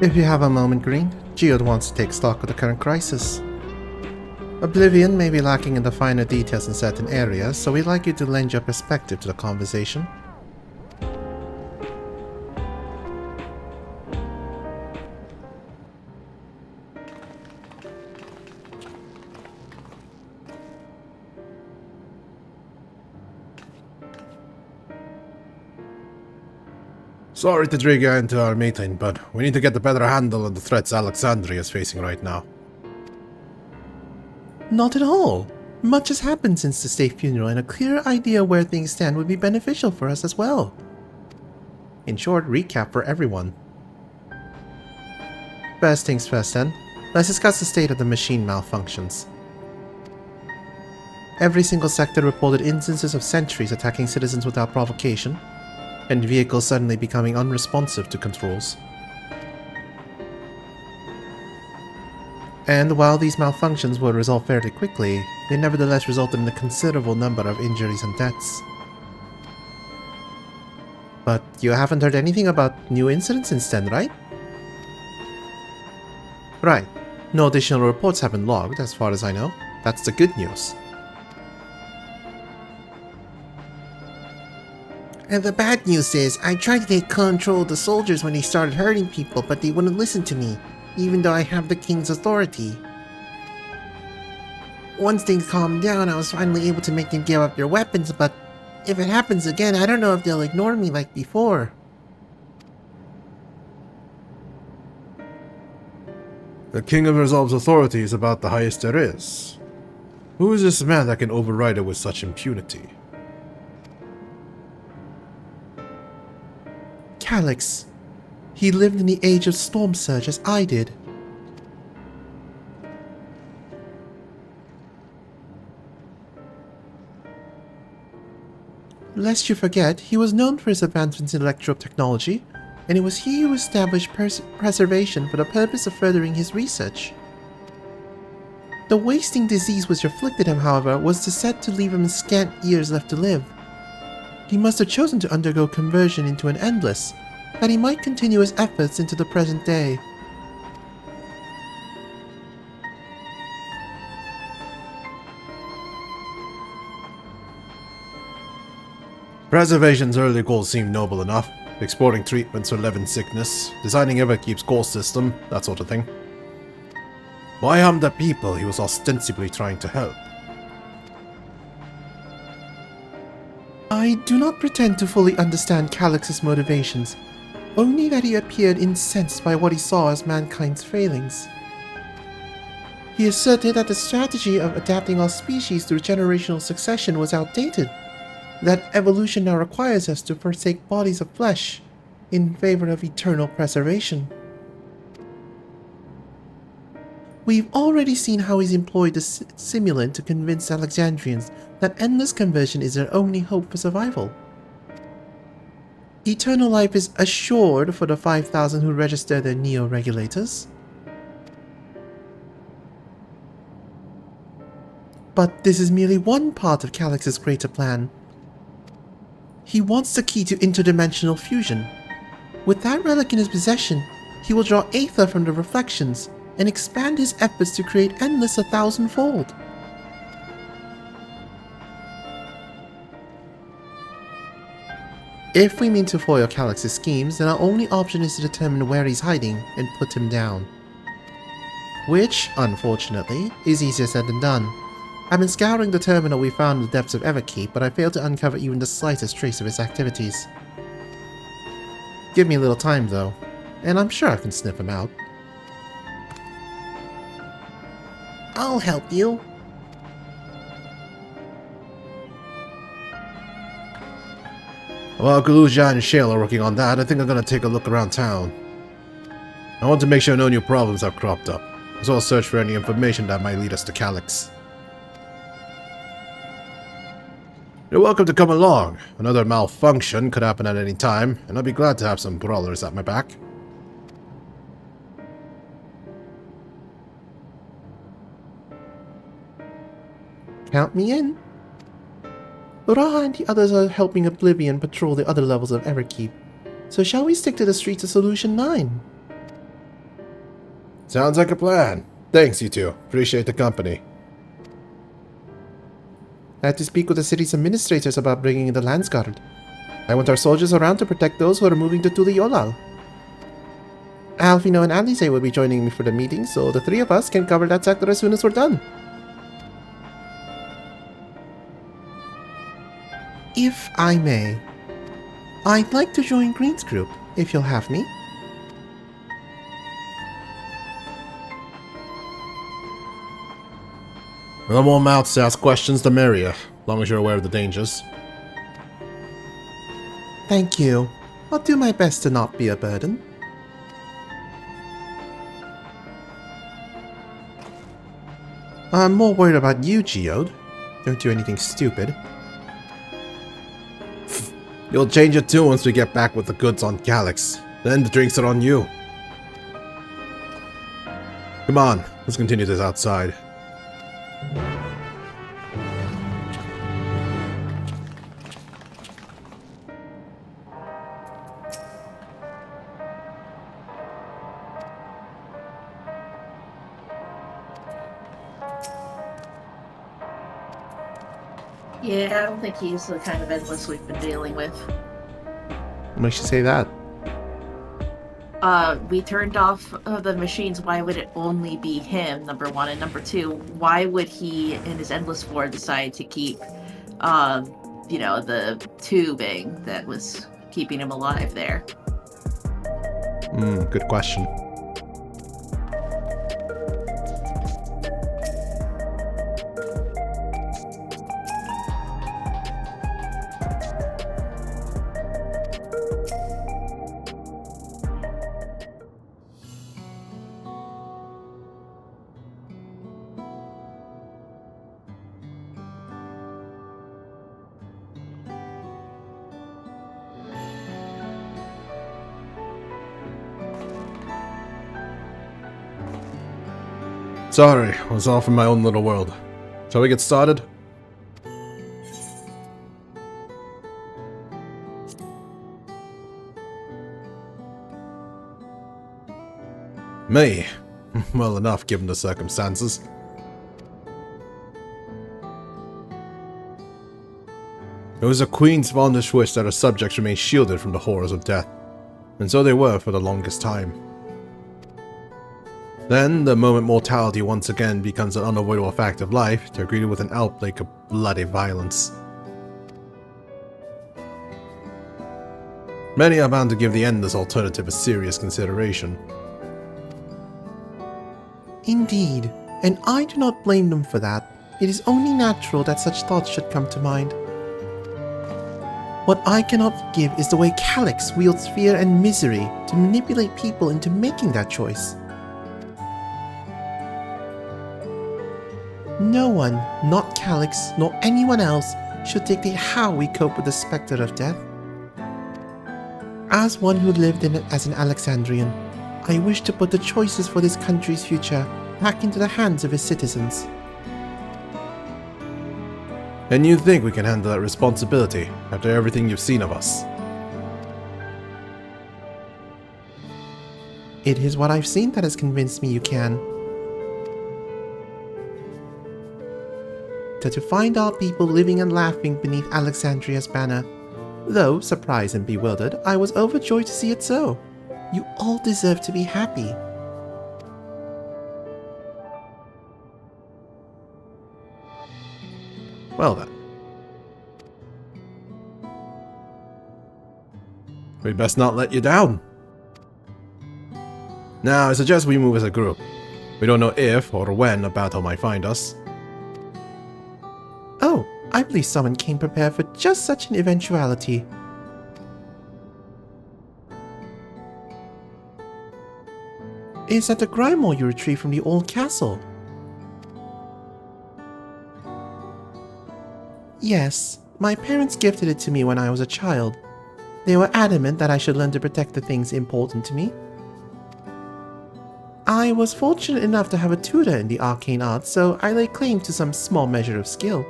If you have a moment, Green, Geode wants to take stock of the current crisis. Oblivion may be lacking in the finer details in certain areas, so we'd like you to lend your perspective to the conversation. Sorry to drag you into our meeting, but we need to get a better handle on the threats Alexandria is facing right now. Not at all. Much has happened since the state funeral, and a clearer idea where things stand would be beneficial for us as well. In short, recap for everyone. First things first then, let's discuss the state of the machine malfunctions. Every single sector reported instances of sentries attacking citizens without provocation, and vehicles suddenly becoming unresponsive to controls. And while these malfunctions were resolved fairly quickly, they nevertheless resulted in a considerable number of injuries and deaths. But you haven't heard anything about new incidents since then, right? Right. No additional reports have been logged, as far as I know. That's the good news. And the bad news is, I tried to take control of the soldiers when they started hurting people, but they wouldn't listen to me, even though I have the king's authority. Once things calmed down, I was finally able to make them give up their weapons, but if it happens again, I don't know if they'll ignore me like before. The King of Resolve's authority is about the highest there is. Who is this man that can override it with such impunity? Calyx. He lived in the age of Storm Surge as I did. Lest you forget, he was known for his advancements in electro-technology, and it was he who established preservation for the purpose of furthering his research. The wasting disease which afflicted him, however, was set to leave him in scant years left to live. He must have chosen to undergo conversion into an endless, that he might continue his efforts into the present day. Preservation's early goals seem noble enough. Exploring treatments for Levin sickness, designing Everkeep's core system, that sort of thing. Why harm the people he was ostensibly trying to help? I do not pretend to fully understand Calyx's motivations, only that he appeared incensed by what he saw as mankind's failings. He asserted that the strategy of adapting our species through generational succession was outdated, that evolution now requires us to forsake bodies of flesh in favor of eternal preservation. We've already seen how he's employed the simulant to convince Alexandrians that endless conversion is their only hope for survival. Eternal life is assured for the 5,000 who register their neo-regulators. But this is merely one part of Calyx's greater plan. He wants the key to interdimensional fusion. With that relic in his possession, he will draw aether from the reflections and expand his efforts to create endless 1,000-fold. If we mean to foil Calyx's schemes, then our only option is to determine where he's hiding and put him down. Which, unfortunately, is easier said than done. I've been scouring the terminal we found in the depths of Everkeep, but I failed to uncover even the slightest trace of his activities. Give me a little time, though, and I'm sure I can sniff him out. I'll help you. While Galuja and Shale are working on that, I think I'm gonna take a look around town. I want to make sure no new problems have cropped up, as well as search for any information that might lead us to Calyx. You're welcome to come along. Another malfunction could happen at any time, and I'll be glad to have some brawlers at my back. Count me in. Uraha and the others are helping Oblivion patrol the other levels of Everkeep, so shall we stick to the streets of Solution 9? Sounds like a plan. Thanks, you two. Appreciate the company. I had to speak with the city's administrators about bringing in the Lands Guard. I want our soldiers around to protect those who are moving to Tuliolal. Alfino and Alice will be joining me for the meeting, so the three of us can cover that sector as soon as we're done. If I may, I'd like to join Green's group, if you'll have me. The more mouths to ask questions, the merrier, as long as you're aware of the dangers. Thank you. I'll do my best to not be a burden. I'm more worried about you, Geode. Don't do anything stupid. You'll change it too once we get back with the goods on Calyx. Then the drinks are on you. Come on, let's continue this outside. Yeah, I don't think he's the kind of endless we've been dealing with. What makes you say that? We turned off the machines. Why would it only be him, number one? And number two, why would he and his endless war decide to keep, the tubing that was keeping him alive there? Good question. Sorry, I was off in my own little world. Shall we get started? Me? Well enough given the circumstances. It was a queen's fondest wish that her subjects remain shielded from the horrors of death, and so they were for the longest time. Then, the moment mortality once again becomes an unavoidable fact of life, they're greeted with an outbreak of bloody violence. Many are bound to give the endless alternative a serious consideration. Indeed, and I do not blame them for that. It is only natural that such thoughts should come to mind. What I cannot forgive is the way Calyx wields fear and misery to manipulate people into making that choice. No one, not Calyx, nor anyone else, should dictate how we cope with the specter of death. As one who lived in it as an Alexandrian, I wish to put the choices for this country's future back into the hands of its citizens. And you think we can handle that responsibility after everything you've seen of us? It is what I've seen that has convinced me you can. To find our people living and laughing beneath Alexandria's banner. Though, surprised and bewildered, I was overjoyed to see it so. You all deserve to be happy. Well then. We'd best not let you down. Now, I suggest we move as a group. We don't know if or when a battle might find us. Oh, I believe someone came prepared for just such an eventuality. Is that the Grimoire you retrieved from the old castle? Yes, my parents gifted it to me when I was a child. They were adamant that I should learn to protect the things important to me. I was fortunate enough to have a tutor in the arcane arts, so I lay claim to some small measure of skill.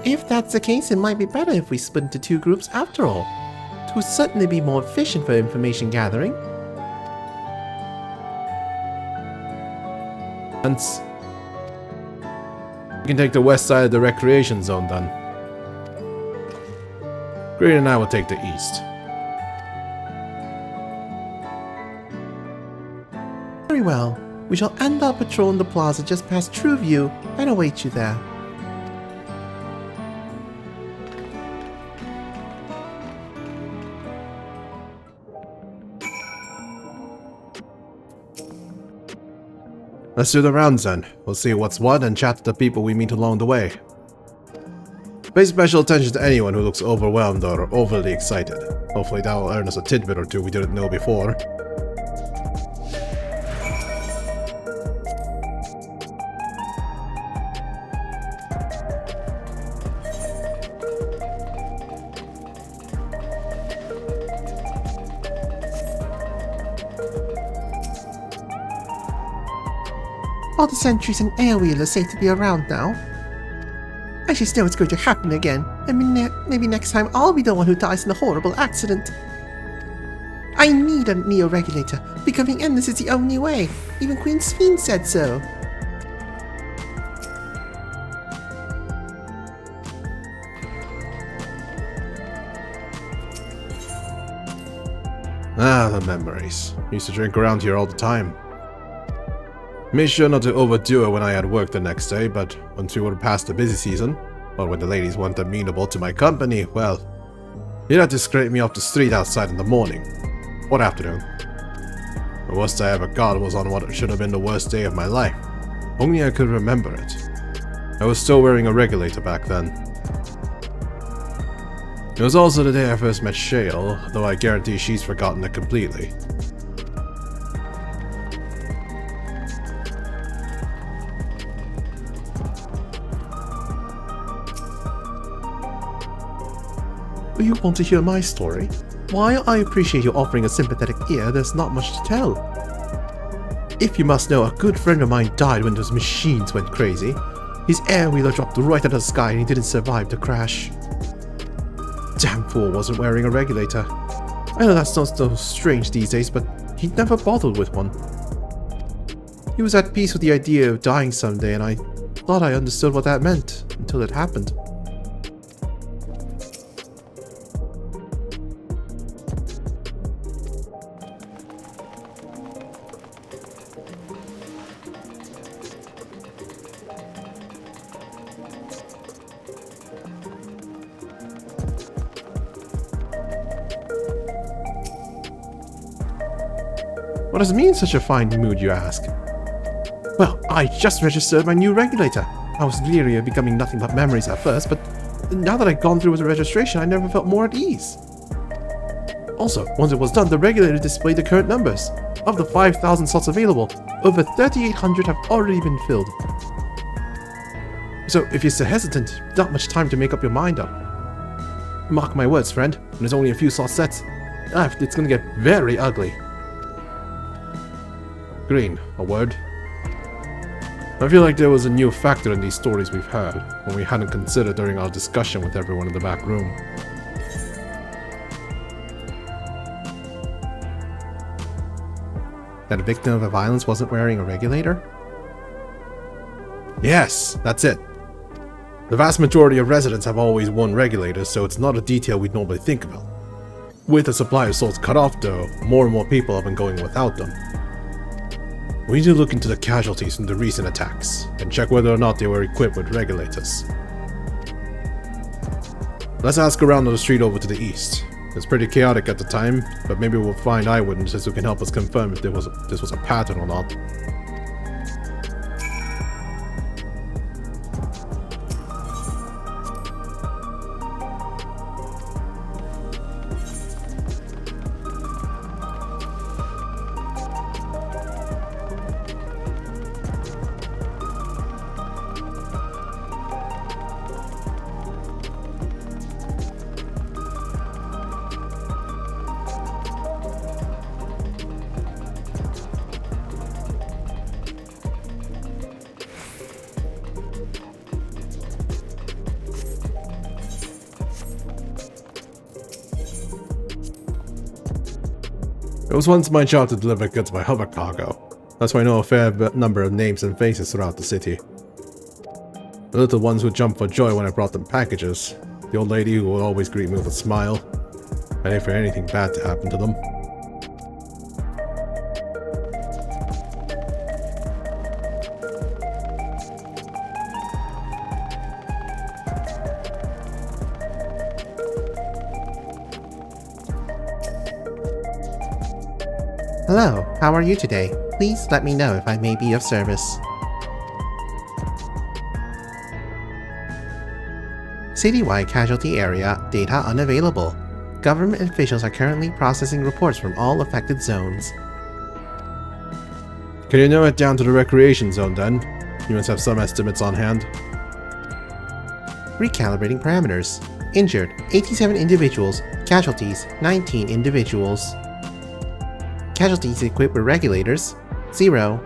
If that's the case, it might be better if we split into two groups after all. It would certainly be more efficient for information gathering. And we can take the west side of the recreation zone then. Green and I will take the east. Very well. We shall end our patrol in the plaza just past True View and await you there. Let's do the rounds then. We'll see what's what and chat to the people we meet along the way. Pay special attention to anyone who looks overwhelmed or overly excited. Hopefully that will earn us a tidbit or two we didn't know before. All the sentries and air-wheelers seem to be around now. I just know it's going to happen again. I mean, maybe next time I'll be the one who dies in a horrible accident. I need a neo-regulator. Becoming endless is the only way. Even Queen XIV said so. Ah, the memories. Used to drink around here all the time. Made sure not to overdo it when I had work the next day, but once we were past the busy season, or when the ladies weren't amenable to my company, well, you'd have to scrape me off the street outside in the morning. Or afternoon. The worst I ever got was on what should have been the worst day of my life. Only I could remember it. I was still wearing a regulator back then. It was also the day I first met Shale, though I guarantee she's forgotten it completely. You want to hear my story? While I appreciate you offering a sympathetic ear, there's not much to tell. If you must know, a good friend of mine died when those machines went crazy. His air-wheeler dropped right out of the sky and he didn't survive the crash. Damn fool wasn't wearing a regulator. I know that sounds so strange these days, but he never bothered with one. He was at peace with the idea of dying someday, and I thought I understood what that meant until it happened. What does it mean, such a fine mood, you ask? Well, I just registered my new regulator. I was leery of becoming nothing but memories at first, but now that I've gone through with the registration, I never felt more at ease. Also, once it was done, the regulator displayed the current numbers. Of the 5,000 slots available, over 3,800 have already been filled. So, if you're still hesitant, not much time to make up your mind up. Mark my words, friend, when there's only a few slots set, it's gonna get very ugly. Green, a word? I feel like there was a new factor in these stories we've heard, when we hadn't considered during our discussion with everyone in the back room. That a victim of the violence wasn't wearing a regulator? Yes, that's it. The vast majority of residents have always worn regulators, so it's not a detail we'd normally think about. With the supply of salts cut off though, more and more people have been going without them. We need to look into the casualties from the recent attacks, and check whether or not they were equipped with regulators. Let's ask around on the street over to the east. It's pretty chaotic at the time, but maybe we'll find eyewitnesses who can help us confirm if this was a pattern or not. It was once my job to deliver goods by hover cargo. That's why I know a fair number of names and faces throughout the city. The little ones would jump for joy when I brought them packages. The old lady who would always greet me with a smile, ready for anything bad to happen to them. Hello, how are you today? Please let me know if I may be of service. Citywide casualty area, data unavailable. Government officials are currently processing reports from all affected zones. Can you narrow it down to the recreation zone then? You must have some estimates on hand. Recalibrating parameters. Injured, 87 individuals. Casualties, 19 individuals. Casualties equipped with regulators, 0.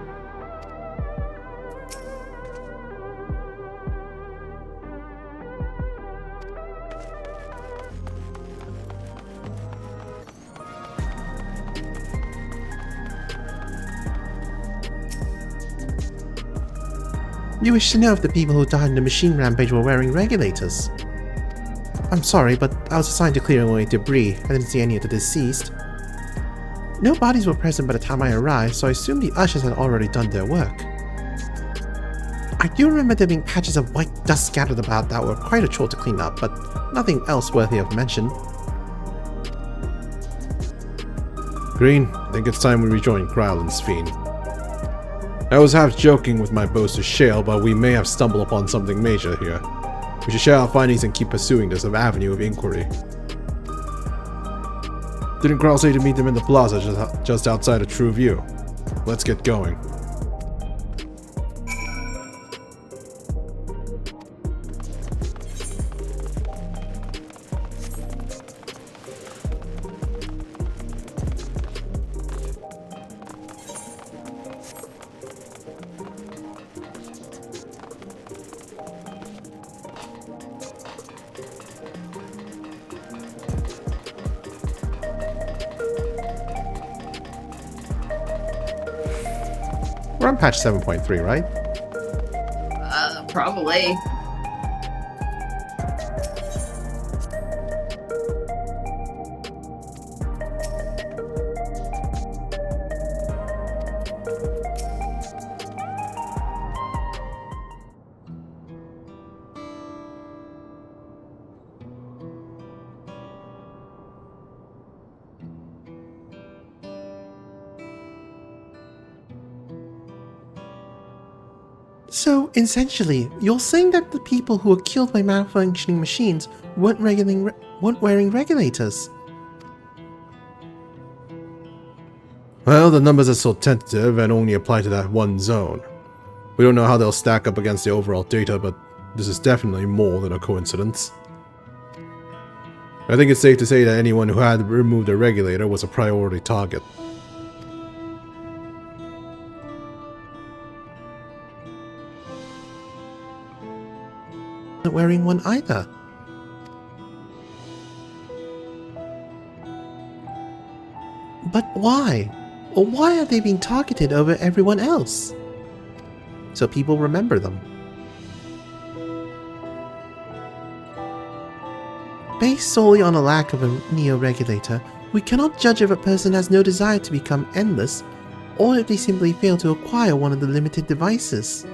You wish to know if the people who died in the machine rampage were wearing regulators? I'm sorry, but I was assigned to clear away debris. I didn't see any of the deceased. No bodies were present by the time I arrived, so I assumed the ushers had already done their work. I do remember there being patches of white dust scattered about that were quite a chore to clean up, but nothing else worthy of mention. Green, I think it's time we rejoin Krylan's fiend. I was half joking with my boast to Shale, but we may have stumbled upon something major here. We should share our findings and keep pursuing this avenue of inquiry. Didn't Kral say to meet them in the plaza just outside of True View? Let's get going. We're on patch 7.3, right? Probably. So, essentially, you're saying that the people who were killed by malfunctioning machines weren't wearing regulators? Well, the numbers are still tentative and only apply to that one zone. We don't know how they'll stack up against the overall data, but this is definitely more than a coincidence. I think it's safe to say that anyone who had removed a regulator was a priority target. Not wearing one either. But why? Or why are they being targeted over everyone else? So people remember them. Based solely on a lack of a neo-regulator, we cannot judge if a person has no desire to become endless, or if they simply fail to acquire one of the limited devices.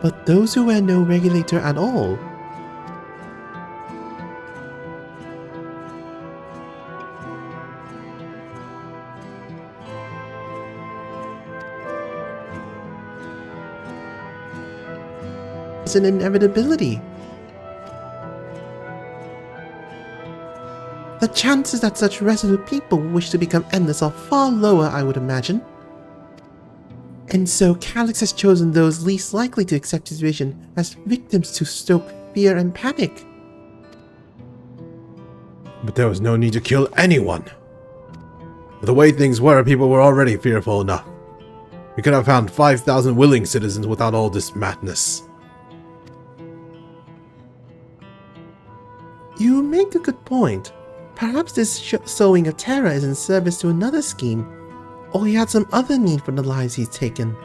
But those who wear no regulator at all, is an inevitability. The chances that such resolute people wish to become endless are far lower, I would imagine. And so Calyx has chosen those least likely to accept his vision as victims to stoke fear and panic. But there was no need to kill anyone. The way things were, people were already fearful enough. We could have found 5,000 willing citizens without all this madness. You make a good point, Perhaps this sowing of terror is in service to another scheme, or he had some other need for the lives he's taken.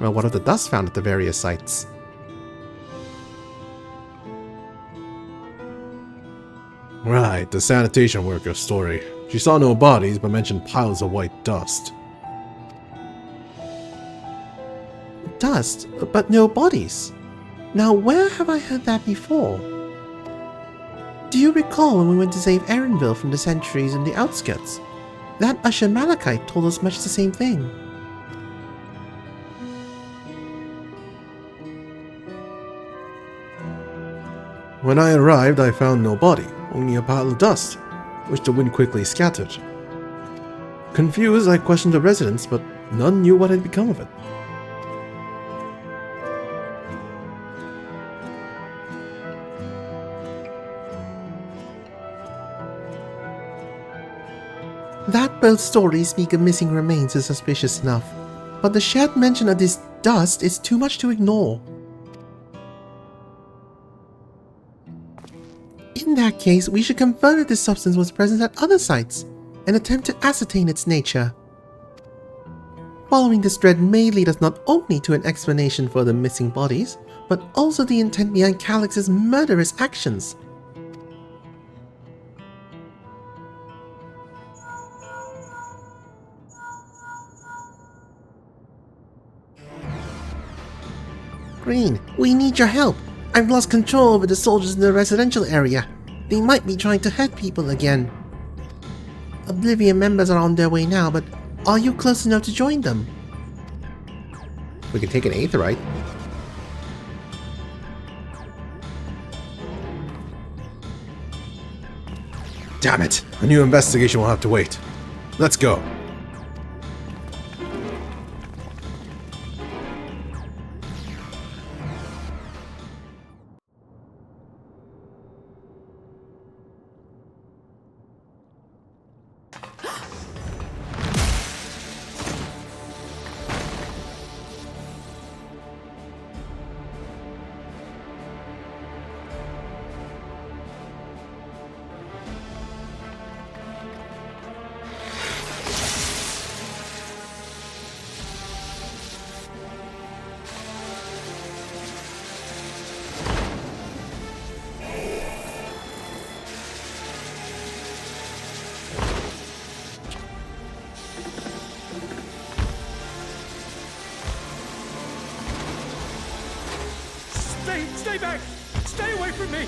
Well, what of the dust found at the various sites? Right, the sanitation worker's story. She saw no bodies, but mentioned piles of white dust. Dust, but no bodies. Now, where have I heard that before? Do you recall when we went to save Erinville from the sentries in the outskirts? That Usher Malachite told us much the same thing. When I arrived, I found no body, only a pile of dust, which the wind quickly scattered. Confused, I questioned the residents, but none knew what had become of it. That both stories speak of missing remains is suspicious enough, but the shared mention of this dust is too much to ignore. In that case, we should confirm that this substance was present at other sites, and attempt to ascertain its nature. Following this thread may lead us not only to an explanation for the missing bodies, but also the intent behind Calix's murderous actions. Green, we need your help. I've lost control over the soldiers in the residential area. They might be trying to hurt people again. Oblivion members are on their way now, but are you close enough to join them? We can take an aetheryte. Damn it! A new investigation will have to wait. Let's go. Stay back! Stay away from me!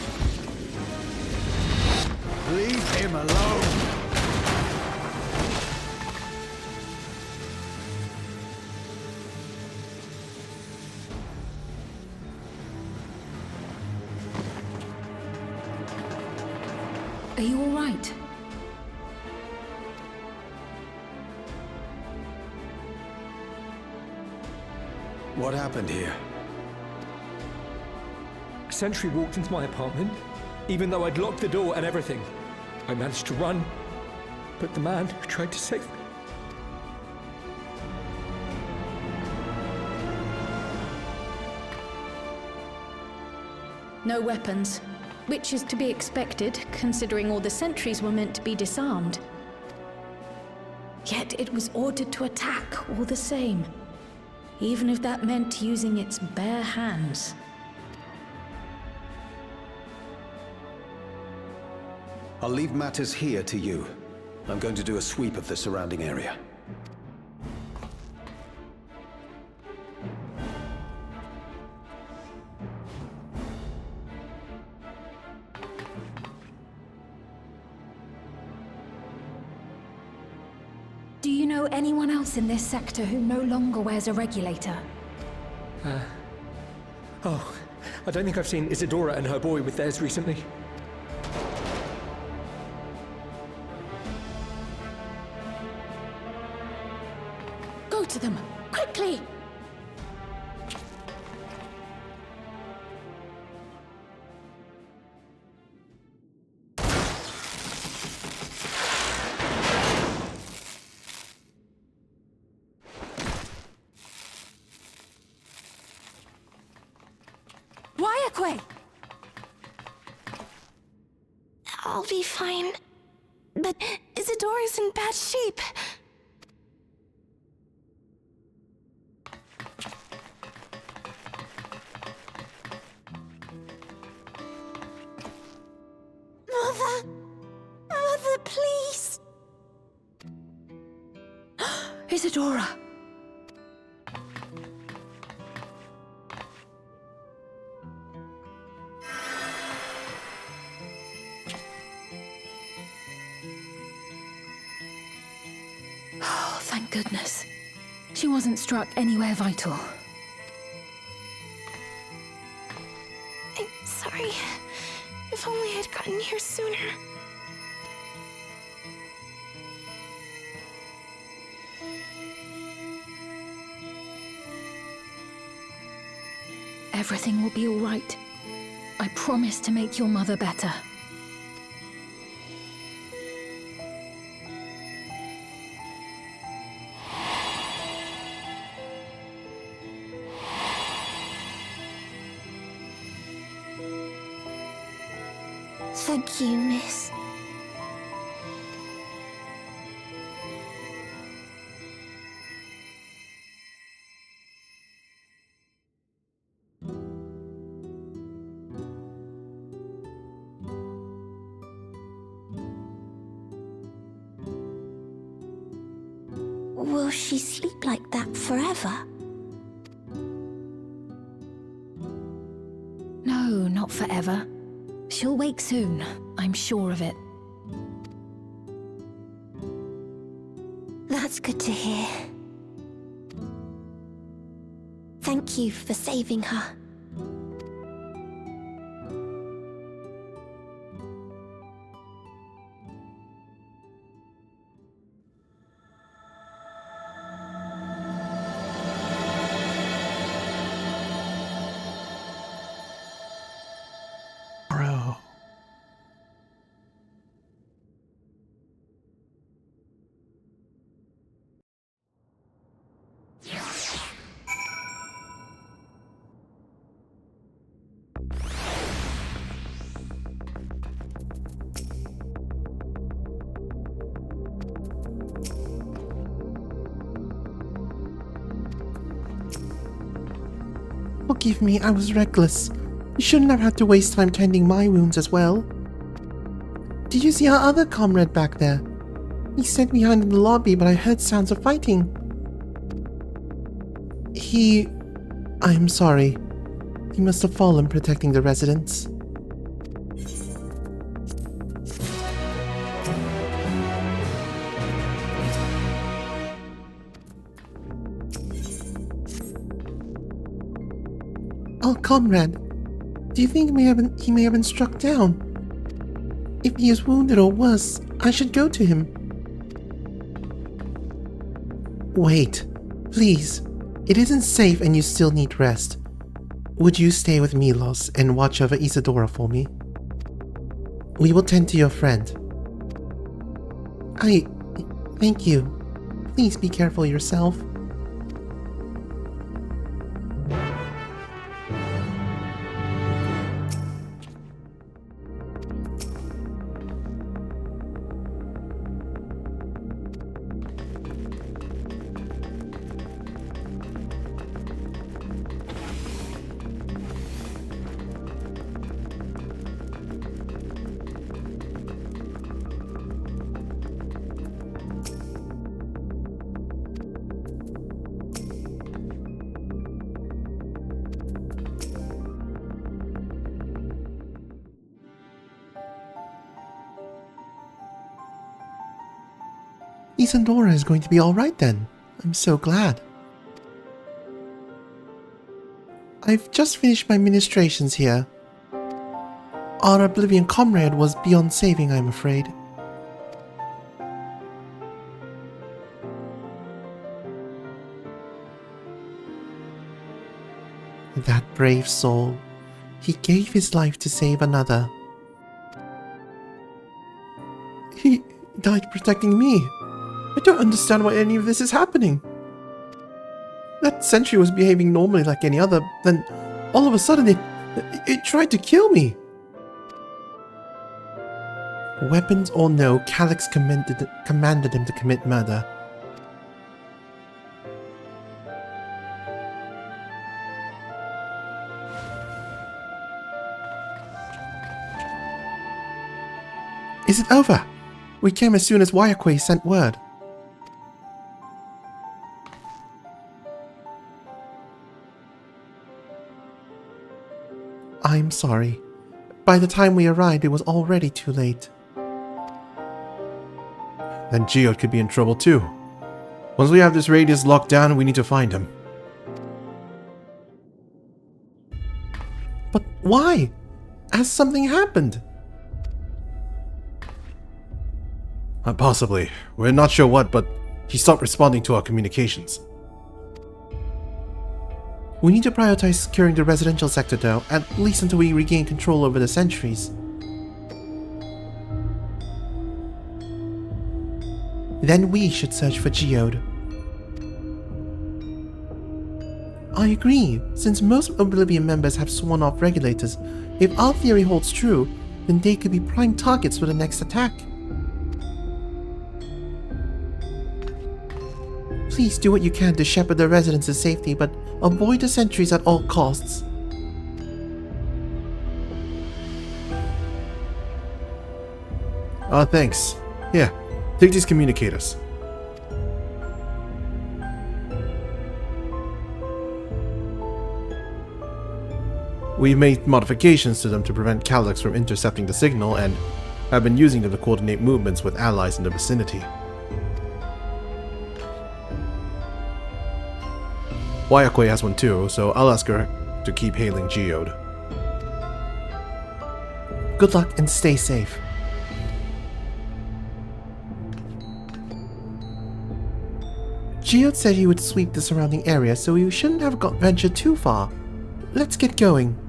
Leave him alone! Are you all right? What happened here? A sentry walked into my apartment, even though I'd locked the door and everything. I managed to run, but the man who tried to save me... No weapons, which is to be expected, considering all the sentries were meant to be disarmed. Yet it was ordered to attack all the same, even if that meant using its bare hands. I'll leave matters here to you. I'm going to do a sweep of the surrounding area. Do you know anyone else in this sector who no longer wears a regulator? Oh, I don't think I've seen Isadora and her boy with theirs recently. Go to them, quickly! walkway! I'll be fine. But Isadora's in bad shape. Mother! Mother, please! Isadora! Oh, thank goodness. She wasn't struck anywhere vital. I'm sorry. If only I'd gotten here sooner. Everything will be all right. I promise to make your mother better. Thank you, miss. Will she sleep like that forever? No, not forever. She'll wake soon, I'm sure of it. That's good to hear. Thank you for saving her. Bro. Forgive me, I was reckless. You shouldn't have had to waste time tending my wounds as well. Did you see our other comrade back there? He stayed behind in the lobby, but I heard sounds of fighting. I'm sorry. He must have fallen protecting the residents. Oh, comrade. Do you think he may have been struck down? If he is wounded or worse, I should go to him. Wait, please. It isn't safe and you still need rest. Would you stay with Milos and watch over Isadora for me? We will tend to your friend. Thank you. Please be careful yourself. Isadora is going to be alright then. I'm so glad. I've just finished my ministrations here. Our Oblivion comrade was beyond saving, I'm afraid. That brave soul. He gave his life to save another. He died protecting me. I don't understand why any of this is happening. That sentry was behaving normally like any other, then all of a sudden It tried to kill me! Weapons or no, Calyx commanded him to commit murder. Is it over? We came as soon as Wayakwe sent word. I'm sorry. By the time we arrived, it was already too late. Then Geode could be in trouble too. Once we have this radius locked down, we need to find him. But why? Has something happened? Possibly. We're not sure what, but he stopped responding to our communications. We need to prioritize securing the residential sector though, at least until we regain control over the sentries. Then we should search for Geode. I agree. Since most Oblivion members have sworn off regulators, if our theory holds true, then they could be prime targets for the next attack. Please do what you can to shepherd the residents to safety, but avoid the sentries at all costs. Thanks. Here, take these communicators. We've made modifications to them to prevent Calyx from intercepting the signal and have been using them to coordinate movements with allies in the vicinity. Wayakwe has one too, so I'll ask her to keep hailing Geode. Good luck and stay safe. Geode said he would sweep the surrounding area, so we shouldn't have ventured too far. Let's get going.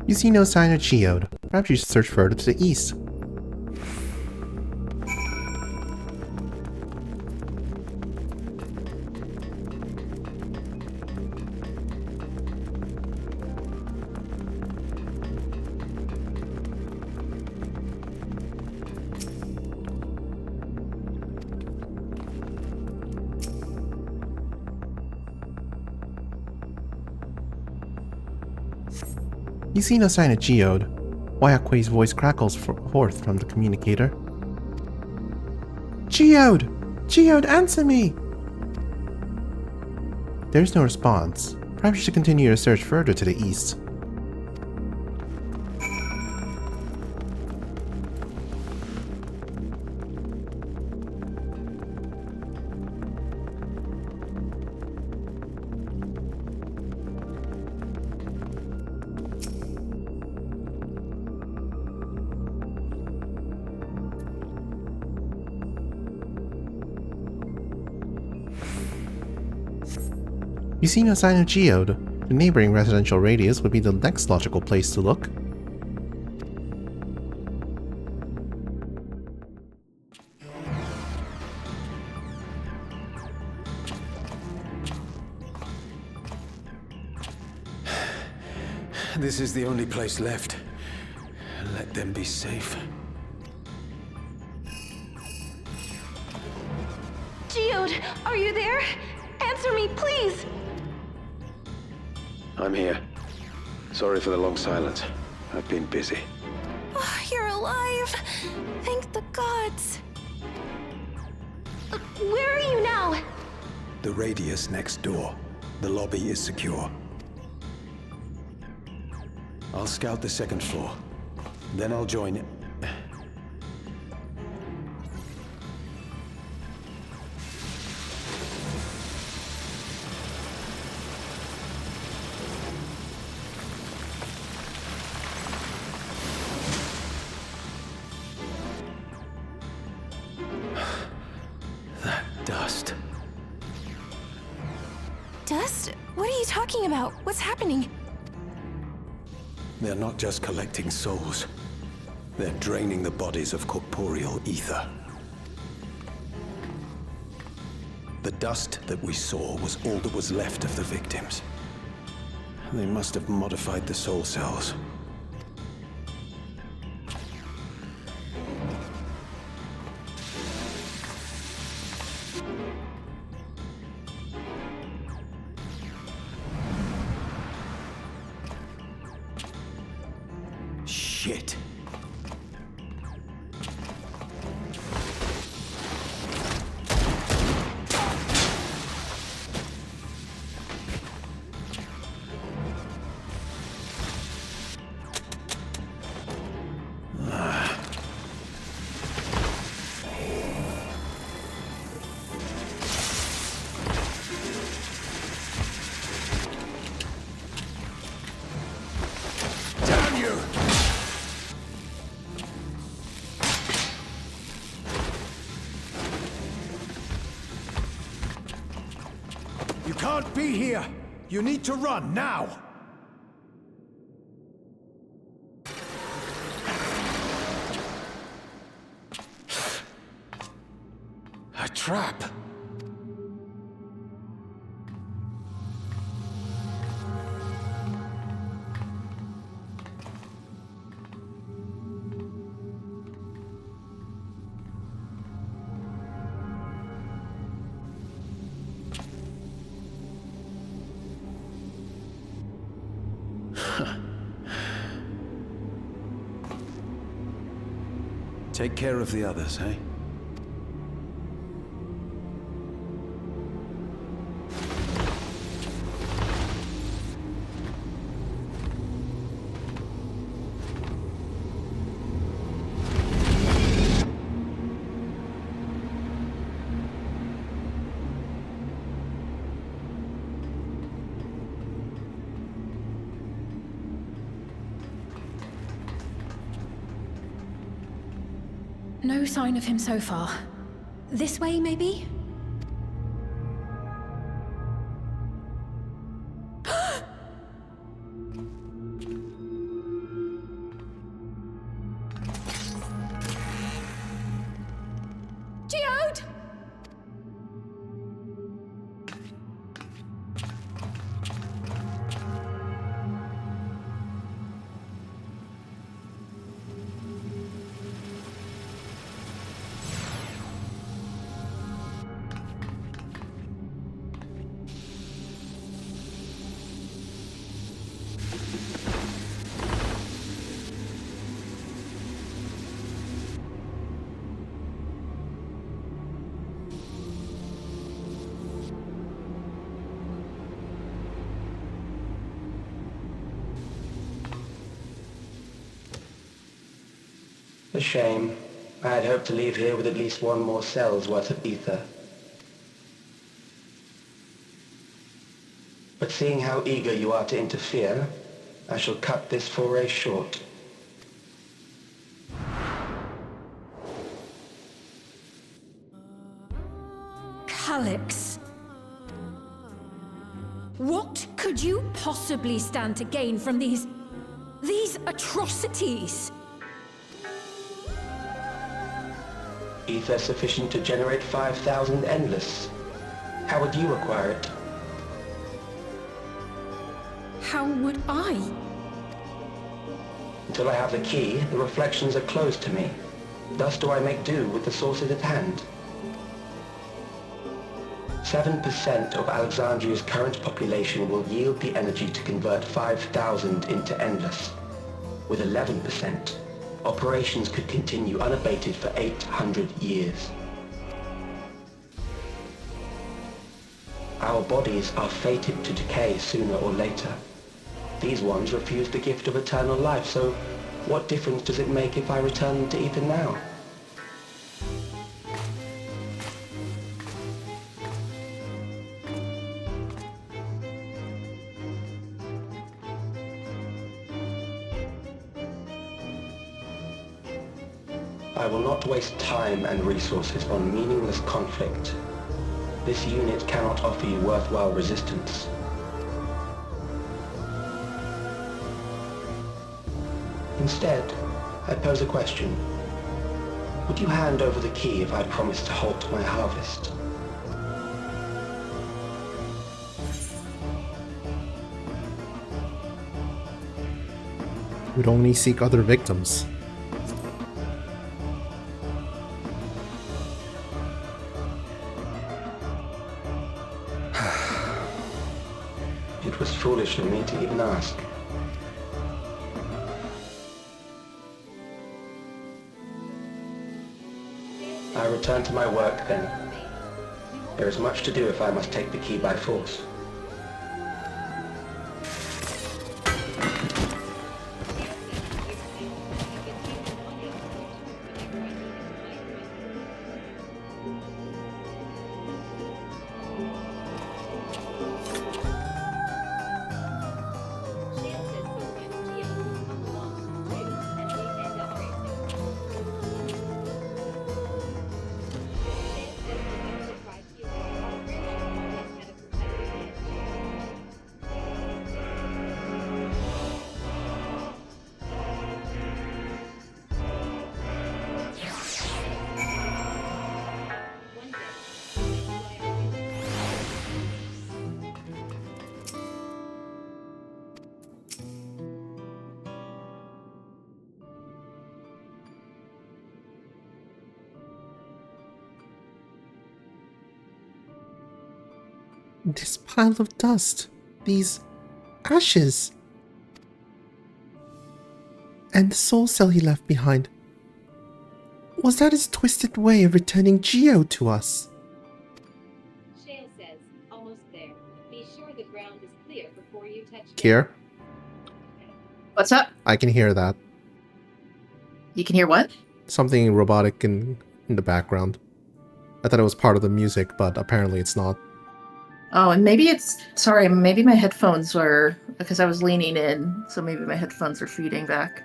You see no sign of Geode. Perhaps you should search further to the east. You see no sign of Geode. Wayakwe's voice crackles forth from the communicator. Geode! Geode, answer me! There's no response. Perhaps you should continue your search further to the east. You see no sign of Geode. The neighboring residential radius would be the next logical place to look. This is the only place left. Let them be safe. Geode, are you there? Answer me, please! I'm here. Sorry for the long silence. I've been busy. Oh, you're alive! Thank the gods! Where are you now? The radius next door. The lobby is secure. I'll scout the second floor. Then I'll join it. dust? What are you talking about? What's happening? They're not just collecting souls. They're draining the bodies of corporeal ether. The dust that we saw was all that was left of the victims. They must have modified the soul cells. Shit. Damn you! You can't be here! You need to run, now! A trap! Take care of the others, eh? No sign of him so far. This way, maybe? Geode! A shame. I had hoped to leave here with at least one more cell's worth of ether. But seeing how eager you are to interfere, I shall cut this foray short. Calyx. What could you possibly stand to gain from these atrocities? Ether sufficient to generate 5,000 endless. How would you acquire it? How would I? Until I have the key, the reflections are closed to me. Thus do I make do with the sources at hand. 7% of Alexandria's current population will yield the energy to convert 5,000 into endless. With 11%, operations could continue unabated for 800 years. Our bodies are fated to decay sooner or later. These ones refuse the gift of eternal life, so what difference does it make if I return them to ether now? I will not waste time and resources on meaningless conflict. This unit cannot offer you worthwhile resistance. Instead, I pose a question. Would you hand over the key if I promised to halt my harvest? Would only seek other victims. It was foolish of me to even ask. I return to my work then. There is much to do if I must take the key by force. This pile of dust, these ashes, and the soul cell he left behind. Was that his twisted way of returning Geo to us? Shale says, almost there. Be sure the ground is clear before you touch it. Kier, What's up? I can hear that. You can hear what? Something robotic in the background. I thought it was part of the music, but apparently it's not. Oh, and maybe sorry, maybe my headphones were, because I was leaning in, so maybe my headphones are feeding back.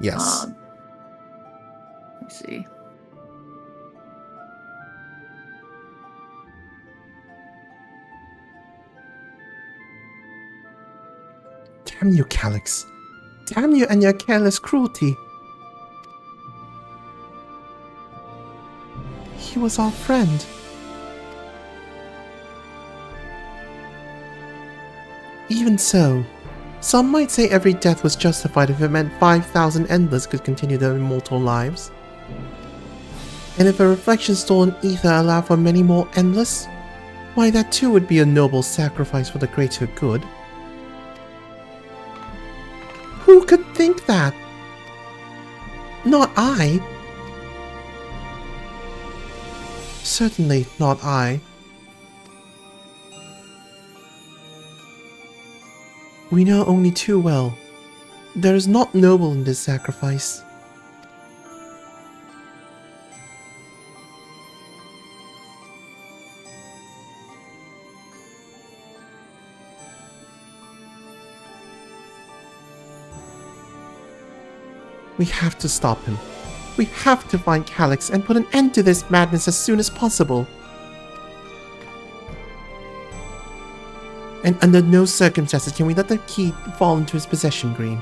Yes. Let me see. Damn you, Calyx. Damn you and your careless cruelty. He was our friend. Even so, some might say every death was justified if it meant 5,000 Endless could continue their immortal lives. And if a reflection stolen ether allowed for many more Endless, why that too would be a noble sacrifice for the greater good. Who could think that? Not I. Certainly not I. We know only too well. There is naught noble in this sacrifice. We have to stop him. We have to find Calyx and put an end to this madness as soon as possible. And under no circumstances can we let the key fall into his possession, Green.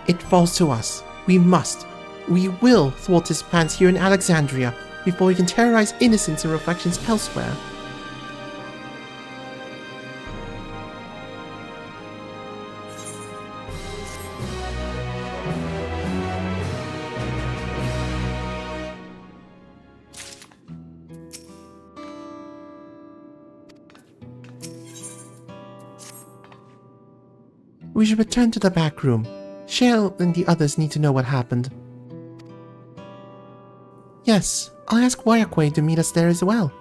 It falls to us. We must. We will thwart his plans here in Alexandria before we can terrorize innocents and reflections elsewhere. We should return to the back room. Shale and the others need to know what happened. Yes, I'll ask Wayakwe to meet us there as well.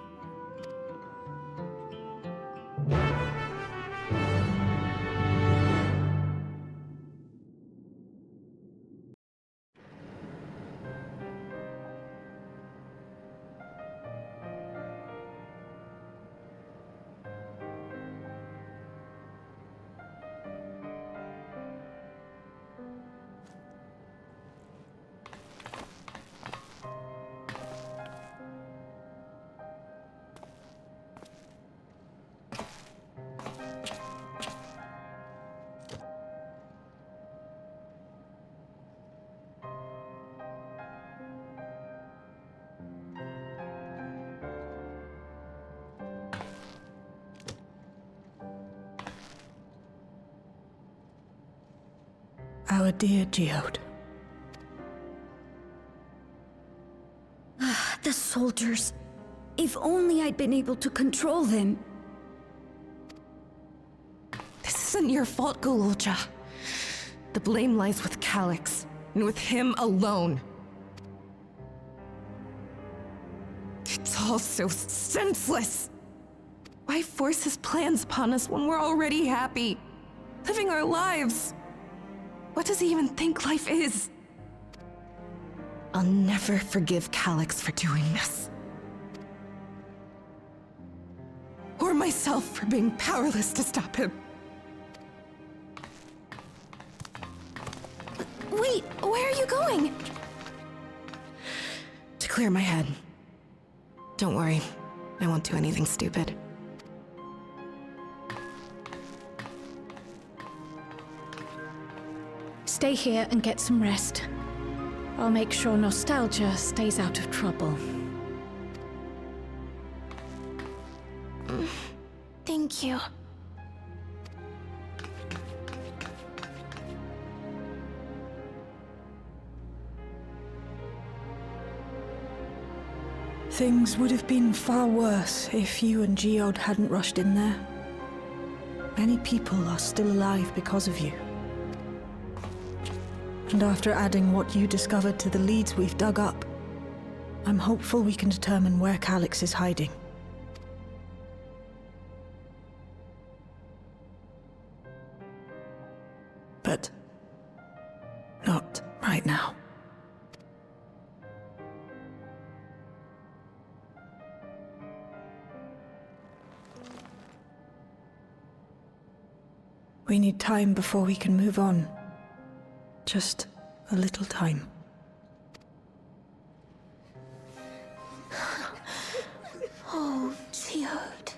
our dear Geode. The soldiers. If only I'd been able to control them. This isn't your fault, Gululja. The blame lies with Calix, and with him alone. It's all so senseless. Why force his plans upon us when we're already happy, living our lives? What does he even think life is? I'll never forgive Calix for doing this. Or myself for being powerless to stop him. Wait, where are you going? To clear my head. Don't worry, I won't do anything stupid. Stay here and get some rest. I'll make sure Nostalgia stays out of trouble. Thank you. Things would have been far worse if you and Geode hadn't rushed in there. Many people are still alive because of you. And after adding what you discovered to the leads we've dug up, I'm hopeful we can determine where Calix is hiding. But not right now. We need time before we can move on. Just a little time. Oh, Geode.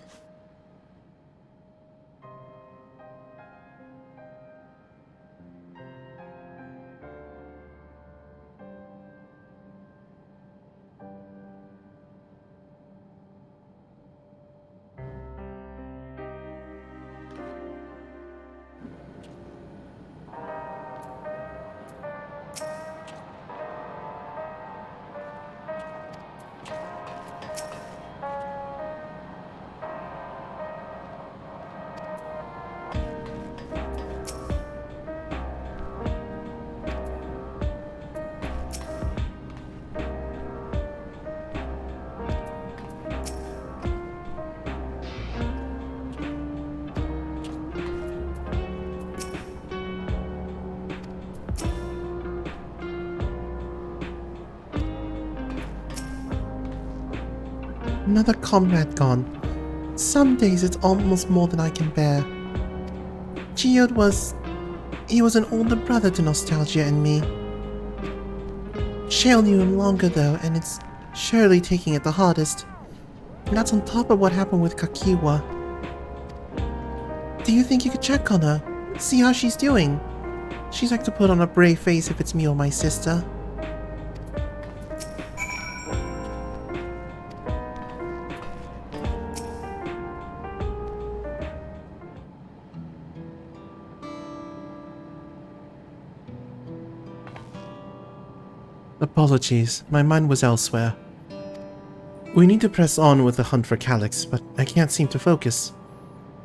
Another comrade gone. Some days it's almost more than I can bear. Geode he was an older brother to Nostalgia and me. Shale knew him longer though, and it's surely taking it the hardest. And that's on top of what happened with Kakiwa. Do you think you could check on her? See how she's doing? She's like to put on a brave face if it's me or my sister. Apologies, my mind was elsewhere. We need to press on with the hunt for Calix, but I can't seem to focus.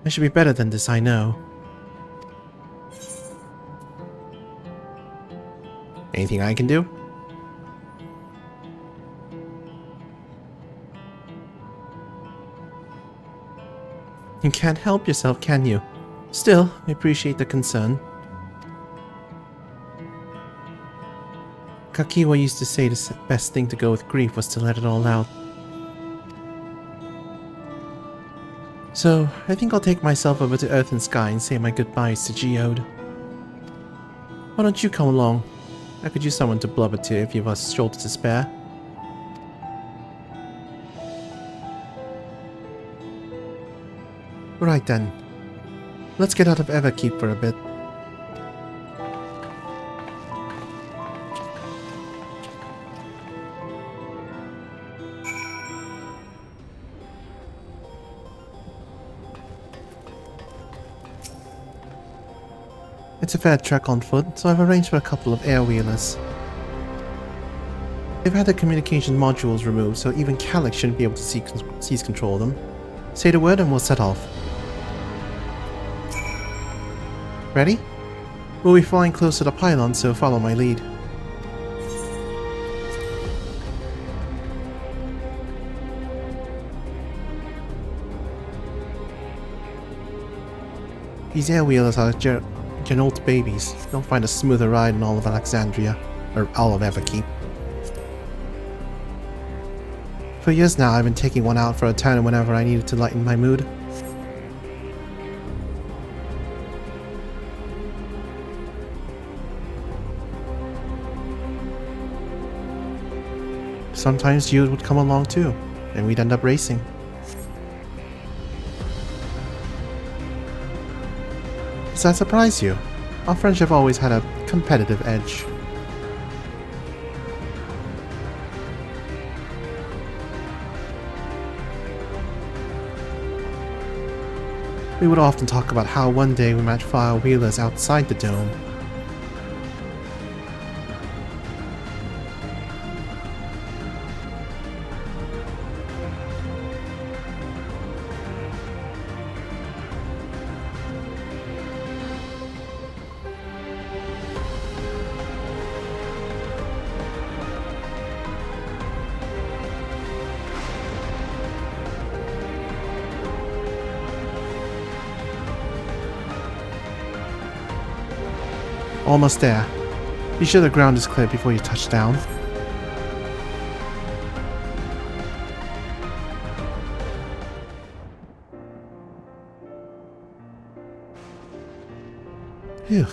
I should be better than this, I know. Anything I can do? You can't help yourself, can you? Still, I appreciate the concern. Kakiwa used to say the best thing to go with grief was to let it all out. So, I think I'll take myself over to Earth and Sky and say my goodbyes to Geode. Why don't you come along? I could use someone to blubber to if you've a shoulder to spare. Right then. Let's get out of Everkeep for a bit. It's a fair trek on foot, so I've arranged for a couple of air-wheelers. They've had the communication modules removed, so even Calyx shouldn't be able to seize control of them. Say the word and we'll set off. Ready? We'll be flying close to the pylon, so follow my lead. These air-wheelers are Genolt babies. You'll find a smoother ride in all of Alexandria, or all of Everkeep. For years now, I've been taking one out for a turn whenever I needed to lighten my mood. Sometimes Jude would come along too, and we'd end up racing. Does that surprise you? Our friendship always had a competitive edge. We would often talk about how one day we might fly our wheelers outside the dome. Almost there. Be sure the ground is clear before you touch down. Phew.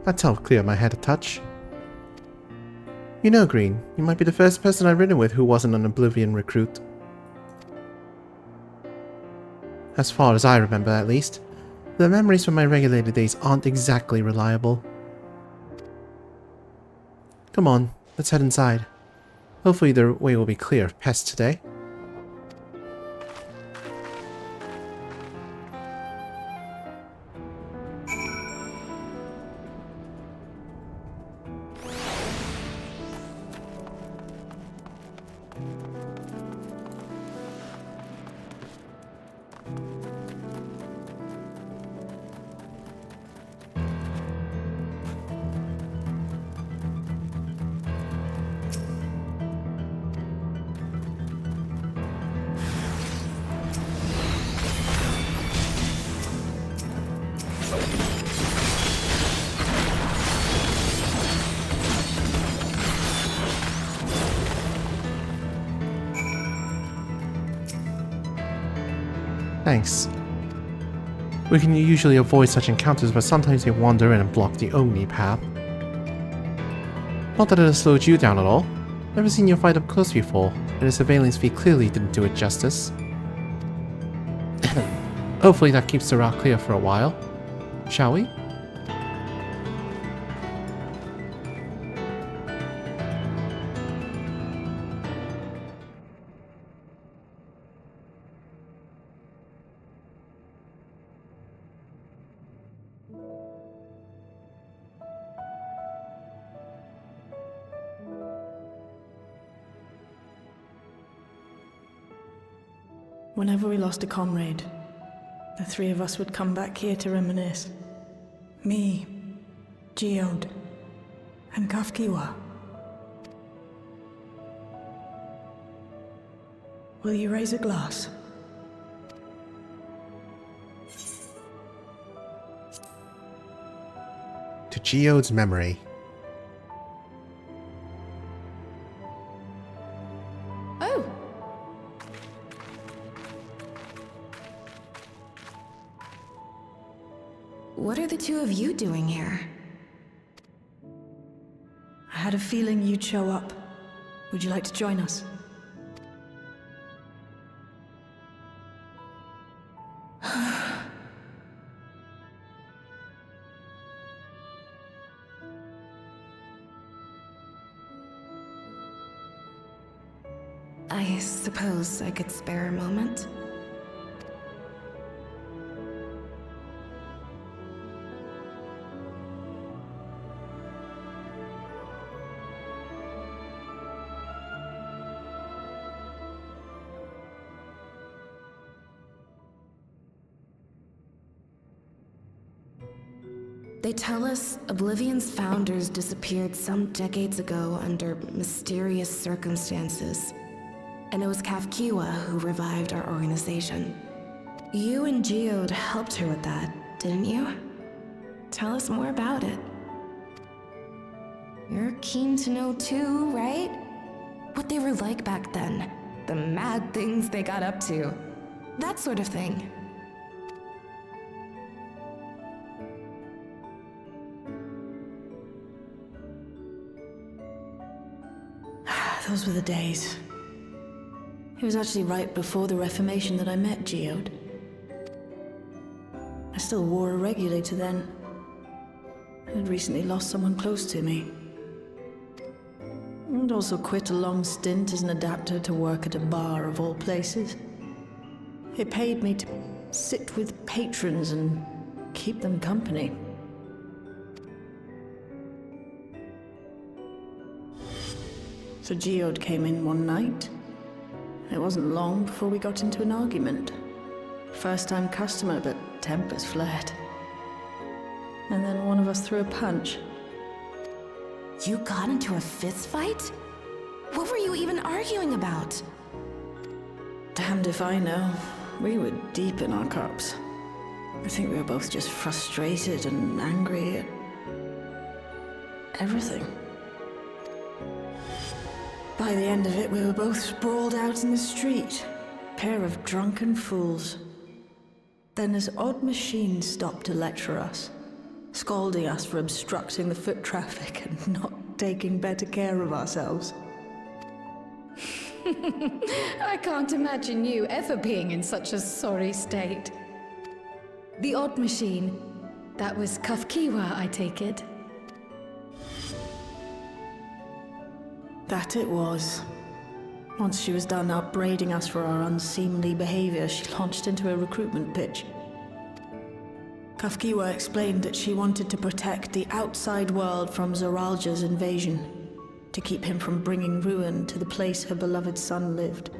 That's helped clear my head a touch. You know, Green, you might be the first person I've ridden with who wasn't an Oblivion recruit. As far as I remember, at least. The memories from my regulated days aren't exactly reliable. Come on, let's head inside. Hopefully the way will be clear of pests today. Thanks. We can usually avoid such encounters, but sometimes they wander in and block the Omni path. Not that it has slowed you down at all. Never seen you fight up close before, and the surveillance feed clearly didn't do it justice. Hopefully that keeps the route clear for a while. Shall we? Whenever we lost a comrade, the three of us would come back here to reminisce. Me, Geode, and Kafkiwa. Will you raise a glass? To Geode's memory. Oh! What are the two of you doing here? I had a feeling you'd show up. Would you like to join us? I suppose I could spare a moment. They tell us Oblivion's founders disappeared some decades ago under mysterious circumstances. And it was Kafkiwa who revived our organization. You and Geode helped her with that, didn't you? Tell us more about it. You're keen to know too, right? What they were like back then. The mad things they got up to. That sort of thing. Those were the days. It was actually right before the Reformation that I met Geode. I still wore a regulator then. I had recently lost someone close to me. I'd also quit a long stint as an adapter to work at a bar of all places. It paid me to sit with patrons and keep them company. So Geode came in one night. It wasn't long before we got into an argument. First-time customer, but tempers flared. And then one of us threw a punch. You got into a fist fight? What were you even arguing about? Damned if I know. We were deep in our cups. I think we were both just frustrated and angry at everything. By the end of it, we were both sprawled out in the street. Pair of drunken fools. Then this odd machine stopped to lecture us, scolding us for obstructing the foot traffic and not taking better care of ourselves. I can't imagine you ever being in such a sorry state. The odd machine, that was Kafkiwa, I take it. That it was. Once she was done upbraiding us for our unseemly behavior, she launched into a recruitment pitch. Kafkiwa explained that she wanted to protect the outside world from Zoralja's invasion, to keep him from bringing ruin to the place her beloved son lived.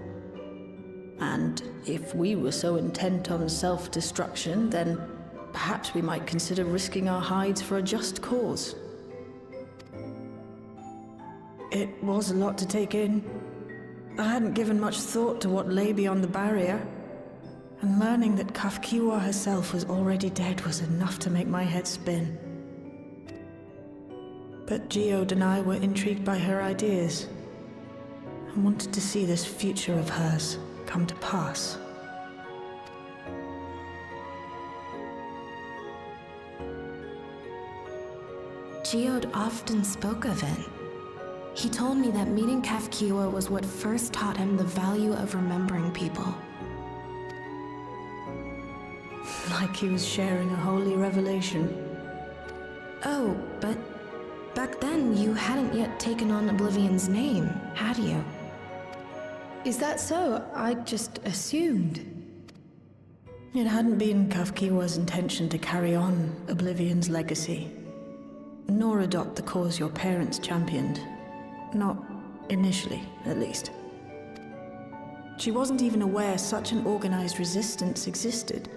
And if we were so intent on self-destruction, then perhaps we might consider risking our hides for a just cause. It was a lot to take in. I hadn't given much thought to what lay beyond the barrier, and learning that Kafkiwa herself was already dead was enough to make my head spin. But Geode and I were intrigued by her ideas, and wanted to see this future of hers come to pass. Geode often spoke of it. He told me that meeting Kafkiwa was what first taught him the value of remembering people. Like he was sharing a holy revelation. Oh, but back then you hadn't yet taken on Oblivion's name, had you? Is that so? I just assumed. It hadn't been Kafkiwa's intention to carry on Oblivion's legacy, nor adopt the cause your parents championed. Not initially, at least. She wasn't even aware such an organized resistance existed.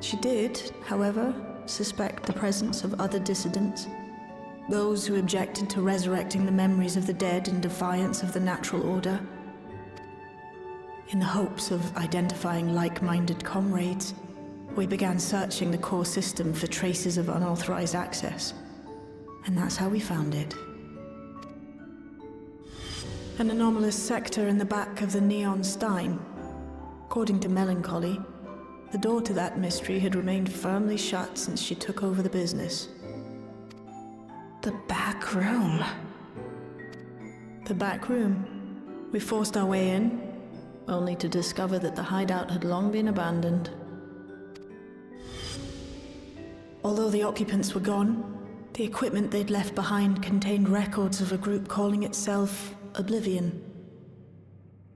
She did, however, suspect the presence of other dissidents, those who objected to resurrecting the memories of the dead in defiance of the natural order. In the hopes of identifying like-minded comrades, we began searching the core system for traces of unauthorized access. And that's how we found it. An anomalous sector in the back of the Neon Stein. According to Melancholy, the door to that mystery had remained firmly shut since she took over the business. The back room. The back room. We forced our way in, only to discover that the hideout had long been abandoned. Although the occupants were gone, the equipment they'd left behind contained records of a group calling itself Oblivion.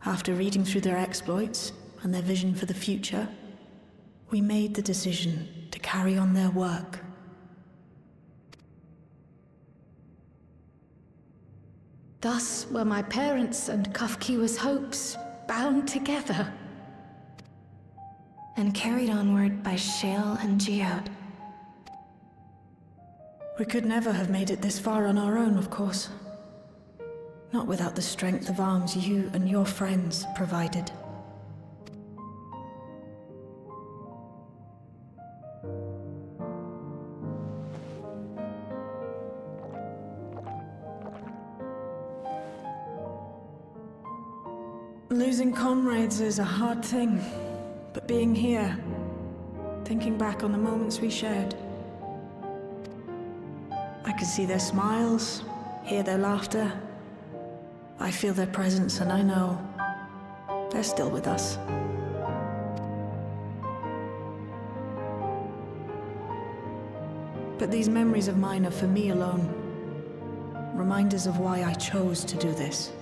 After reading through their exploits and their vision for the future, we made the decision to carry on their work. Thus were my parents' and Kafkiwa's hopes bound together. And carried onward by Shale and Geode. We could never have made it this far on our own, of course. Not without the strength of arms you and your friends provided. Losing comrades is a hard thing, but being here, thinking back on the moments we shared, I can see their smiles, hear their laughter. I feel their presence, and I know they're still with us. But these memories of mine are for me alone. Reminders of why I chose to do this,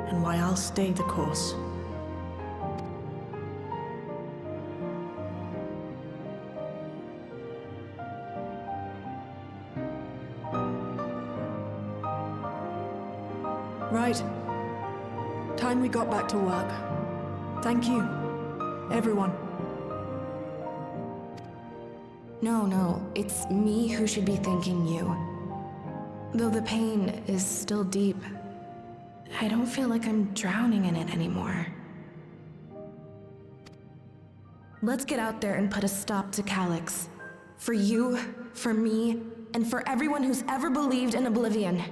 and why I'll stay the course. Right. Time we got back to work. Thank you, everyone. No, it's me who should be thanking you. Though the pain is still deep, I don't feel like I'm drowning in it anymore. Let's get out there and put a stop to Calyx. For you, for me, and for everyone who's ever believed in Oblivion.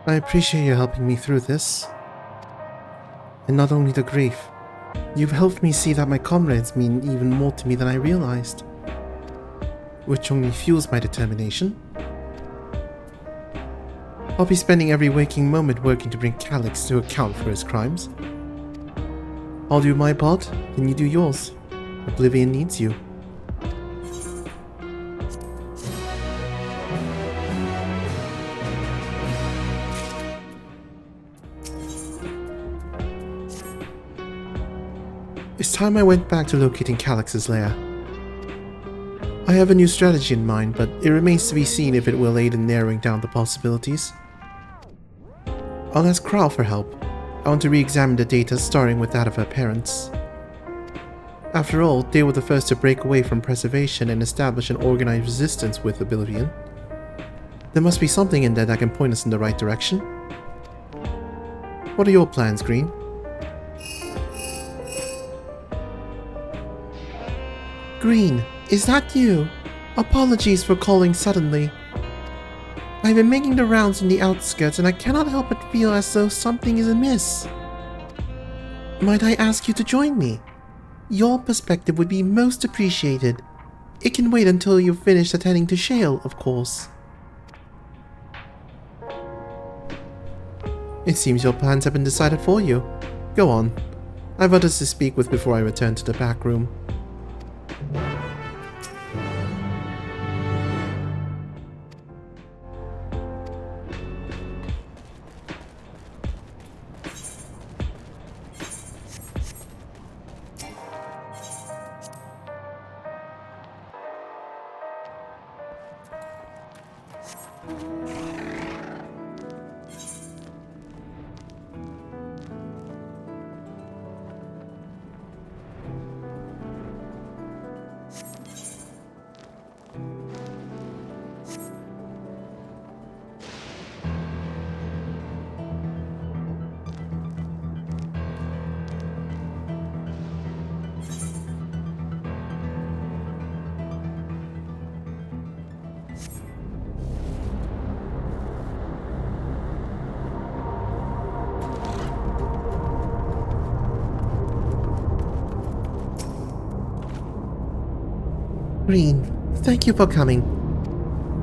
I appreciate you helping me through this. And not only the grief, you've helped me see that my comrades mean even more to me than I realized. Which only fuels my determination. I'll be spending every waking moment working to bring Calyx to account for his crimes. I'll do my part, then you do yours. Oblivion needs you. It's time I went back to locating Calyx's lair. I have a new strategy in mind, but it remains to be seen if it will aid in narrowing down the possibilities. I'll ask Crow for help. I want to re-examine the data starting with that of her parents. After all, they were the first to break away from preservation and establish an organized resistance with Oblivion. There must be something in there that can point us in the right direction. What are your plans, Green? Green, is that you? Apologies for calling suddenly. I've been making the rounds on the outskirts and I cannot help but feel as though something is amiss. Might I ask you to join me? Your perspective would be most appreciated. It can wait until you've finished attending to Shale, of course. It seems your plans have been decided for you. Go on. I've others to speak with before I return to the back room. Green, thank you for coming.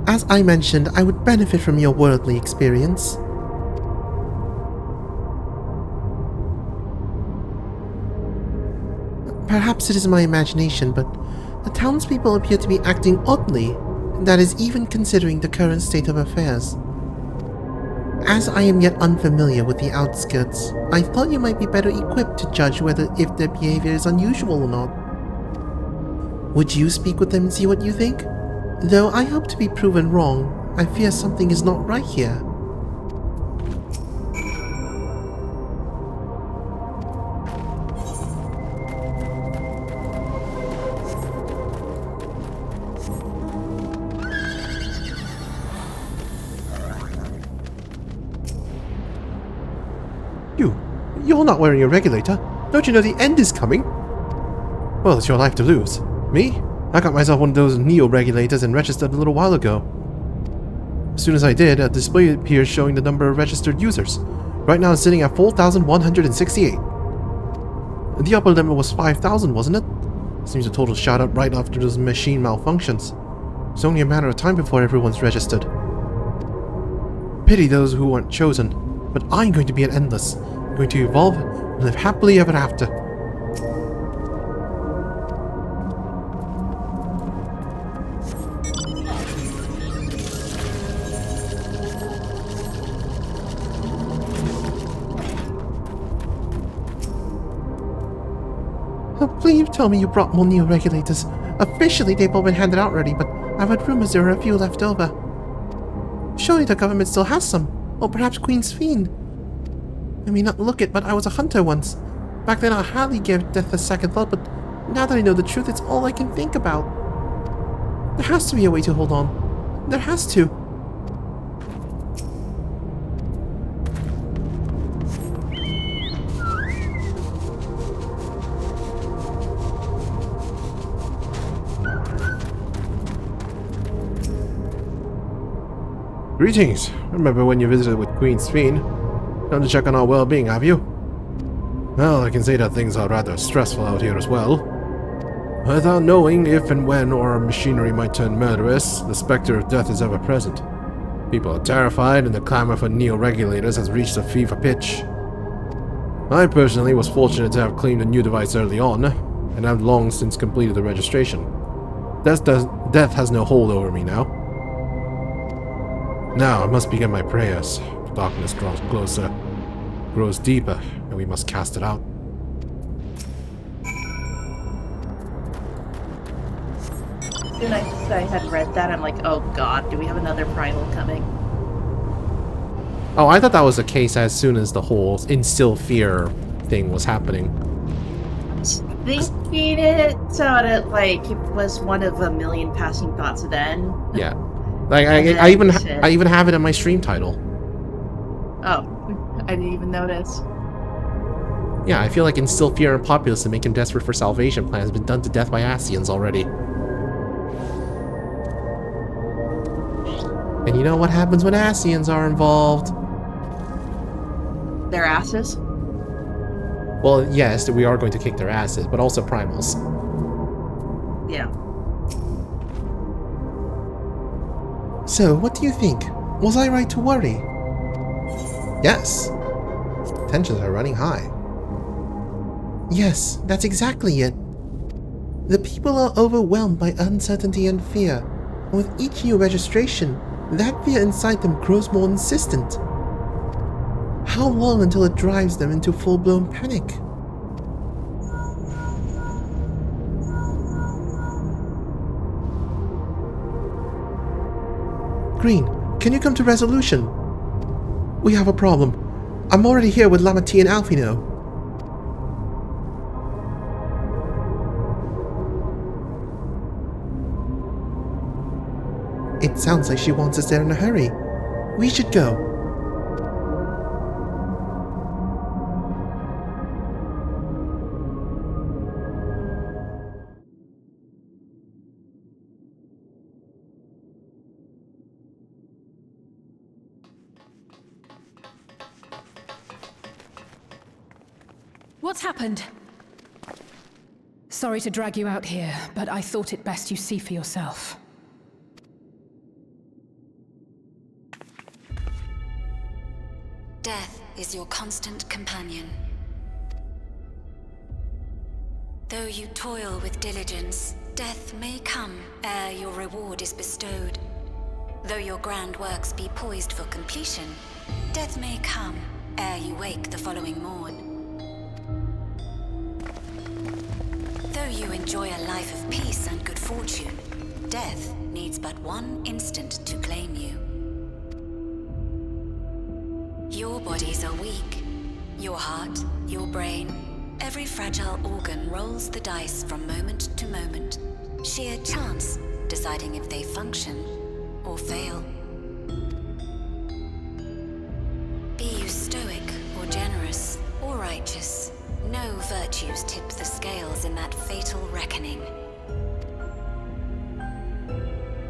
As I mentioned, I would benefit from your worldly experience. Perhaps it is my imagination, but the townspeople appear to be acting oddly, that is even considering the current state of affairs. As I am yet unfamiliar with the outskirts, I thought you might be better equipped to judge whether if their behavior is unusual or not. Would you speak with them and see what you think? Though I hope to be proven wrong, I fear something is not right here. You're not wearing a regulator. Don't you know the end is coming? Well, it's your life to lose. Me? I got myself one of those neo-regulators and registered a little while ago. As soon as I did, a display appears showing the number of registered users. Right now it's sitting at 4,168. The upper limit was 5,000, wasn't it? Seems the total shot up right after those machine malfunctions. It's only a matter of time before everyone's registered. Pity those who weren't chosen, but I'm going to be an endless. I'm going to evolve and live happily ever after. Please tell me you brought more neo-regulators. Officially, they've all been handed out already, but I've heard rumors there are a few left over. Surely the government still has some, or perhaps Queen's Fiend. I may not look it, but I was a hunter once. Back then I hardly gave death a second thought, but now that I know the truth, it's all I can think about. There has to be a way to hold on. There has to. Greetings. Remember when you visited with Queen's Fiend? Come to check on our well-being, have you? Well, I can say that things are rather stressful out here as well. Without knowing if and when our machinery might turn murderous, the specter of death is ever present. People are terrified and the clamor for neo-regulators has reached a fever pitch. I personally was fortunate to have claimed a new device early on, and have long since completed the registration. Death has no hold over me now. Now I must begin my prayers. The darkness draws closer, grows deeper, and we must cast it out. When I had read that, I'm like, oh god, do we have another primal coming? Oh, I thought that was the case as soon as the whole instill fear thing was happening. Thinking it sounded like it was one of a million passing thoughts then. Yeah. Like I even have it in my stream title. Oh, I didn't even notice. Yeah, I feel like instill fear in populace and make him desperate for salvation plan has been done to death by Asians already. And you know what happens when Asians are involved? Their asses? Well, yes, we are going to kick their asses, but also primals. Yeah. So, what do you think? Was I right to worry? Yes. Tensions are running high. Yes, that's exactly it. The people are overwhelmed by uncertainty and fear, and with each new registration, that fear inside them grows more insistent. How long until it drives them into full-blown panic? Green, can you come to resolution? We have a problem. I'm already here with Lamati and Alfino. It sounds like she wants us there in a hurry. We should go. What's happened? Sorry to drag you out here, but I thought it best you see for yourself. Death is your constant companion. Though you toil with diligence, death may come ere your reward is bestowed. Though your grand works be poised for completion, Death may come ere you wake the following morn. Though you enjoy a life of peace and good fortune, death needs but one instant to claim you. Your bodies are weak. Your heart, your brain, every fragile organ rolls the dice from moment to moment. Sheer chance deciding if they function or fail. Be you stoic or generous or righteous, no virtues tip the scales in that fatal reckoning.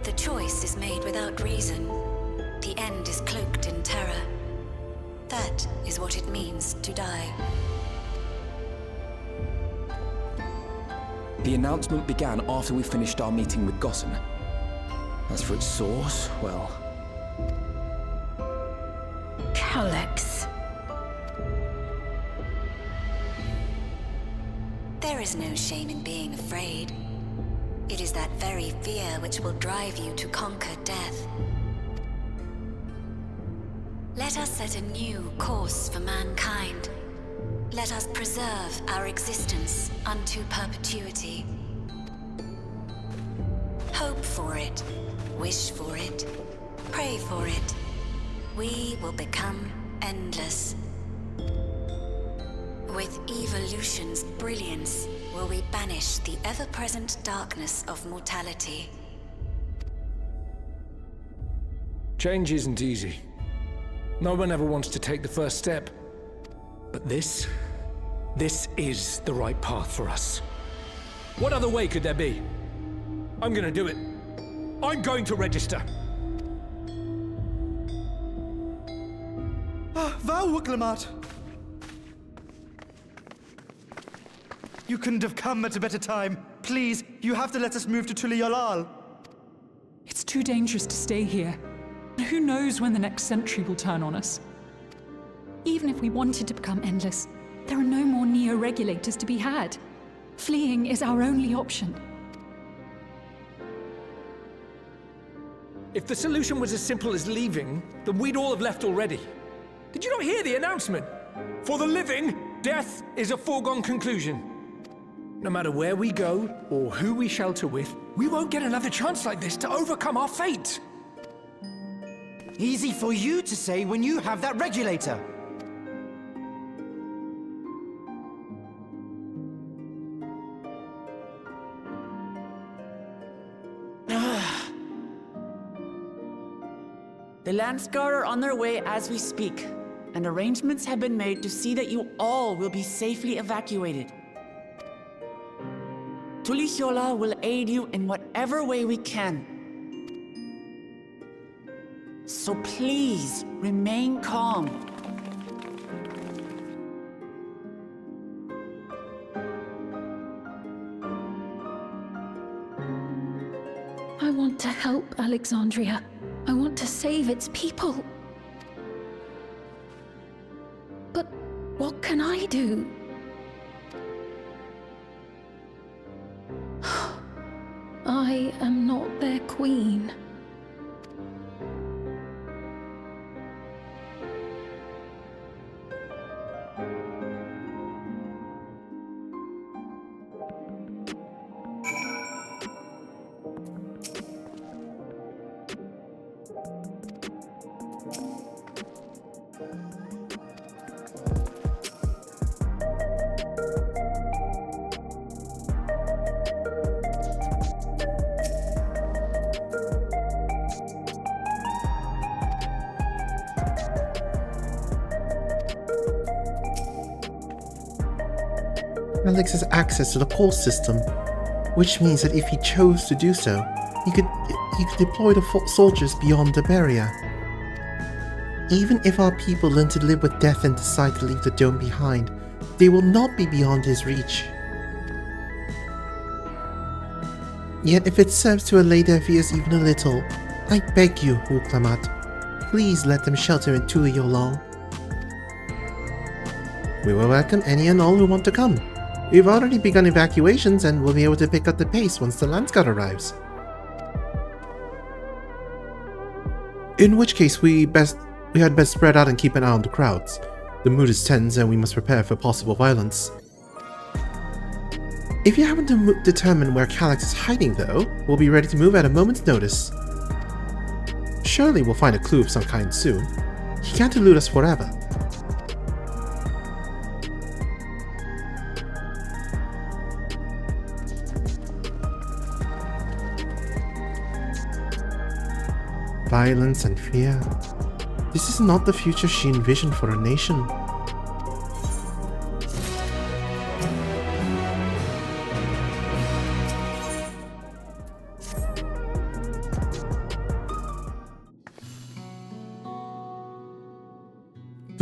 The choice is made without reason. The end is cloaked in terror. That is what it means to die. The announcement began after we finished our meeting with Gossen. As for its source, well... Calyx. There is no shame in being afraid. It is that very fear which will drive you to conquer death. Let us set a new course for mankind. Let us preserve our existence unto perpetuity. Hope for it, wish for it, pray for it. We will become endless. With evolution's brilliance, will we banish the ever-present darkness of mortality. Change isn't easy. No one ever wants to take the first step. But this is the right path for us. What other way could there be? I'm gonna do it. I'm going to register. Wow, Wuklamat! You couldn't have come at a better time. Please, you have to let us move to Tuliolal. It's too dangerous to stay here. Who knows when the next century will turn on us? Even if we wanted to become endless, there are no more neo-regulators to be had. Fleeing is our only option. If the solution was as simple as leaving, then we'd all have left already. Did you not hear the announcement? For the living, death is a foregone conclusion. No matter where we go, or who we shelter with, we won't get another chance like this to overcome our fate. Easy for you to say when you have that regulator. The Landsguard are on their way as we speak, and arrangements have been made to see that you all will be safely evacuated. Tulichola will aid you in whatever way we can. So please, remain calm. I want to help Alexandria. I want to save its people. But what can I do? I am not their queen. Alex has access to the call system, which means that if he chose to do so, he could deploy the soldiers beyond the barrier. Even if our people learn to live with death and decide to leave the dome behind, they will not be beyond his reach. Yet if it serves to allay their fears even a little, I beg you, Wuklamat, please let them shelter in Tuliolal. We will welcome any and all who want to come. We've already begun evacuations and will be able to pick up the pace once the Landsguard arrives. In which case we best We had best spread out and keep an eye on the crowds. The mood is tense and we must prepare for possible violence. If you happen to determine where Calyx is hiding though, we'll be ready to move at a moment's notice. Surely we'll find a clue of some kind soon. He can't elude us forever. Violence and fear. This is not the future she envisioned for her nation.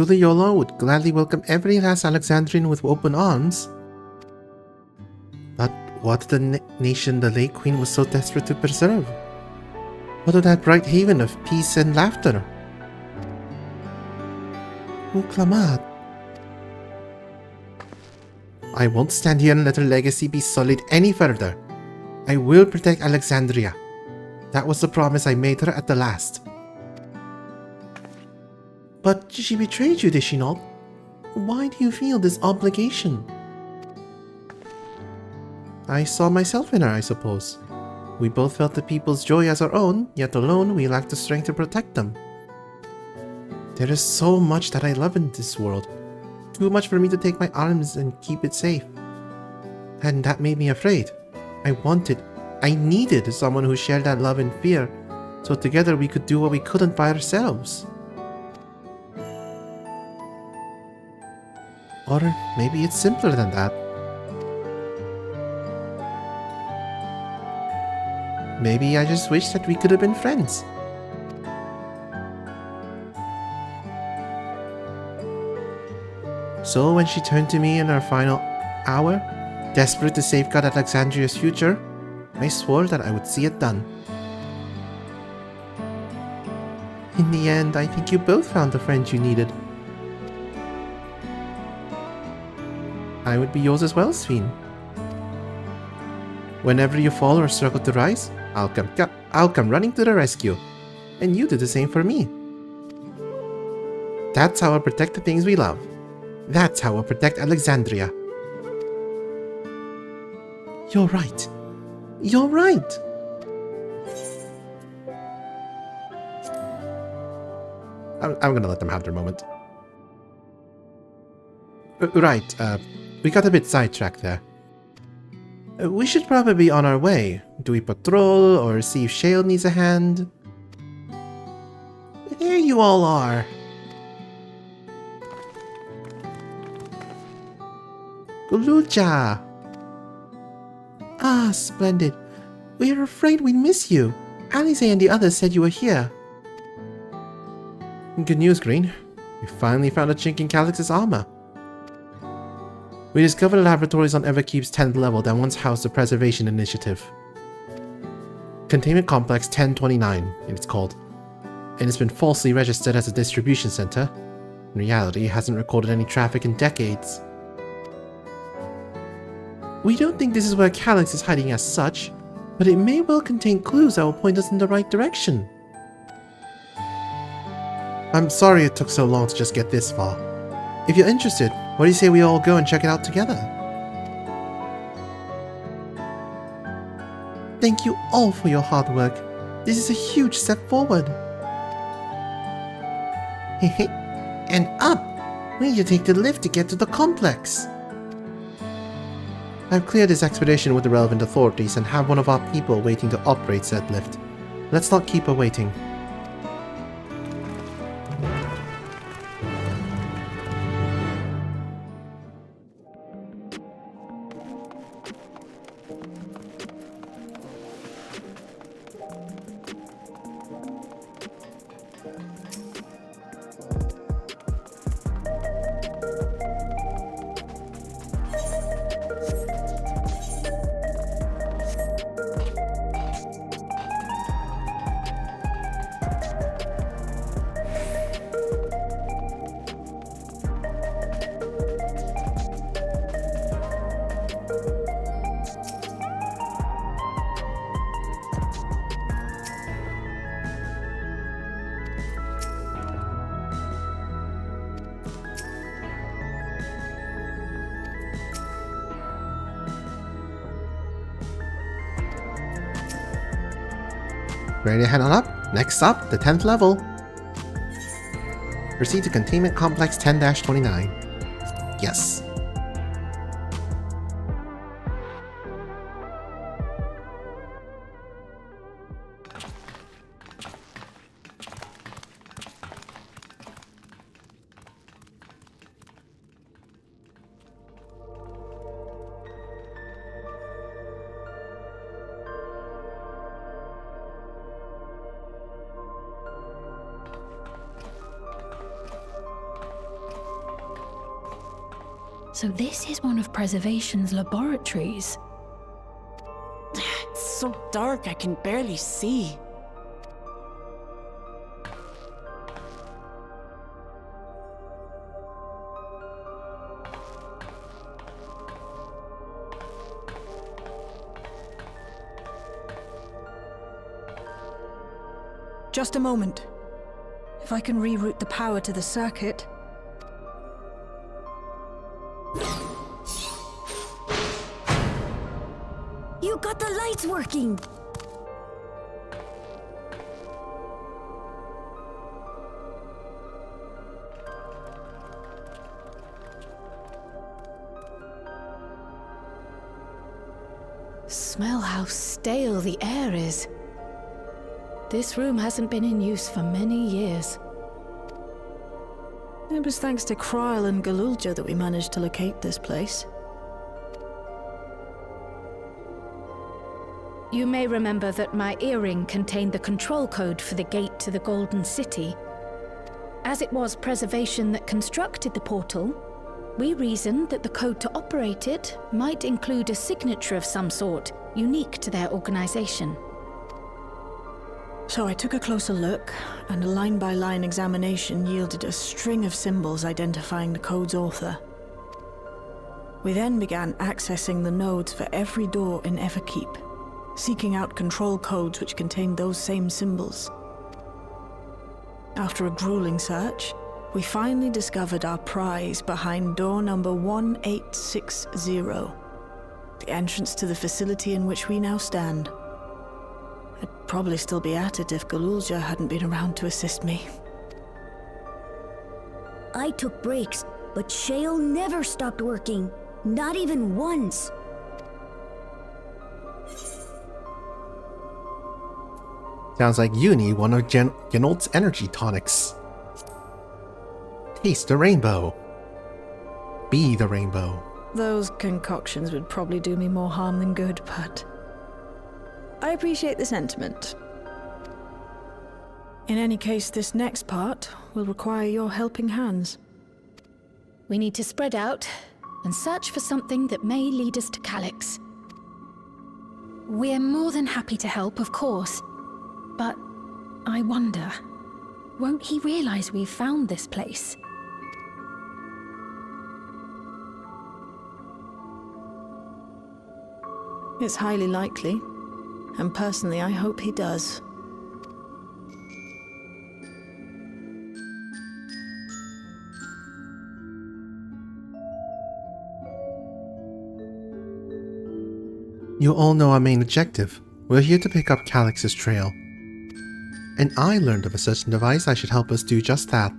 Yola would gladly welcome every last Alexandrian with open arms. But what the nation the late queen was so desperate to preserve? What of that bright haven of peace and laughter? Oh, Clamat. I won't stand here and let her legacy be sullied any further. I will protect Alexandria. That was the promise I made her at the last. But she betrayed you, did she not? Why do you feel this obligation? I saw myself in her, I suppose. We both felt the people's joy as our own, yet alone we lacked the strength to protect them. There is so much that I love in this world. Too much for me to take my arms and keep it safe. And that made me afraid. I needed someone who shared that love and fear, so together we could do what we couldn't by ourselves. Or maybe it's simpler than that. Maybe I just wish that we could have been friends. So when she turned to me in her final hour, desperate to safeguard Alexandria's future, I swore that I would see it done. In the end, I think you both found the friend you needed. I would be yours as well, Sphene. Whenever you fall or struggle to rise, I'll come running to the rescue. And you do the same for me. That's how I'll protect the things we love. That's how I'll protect Alexandria. You're right. You're right. I'm gonna let them have their moment. Right, we got a bit sidetracked there. We should probably be on our way. Do we patrol or see if Shale needs a hand? There you all are. Guluja! Ah, splendid. We were afraid we'd miss you. Alice and the others said you were here. Good news, Green. We finally found a chink in Calyx's armor. We discovered laboratories on Everkeep's 10th level that once housed the Preservation Initiative. Containment Complex 1029, it's called. And it's been falsely registered as a distribution center. In reality, it hasn't recorded any traffic in decades. We don't think this is where Calyx is hiding as such, but it may well contain clues that will point us in the right direction. I'm sorry it took so long to just get this far. If you're interested, what do you say we all go and check it out together? Thank you all for your hard work. This is a huge step forward. And up! We need to take the lift to get to the complex. I've cleared this expedition with the relevant authorities and have one of our people waiting to operate said lift. Let's not keep her waiting. Ready to head on up? Next up, the 10th level. Proceed to Containment Complex 10-29. Yes. So this is one of Preservation's laboratories. It's so dark I can barely see. Just a moment. If I can reroute the power to the circuit... You got the lights working! Smell how stale the air is. This room hasn't been in use for many years. It was thanks to Kryl and Galulja that we managed to locate this place. You may remember that my earring contained the control code for the gate to the Golden City. As it was Preservation that constructed the portal, we reasoned that the code to operate it might include a signature of some sort, unique to their organization. So I took a closer look, and a line-by-line examination yielded a string of symbols identifying the code's author. We then began accessing the nodes for every door in Everkeep, seeking out control codes which contained those same symbols. After a grueling search, we finally discovered our prize behind door number 1860, the entrance to the facility in which we now stand. I'd probably still be at it if Galulja hadn't been around to assist me. I took breaks, but Shale never stopped working. Not even once. Sounds like you need one of Genold's energy tonics. Taste the rainbow. Be the rainbow. Those concoctions would probably do me more harm than good, but... I appreciate the sentiment. In any case, this next part will require your helping hands. We need to spread out and search for something that may lead us to Calyx. We're more than happy to help, of course. But I wonder, won't he realize we've found this place? It's highly likely, and personally I hope he does. You all know our main objective. We're here to pick up Calyx's trail. And I learned of a certain device that should help us do just that.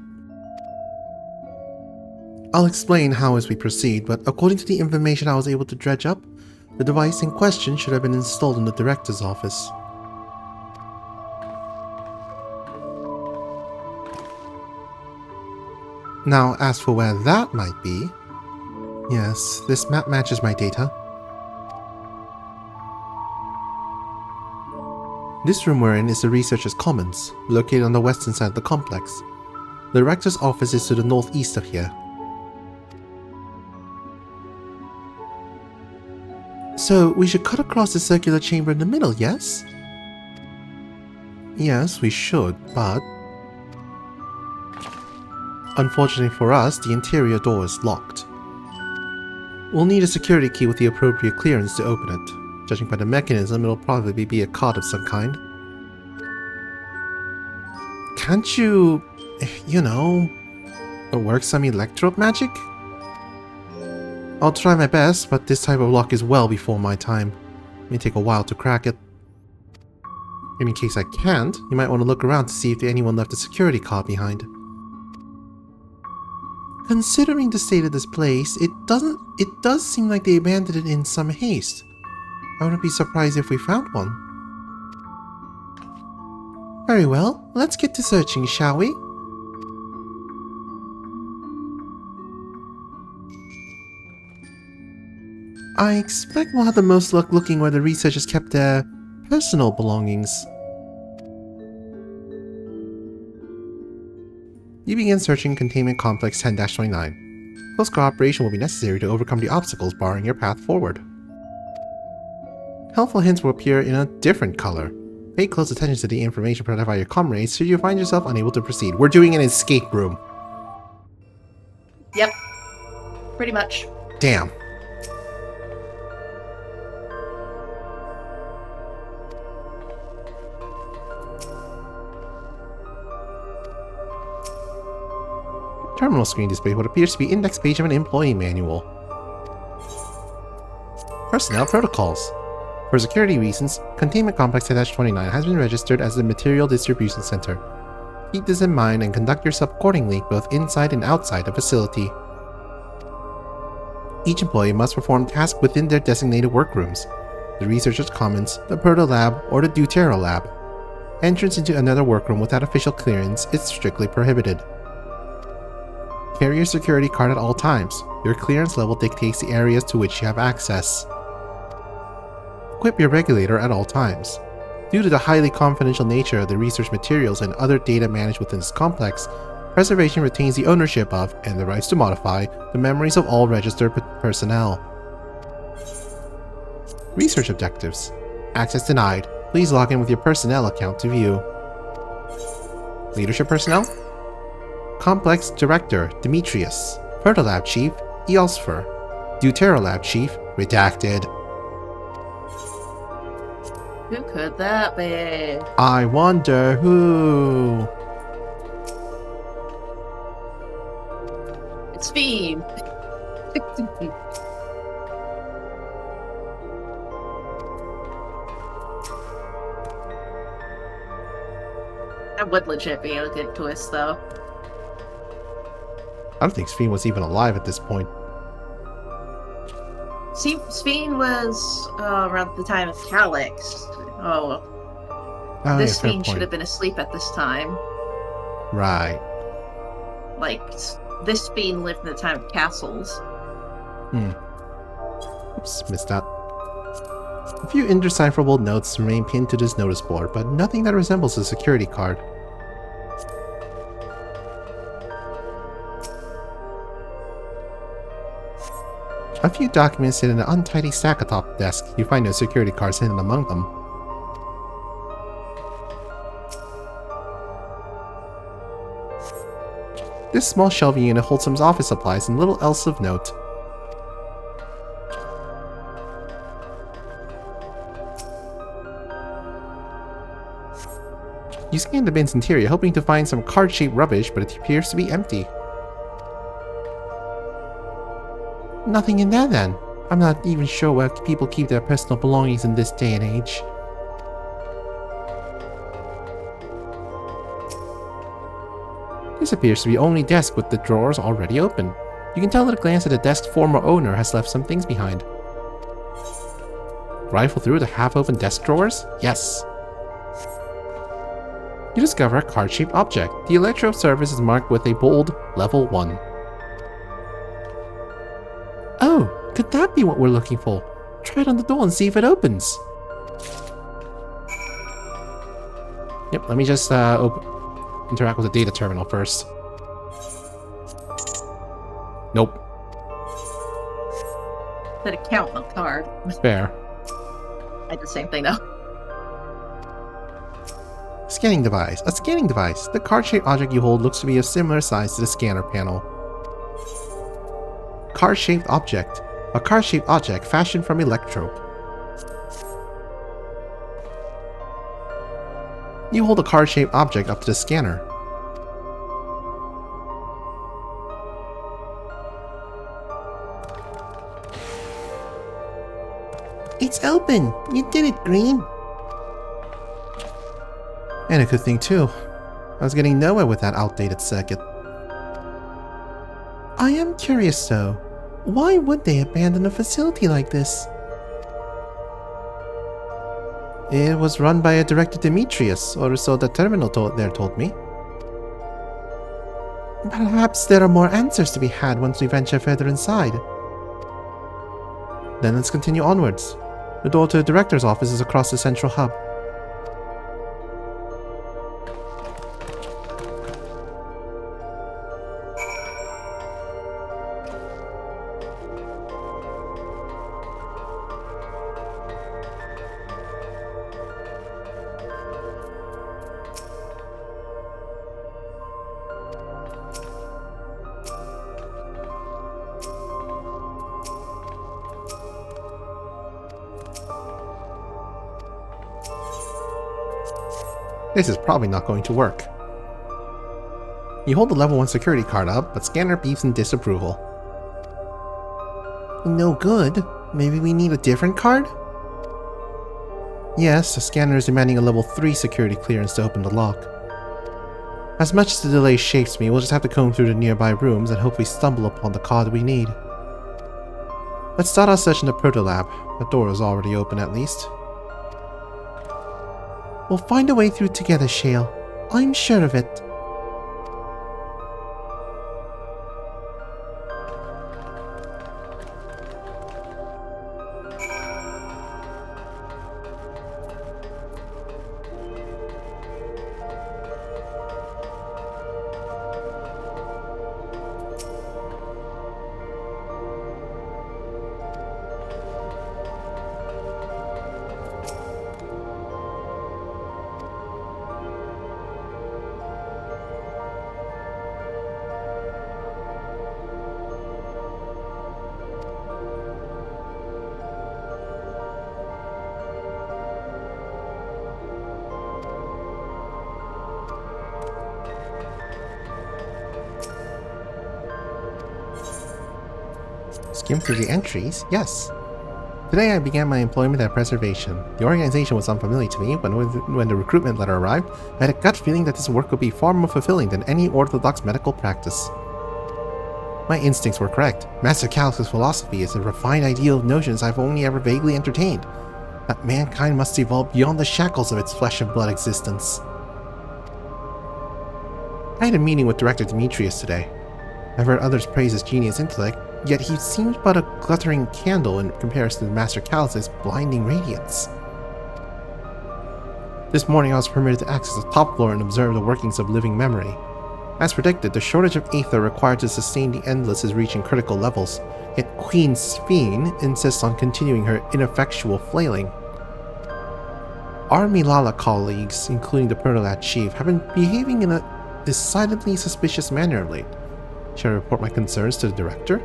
I'll explain how as we proceed, but according to the information I was able to dredge up, the device in question should have been installed in the director's office. Now, as for where that might be... Yes, this map matches my data. This room we're in is the Researcher's Commons, located on the western side of the complex. The Director's office is to the northeast of here. So, we should cut across the circular chamber in the middle, yes? Yes, we should, but... Unfortunately for us, the interior door is locked. We'll need a security key with the appropriate clearance to open it. Judging by the mechanism, it'll probably be a card of some kind. Can't you, work some electro magic? I'll try my best, but this type of lock is well before my time. It may take a while to crack it. And in case I can't, you might want to look around to see if anyone left a security card behind. Considering the state of this place, it does seem like they abandoned it in some haste. I wouldn't be surprised if we found one. Very well, let's get to searching, shall we? I expect we'll have the most luck looking where the researchers kept their personal belongings. You begin searching Containment Complex 10-29. Close cooperation will be necessary to overcome the obstacles barring your path forward. Helpful hints will appear in a different color. Pay close attention to the information provided by your comrades should you find yourself unable to proceed. We're doing an escape room. Yep. Pretty much. Damn. Terminal screen displays what appears to be index page of an employee manual. Personnel protocols. For security reasons, Containment Complex 10-29 has been registered as the Material Distribution Center. Keep this in mind and conduct yourself accordingly both inside and outside the facility. Each employee must perform tasks within their designated workrooms, the Researcher's Commons, the Proto Lab, or the Dawntrail Lab. Entrance into another workroom without official clearance is strictly prohibited. Carry your security card at all times. Your clearance level dictates the areas to which you have access. Equip your regulator at all times. Due to the highly confidential nature of the research materials and other data managed within this complex, Preservation retains the ownership of, and the rights to modify, the memories of all registered personnel. Research objectives. Access denied. Please log in with your personnel account to view. Leadership personnel. Complex Director, Demetrius. Protolab Chief, Eosfer. Dawntrail Lab Chief, Redacted. Who could that be? I wonder who. It's Fiend. That would legit be a good twist, though. I don't think Sphene was even alive at this point. See, Sphene was around the time of Calyx. Oh, this yeah, Sphene should have been asleep at this time. Right. Like, this Sphene lived in the time of castles. Oops, missed that. A few indecipherable notes remain pinned to this notice board, but nothing that resembles a security card. A few documents sit in an untidy stack atop the desk. You find no security cards hidden among them. This small shelving unit holds some office supplies and little else of note. You scan the bin's interior, hoping to find some card-shaped rubbish, but it appears to be empty. Nothing in there then. I'm not even sure where people keep their personal belongings in this day and age. This appears to be the only desk with the drawers already open. You can tell at a glance that the desk's former owner has left some things behind. Rifle through the half-open desk drawers? Yes. You discover a card-shaped object. The electrode surface is marked with a bold Level 1. Oh, could that be what we're looking for? Try it on the door and see if it opens. Yep, let me just interact with the data terminal first. Nope. Did it count on the card? Fair. I did the same thing though. Scanning device. A scanning device. The card-shaped object you hold looks to be of similar size to the scanner panel. Card-shaped object. A card-shaped object fashioned from electrode. You hold a card-shaped object up to the scanner. It's open! You did it, Green! And a good thing too. I was getting nowhere with that outdated circuit. I am curious though. Why would they abandon a facility like this? It was run by a Director Demetrius, or so the terminal told me. Perhaps there are more answers to be had once we venture further inside. Then let's continue onwards. The door to the Director's office is across the central hub. This is probably not going to work. You hold the level 1 security card up, but scanner beeps in disapproval. No good. Maybe we need a different card? Yes, the scanner is demanding a level 3 security clearance to open the lock. As much as the delay shapes me, we'll just have to comb through the nearby rooms and hope we stumble upon the card we need. Let's start our search in the proto-lab. The door is already open at least. We'll find a way through together, Shale. I'm sure of it. Skim through the entries? Yes. Today I began my employment at Preservation. The organization was unfamiliar to me, but when the recruitment letter arrived, I had a gut feeling that this work would be far more fulfilling than any orthodox medical practice. My instincts were correct. Master Calyx's philosophy is a refined ideal of notions I've only ever vaguely entertained. That mankind must evolve beyond the shackles of its flesh and blood existence. I had a meeting with Director Demetrius today. I've heard others praise his genius intellect, yet he seems but a glittering candle in comparison to Master Calyx's blinding radiance. This morning I was permitted to access the top floor and observe the workings of living memory. As predicted, the shortage of aether required to sustain the Endless is reaching critical levels, yet Queen Sphene insists on continuing her ineffectual flailing. Our Milala colleagues, including the Pernolat chief, have been behaving in a decidedly suspicious manner of late. Should I report my concerns to the director?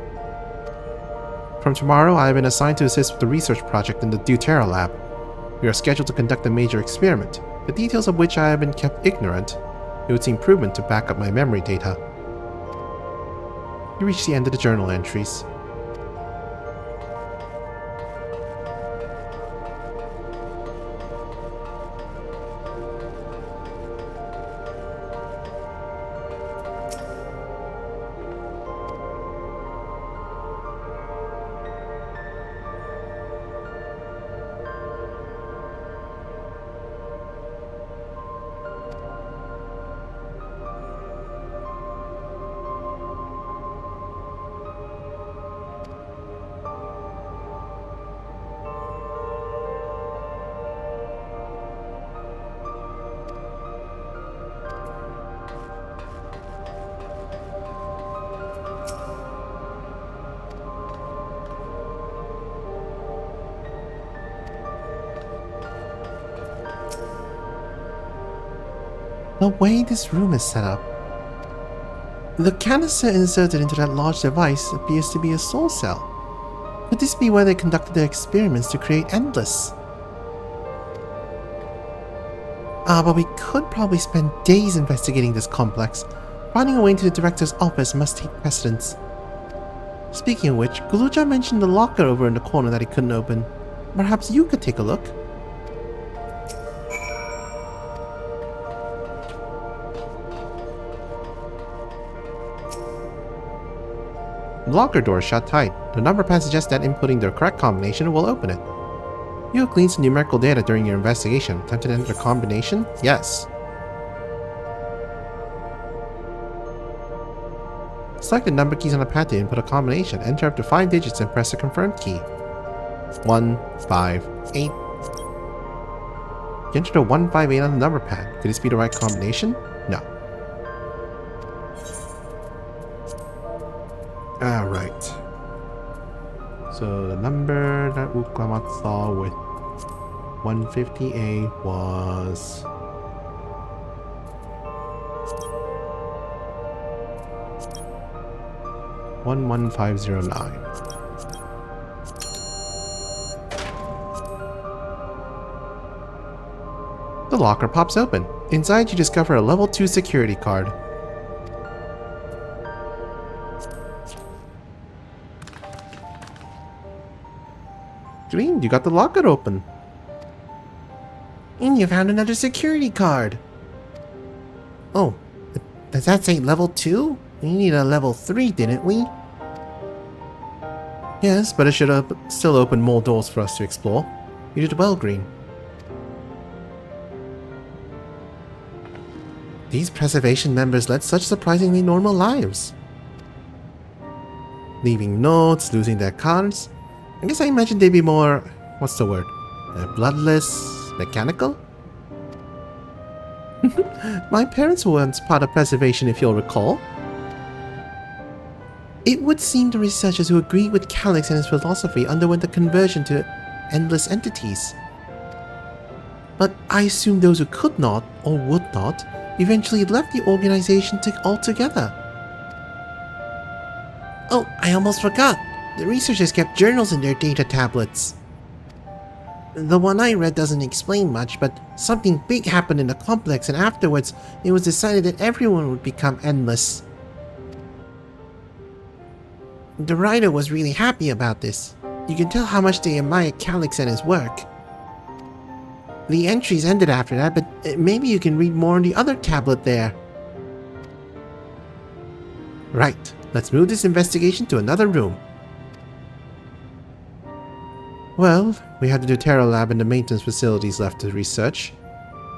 From tomorrow, I have been assigned to assist with the research project in the Dawntrail lab. We are scheduled to conduct a major experiment, the details of which I have been kept ignorant. It would seem prudent to back up my memory data. We reach the end of the journal entries. The way this room is set up. The canister inserted into that large device appears to be a soul cell. Could this be where they conducted their experiments to create Endless? But we could probably spend days investigating this complex. Finding a way into the director's office must take precedence. Speaking of which, Guluja mentioned the locker over in the corner that he couldn't open. Perhaps you could take a look? The locker door is shut tight. The number pad suggests that inputting the correct combination will open it. You have gleaned some numerical data during your investigation. Attempted to enter the combination? Yes. Select the number keys on the pad to input a combination. Enter up to 5 digits and press the confirm key. 1, 5, 8. You entered a 158 on the number pad. Could this be the right combination? No. Alright. So the number that Uklamat saw with 150A was... $11509. The locker pops open. Inside you discover a level 2 security card. Green, you got the locker open. And you found another security card. Oh, does that say level 2? We need a level 3, didn't we? Yes, but it should still open more doors for us to explore. You did well, Green. These preservation members led such surprisingly normal lives. Leaving notes, losing their cards. I guess I imagined they'd be more... what's the word? Bloodless... mechanical? My parents were once part of preservation, if you'll recall. It would seem the researchers who agreed with Calyx and his philosophy underwent the conversion to endless entities. But I assume those who could not, or would not, eventually left the organization altogether. Oh, I almost forgot. The researchers kept journals in their data tablets. The one I read doesn't explain much, but something big happened in the complex, and afterwards it was decided that everyone would become endless. The writer was really happy about this. You can tell how much they admired Calyx and his work. The entries ended after that, but maybe you can read more on the other tablet there. Right, let's move this investigation to another room. Well, we have the Dawntrail lab and the maintenance facilities left to research.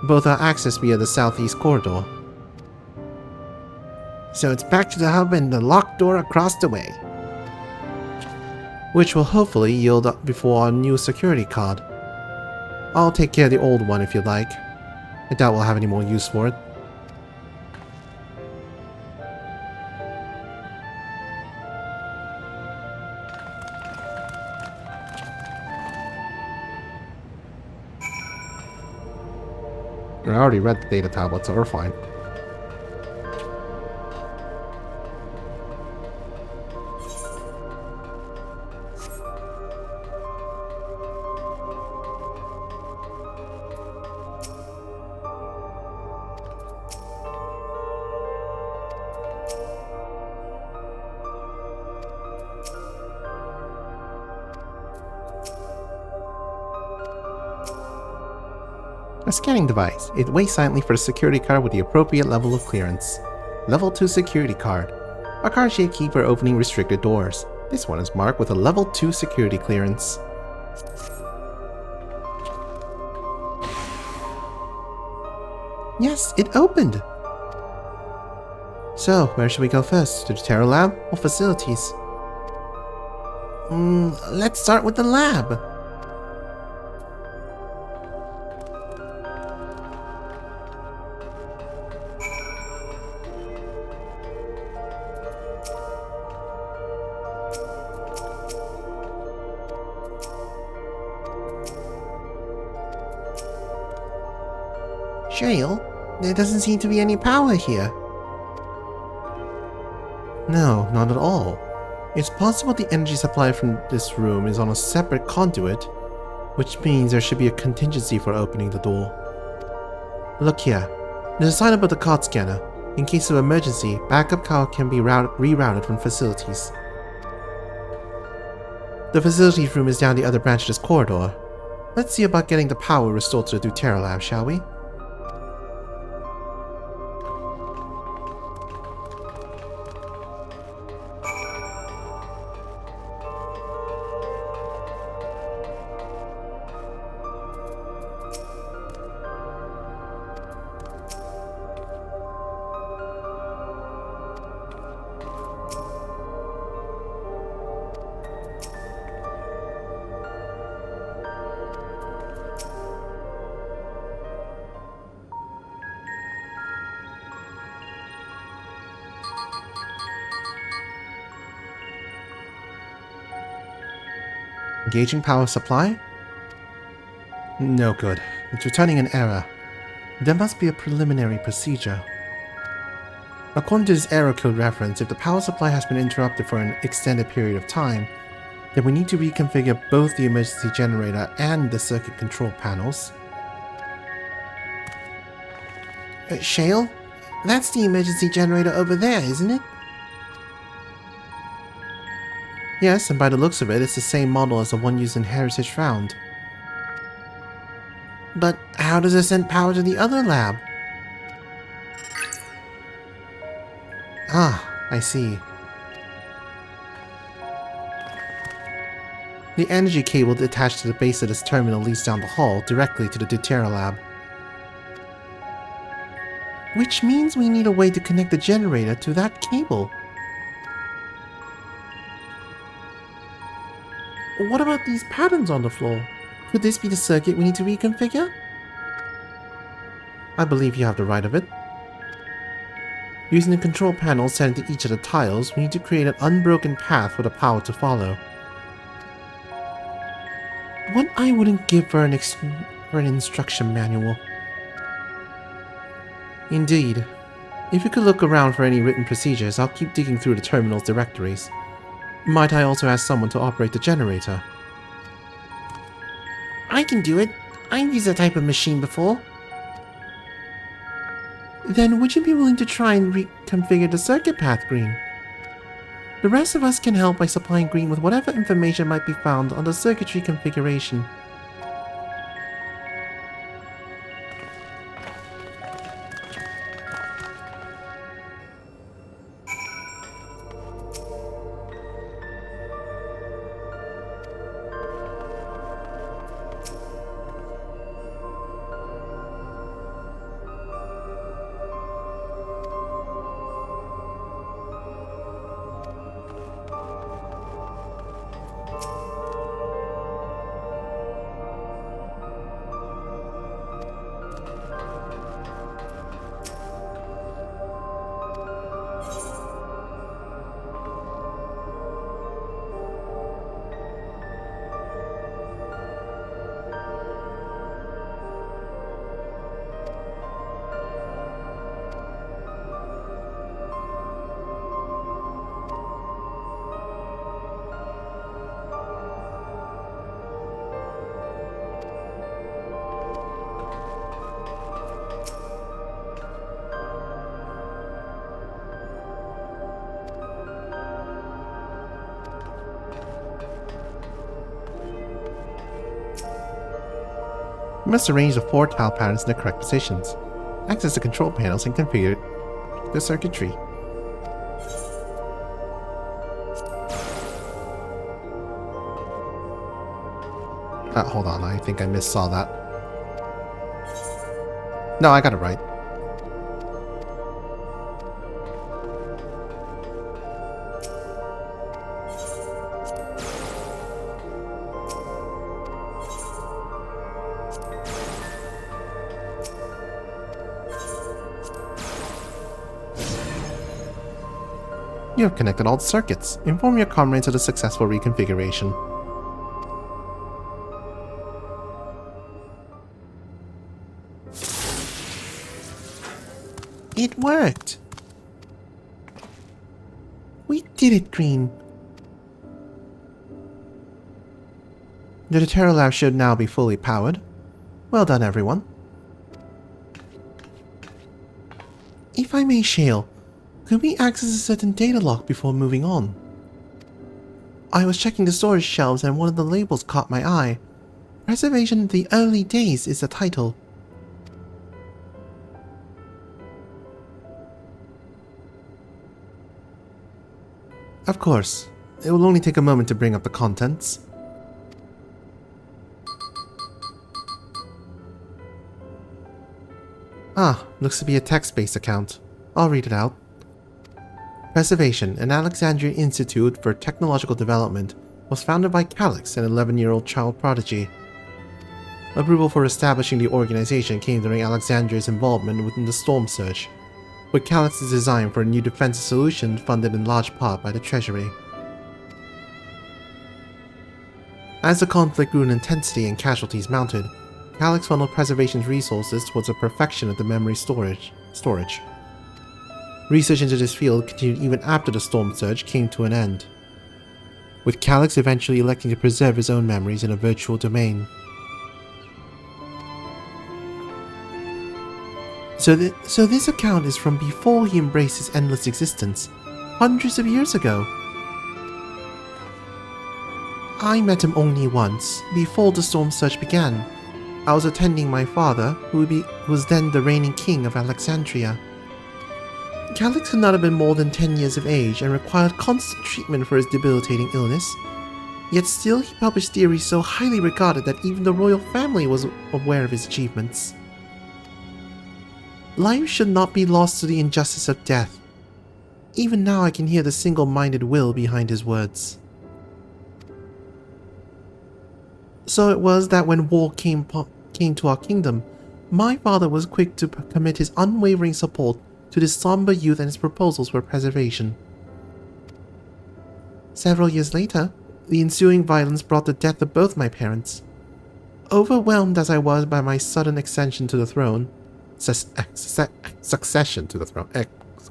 Both are accessed via the southeast corridor. So it's back to the hub and the locked door across the way. Which will hopefully yield up before our new security card. I'll take care of the old one if you like. I doubt we'll have any more use for it. I already read the data tablet, so we're fine. A scanning device. It waits silently for the security card with the appropriate level of clearance. Level 2 security card. A card-shaped key for opening restricted doors. This one is marked with a level 2 security clearance. Yes, it opened! So, where should we go first? To the Dawntrail lab or facilities? Let's start with the lab. Shale, there doesn't seem to be any power here. No, not at all. It's possible the energy supply from this room is on a separate conduit, which means there should be a contingency for opening the door. Look here. There's a sign above the card scanner. In case of emergency, backup power can be rerouted from facilities. The facilities room is down the other branch of this corridor. Let's see about getting the power restored to the Dawntrail lab, shall we? Engaging power supply? No good. It's returning an error. There must be a preliminary procedure. According to this error code reference, if the power supply has been interrupted for an extended period of time, then we need to reconfigure both the emergency generator and the circuit control panels. Shale? That's the emergency generator over there, isn't it? Yes, and by the looks of it, it's the same model as the one used in Heritage Round. But how does it send power to the other lab? Ah, I see. The energy cable attached to the base of this terminal leads down the hall directly to the Dawntrail lab. Which means we need a way to connect the generator to that cable. What about these patterns on the floor? Could this be the circuit we need to reconfigure? I believe you have the right of it. Using the control panel set into each of the tiles, we need to create an unbroken path for the power to follow. One I wouldn't give for an instruction manual. Indeed. If you could look around for any written procedures, I'll keep digging through the terminal's directories. Might I also ask someone to operate the generator? I can do it. I've used that type of machine before. Then would you be willing to try and reconfigure the circuit path, Green? The rest of us can help by supplying Green with whatever information might be found on the circuitry configuration. We must arrange the 4 tile patterns in the correct positions, access the control panels, and configure the circuitry. Hold on, I think I missaw that. No, I got it right. You have connected all the circuits. Inform your comrades of the successful reconfiguration. It worked! We did it, Green! The Dawntrail lab should now be fully powered. Well done, everyone. If I may, Shale, could we access a certain data log before moving on? I was checking the storage shelves and one of the labels caught my eye. Preservation of the Early Days is the title. Of course. It will only take a moment to bring up the contents. Ah, looks to be a text-based account. I'll read it out. Preservation, an Alexandria Institute for Technological Development, was founded by Calix, an 11-year-old child prodigy. Approval for establishing the organization came during Alexandria's involvement within the Storm Surge, with Calix's design for a new defensive solution funded in large part by the Treasury. As the conflict grew in intensity and casualties mounted, Calyx funneled Preservation's resources towards the perfection of the memory storage. Research into this field continued even after the storm surge came to an end, with Calyx eventually electing to preserve his own memories in a virtual domain. So this account is from before he embraced his endless existence, hundreds of years ago. I met him only once, before the storm surge began. I was attending my father, who was then the reigning king of Alexandria. Calyx could not have been more than 10 years of age and required constant treatment for his debilitating illness. Yet still he published theories so highly regarded that even the royal family was aware of his achievements. Life should not be lost to the injustice of death. Even now I can hear the single-minded will behind his words. So it was that when war came to our kingdom, my father was quick to commit his unwavering support to this somber youth and his proposals for preservation. Several years later, the ensuing violence brought the death of both my parents. Overwhelmed as I was by my sudden succession to the throne,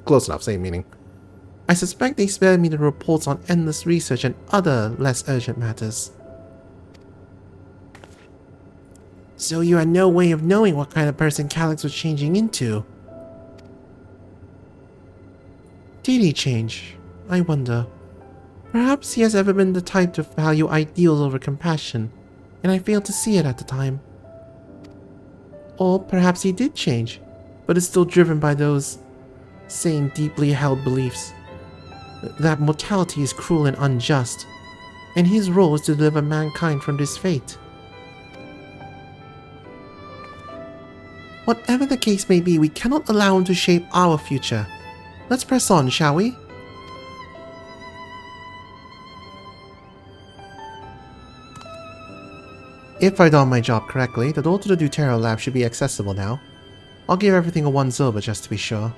close enough, same meaning. I suspect they spared me the reports on endless research and other less urgent matters. So you had no way of knowing what kind of person Calyx was changing into. Did he change? I wonder. Perhaps he has ever been the type to value ideals over compassion, and I failed to see it at the time. Or perhaps he did change, but is still driven by those same deeply held beliefs. That mortality is cruel and unjust, and his role is to deliver mankind from this fate. Whatever the case may be, we cannot allow him to shape our future. Let's press on, shall we? If I done my job correctly, the door to the Dawntrail lab should be accessible now. I'll give everything a 1 silver just to be sure.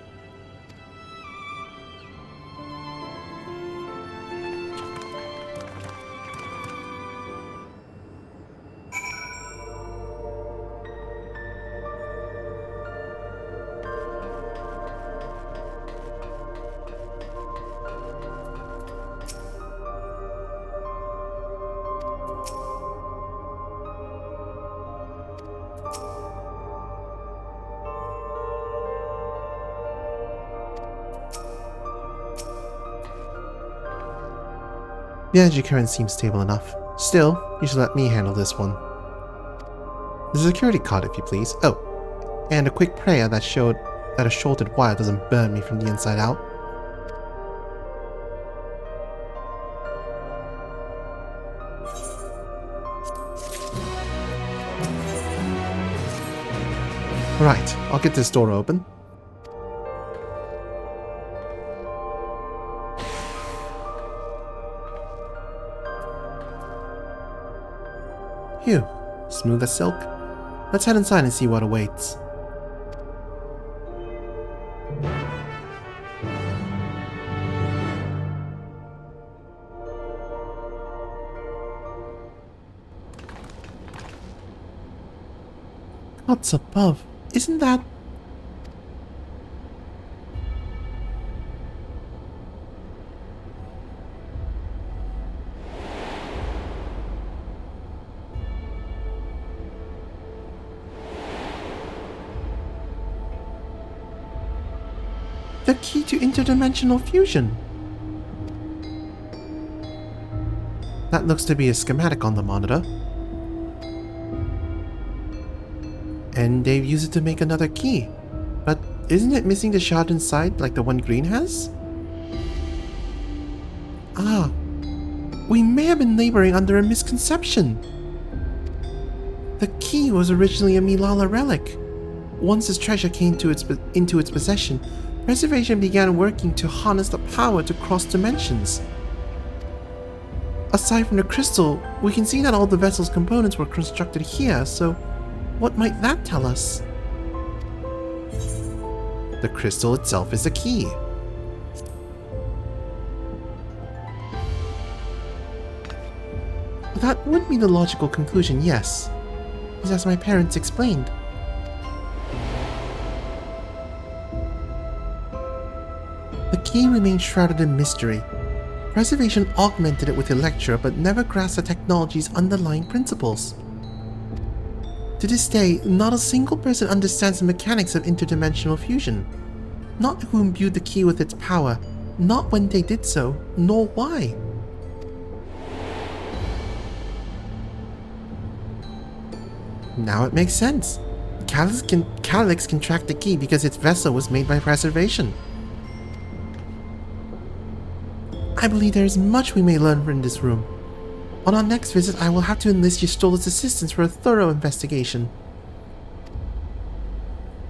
The energy current seems stable enough. Still, you should let me handle this one. The security card, if you please. Oh, and a quick prayer that showed that a shorted wire doesn't burn me from the inside out. Right, I'll get this door open. Phew, smooth as silk. Let's head inside and see what awaits. Gods above, isn't that... the key to interdimensional fusion? That looks to be a schematic on the monitor. And they've used it to make another key. But isn't it missing the shard inside like the one Green has? Ah, we may have been laboring under a misconception. The key was originally a Milala relic. Once this treasure came into its possession, Preservation began working to harness the power to cross dimensions. Aside from the crystal, we can see that all the vessel's components were constructed here, so what might that tell us? The crystal itself is the key. That would be the logical conclusion, yes. Because as my parents explained. The key remained shrouded in mystery. Preservation augmented it with Electra, but never grasped the technology's underlying principles. To this day, not a single person understands the mechanics of interdimensional fusion. Not who imbued the key with its power, not when they did so, nor why. Now it makes sense. Calyx can track the key because its vessel was made by preservation. I believe there is much we may learn from this room. On our next visit, I will have to enlist Y'shtola's assistance for a thorough investigation.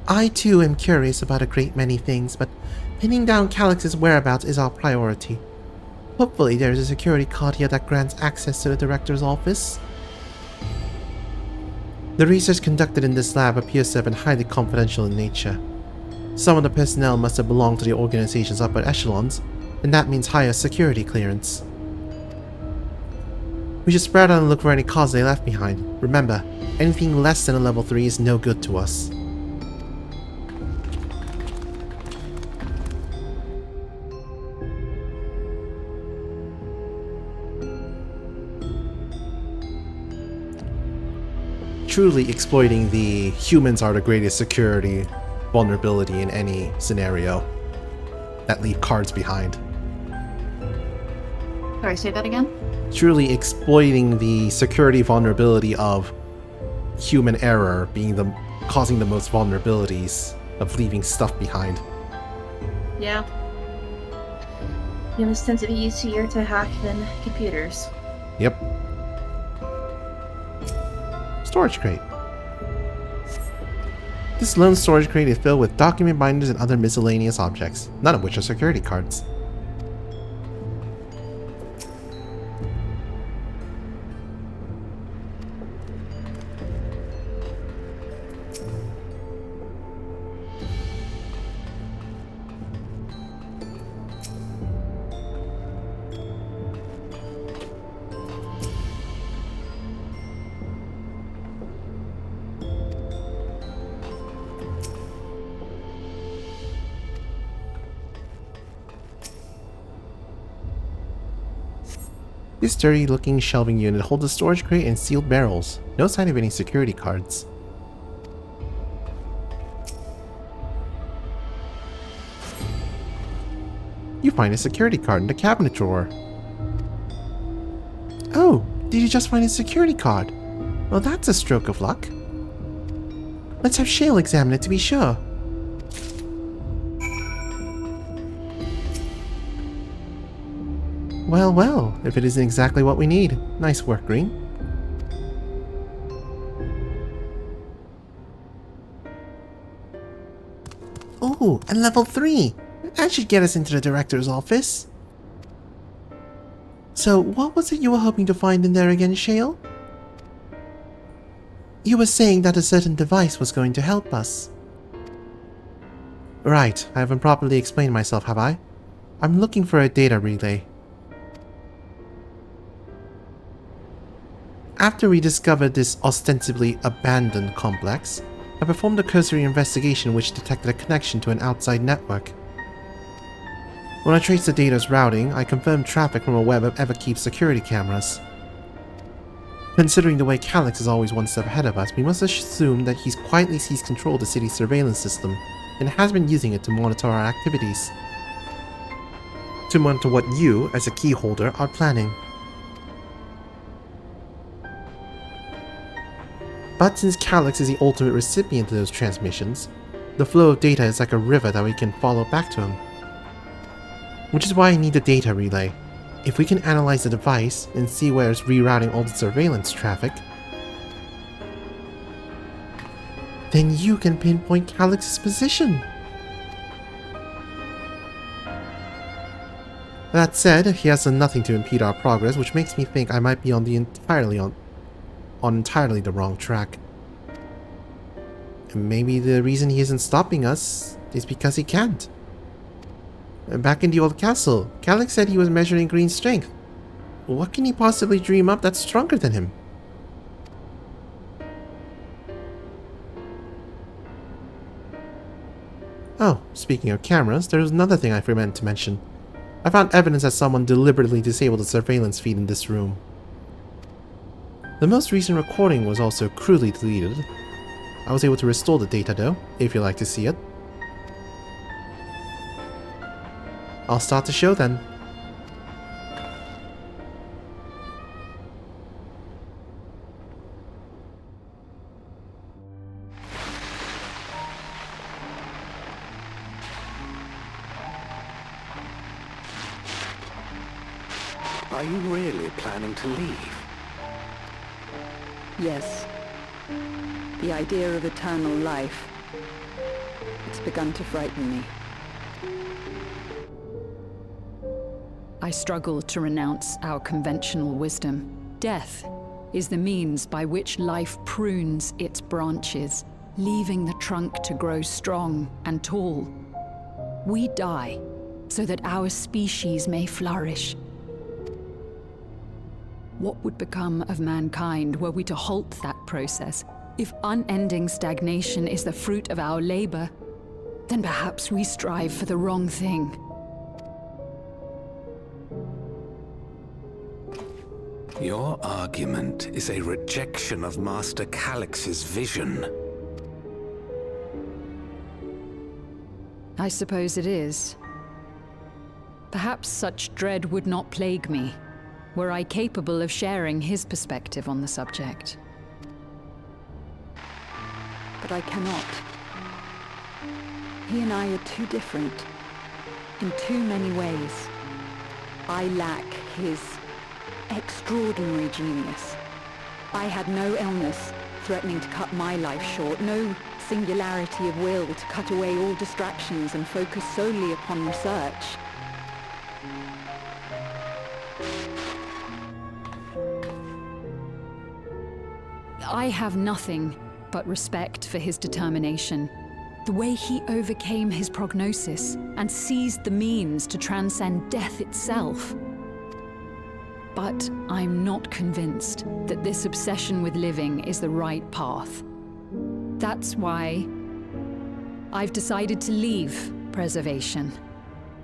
I too am curious about a great many things, but pinning down Calyx's whereabouts is our priority. Hopefully there is a security card here that grants access to the director's office. The research conducted in this lab appears to have been highly confidential in nature. Some of the personnel must have belonged to the organization's upper echelons, and that means higher security clearance. We should spread out and look for any cards they left behind. Remember, anything less than a level 3 is no good to us. Truly exploiting the humans are the greatest security vulnerability in any scenario that leave cards behind. Sorry, say that again? Truly exploiting the security vulnerability of human error being causing the most vulnerabilities of leaving stuff behind. Yeah. Humans tend to be easier to hack than computers. Yep. Storage crate. This lone storage crate is filled with document binders and other miscellaneous objects, none of which are security cards. This sturdy-looking shelving unit holds a storage crate and sealed barrels. No sign of any security cards. You find a security card in the cabinet drawer. Oh, did you just find a security card? Well, that's a stroke of luck. Let's have Shale examine it to be sure. Well, well, if it isn't exactly what we need. Nice work, Green. Oh, and level 3! That should get us into the director's office. So, what was it you were hoping to find in there again, Shale? You were saying that a certain device was going to help us. Right, I haven't properly explained myself, have I? I'm looking for a data relay. After we discovered this ostensibly abandoned complex, I performed a cursory investigation which detected a connection to an outside network. When I traced the data's routing, I confirmed traffic from a web of Everkeep's security cameras. Considering the way Calyx is always one step ahead of us, we must assume that he's quietly seized control of the city's surveillance system and has been using it to monitor our activities. To monitor what you, as a key holder, are planning. But since Calyx is the ultimate recipient of those transmissions, the flow of data is like a river that we can follow back to him. Which is why I need the data relay. If we can analyze the device and see where it's rerouting all the surveillance traffic, then you can pinpoint Calyx's position. That said, he has done nothing to impede our progress, which makes me think I might be on entirely the wrong track. And maybe the reason he isn't stopping us is because he can't. Back in the old castle, Calyx said he was measuring Green's strength. what can he possibly dream up that's stronger than him? Oh, speaking of cameras, there's another thing I forgot to mention. I found evidence that someone deliberately disabled the surveillance feed in this room. The most recent recording was also crudely deleted. I was able to restore the data though, if you'd like to see it. I'll start the show then. Are you really planning to leave? Yes. The idea of eternal life. It's begun to frighten me. I struggle to renounce our conventional wisdom. Death is the means by which life prunes its branches, leaving the trunk to grow strong and tall. We die so that our species may flourish. What would become of mankind were we to halt that process? If unending stagnation is the fruit of our labor, then perhaps we strive for the wrong thing. Your argument is a rejection of Master Calix's vision. I suppose it is. Perhaps such dread would not plague me, were I capable of sharing his perspective on the subject. But I cannot. He and I are too different, in too many ways. I lack his extraordinary genius. I had no illness threatening to cut my life short, no singularity of will to cut away all distractions and focus solely upon research. I have nothing but respect for his determination. The way he overcame his prognosis and seized the means to transcend death itself. But I'm not convinced that this obsession with living is the right path. That's why I've decided to leave preservation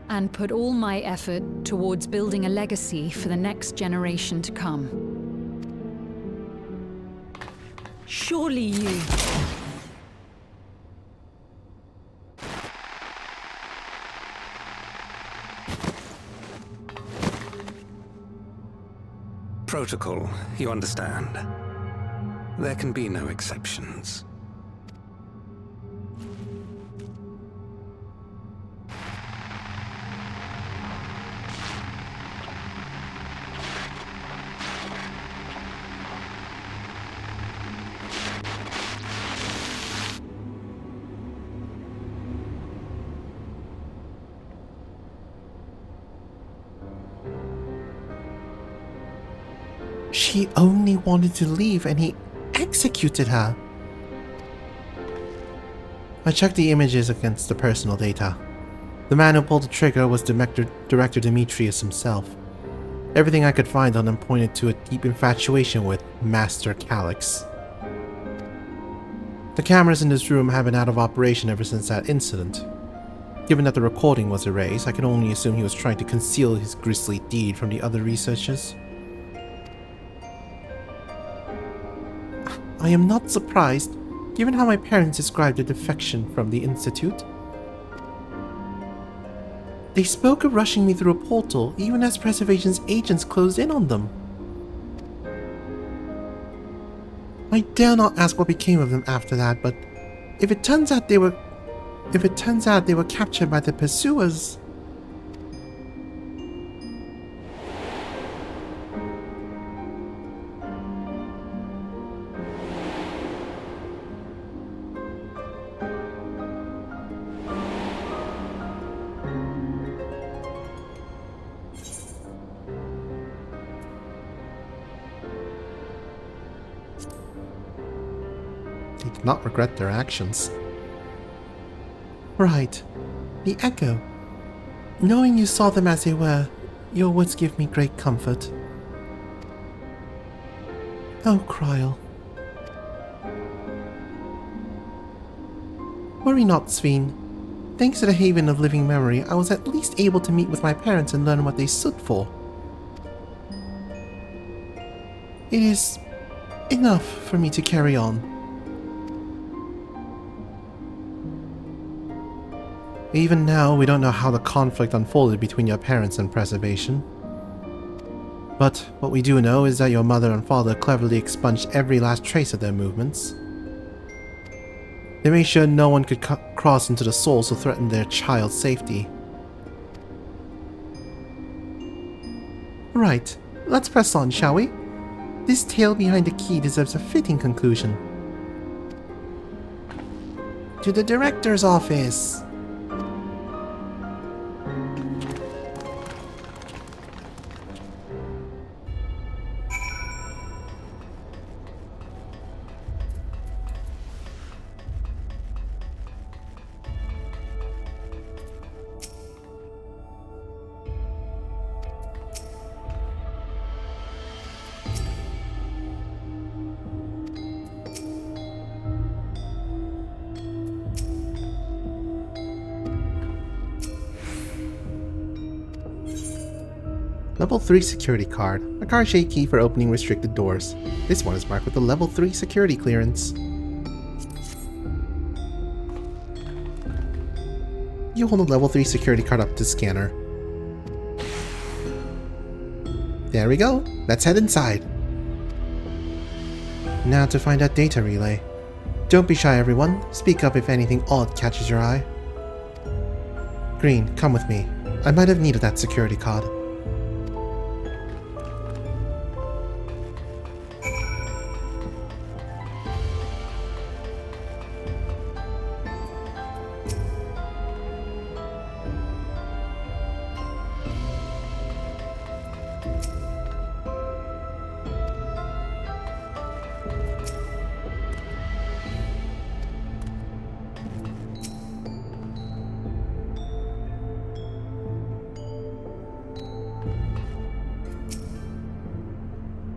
and put all my effort towards building a legacy for the next generation to come. Surely you... Protocol, you understand. There can be no exceptions. She only wanted to leave and he executed her. I checked the images against the personal data. The man who pulled the trigger was Director Demetrius himself. Everything I could find on him pointed to a deep infatuation with Master Calix. The cameras in this room have been out of operation ever since that incident. Given that the recording was erased, I can only assume he was trying to conceal his grisly deed from the other researchers. I am not surprised, given how my parents described the defection from the Institute. They spoke of rushing me through a portal, even as Preservation's agents closed in on them. I dare not ask what became of them after that, but if it turns out they were captured by the pursuers... They did not regret their actions. Right. The Echo. Knowing you saw them as they were, your words give me great comfort. Oh, Kryl. Worry not, Sveen. Thanks to the Haven of Living Memory, I was at least able to meet with my parents and learn what they stood for. It is enough for me to carry on. Even now, we don't know how the conflict unfolded between your parents and Preservation. But what we do know is that your mother and father cleverly expunged every last trace of their movements. They made sure no one could cross into the souls to threaten their child's safety. Right, let's press on, shall we? This tale behind the key deserves a fitting conclusion. To the director's office! Level 3 security card. A card-shaped key for opening restricted doors. This one is marked with a level 3 security clearance. You hold a level 3 security card up to the scanner. There we go. Let's head inside. Now to find that data relay. Don't be shy, everyone. Speak up if anything odd catches your eye. Green, come with me. I might have needed that security card.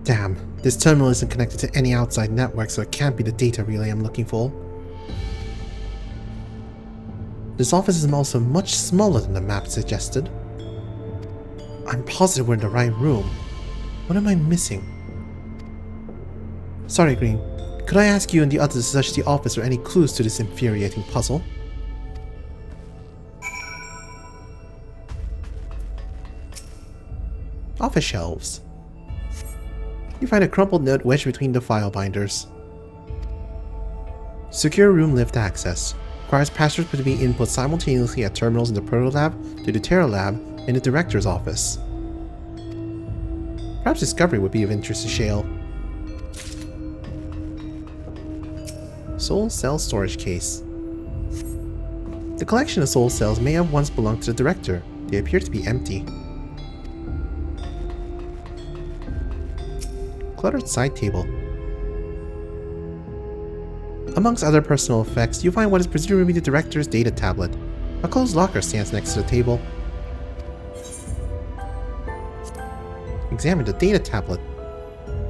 Damn, this terminal isn't connected to any outside network, so it can't be the data relay I'm looking for. This office is also much smaller than the map suggested. I'm positive we're in the right room. What am I missing? Sorry, Green. Could I ask you and the others to search the office for any clues to this infuriating puzzle? Office shelves. You find a crumpled note wedged between the file binders. Secure room lift access. Requires passwords to be input simultaneously at terminals in the Proto Lab, the Deutera Lab, and the Director's office. Perhaps discovery would be of interest to Shale. Soul Cell Storage Case. The collection of soul cells may have once belonged to the Director. They appear to be empty. Cluttered side table. Amongst other personal effects, you find what is presumably the Director's data tablet. A closed locker stands next to the table. Examine the data tablet.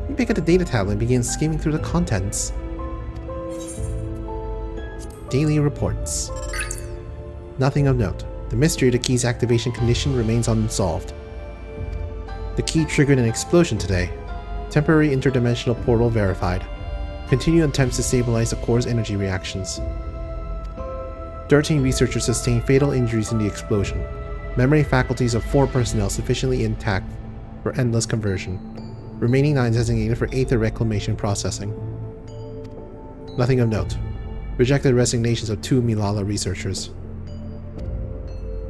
You pick up the data tablet and begin skimming through the contents. Daily reports. Nothing of note. The mystery of the key's activation condition remains unsolved. The key triggered an explosion today. Temporary interdimensional portal verified. Continued attempts to stabilize the core's energy reactions. 13 researchers sustained fatal injuries in the explosion. Memory faculties of 4 personnel sufficiently intact for endless conversion. Remaining 9 designated for Aether reclamation processing. Nothing of note. Rejected resignations of 2 Milala researchers.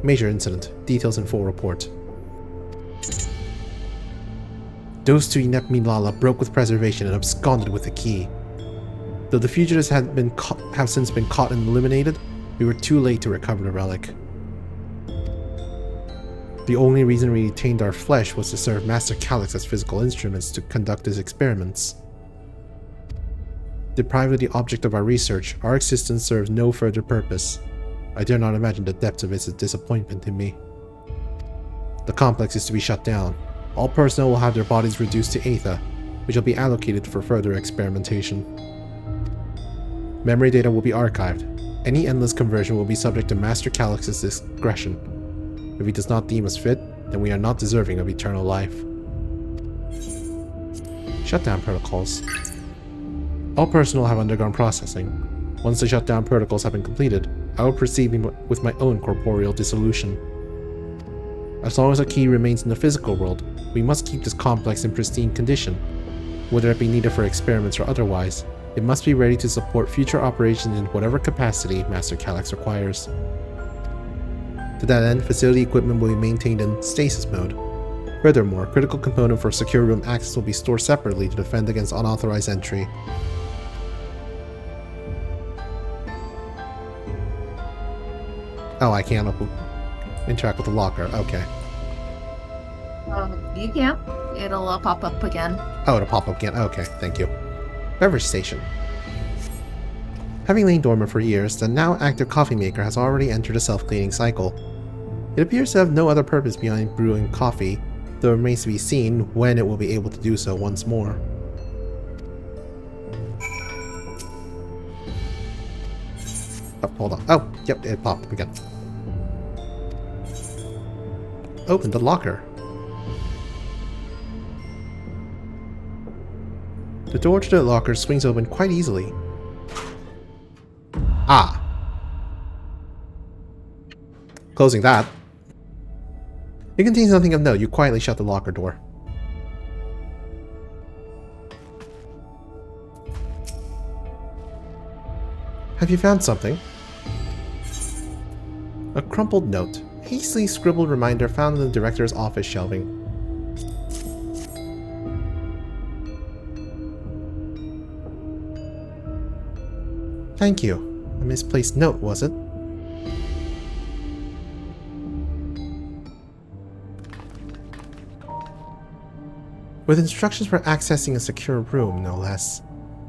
Major incident. Details in full report. Those 2 inept Milala broke with Preservation and absconded with the key. Though the fugitives have since been caught and eliminated, we were too late to recover the relic. The only reason we retained our flesh was to serve Master Calyx as physical instruments to conduct his experiments. Deprived of the object of our research, our existence serves no further purpose. I dare not imagine the depths of its disappointment in me. The complex is to be shut down. All personnel will have their bodies reduced to Aether. which will be allocated for further experimentation. Memory data will be archived. Any endless conversion will be subject to Master Calyx's discretion. If he does not deem us fit, then we are not deserving of eternal life. Shutdown protocols. All personnel have undergone processing. Once the shutdown protocols have been completed, I will proceed with my own corporeal dissolution. As long as a key remains in the physical world, we must keep this complex in pristine condition. Whether it be needed for experiments or otherwise, it must be ready to support future operations in whatever capacity Master Calyx requires. To that end, facility equipment will be maintained in stasis mode. Furthermore, critical component for secure room access will be stored separately to defend against unauthorized entry. Oh, I can't interact with the locker. Okay. You can. It'll pop up again. Oh, it'll pop up again. Okay, thank you. Beverage station. Having lain dormant for years, the now active coffee maker has already entered a self-cleaning cycle. It appears to have no other purpose beyond brewing coffee, though it remains to be seen when it will be able to do so once more. Oh, hold on. Oh, yep, it popped up again. Open the locker. The door to the locker swings open quite easily. Ah. Closing that. It contains nothing of note. You quietly shut the locker door. Have you found something? A crumpled note. Hastily scribbled reminder found in the director's office shelving. Thank you. A misplaced note, was it? With instructions for accessing a secure room, no less.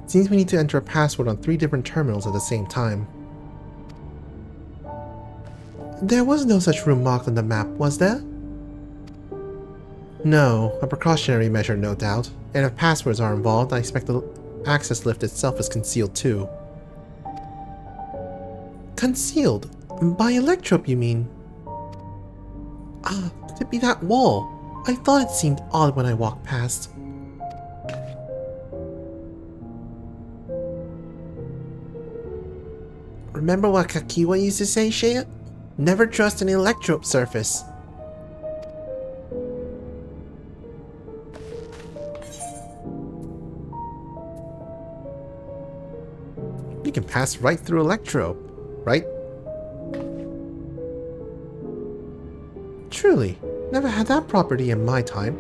It seems we need to enter a password on 3 different terminals at the same time. There was no such room marked on the map, was there? No, a precautionary measure, no doubt. And if passwords are involved, I expect the access lift itself is concealed too. Concealed? By Electrope, you mean? Ah, could it be that wall? I thought it seemed odd when I walked past. Remember what Kakiwa used to say, Shea? Never trust an Electrope surface. You can pass right through Electrope, right? Truly, never had that property in my time.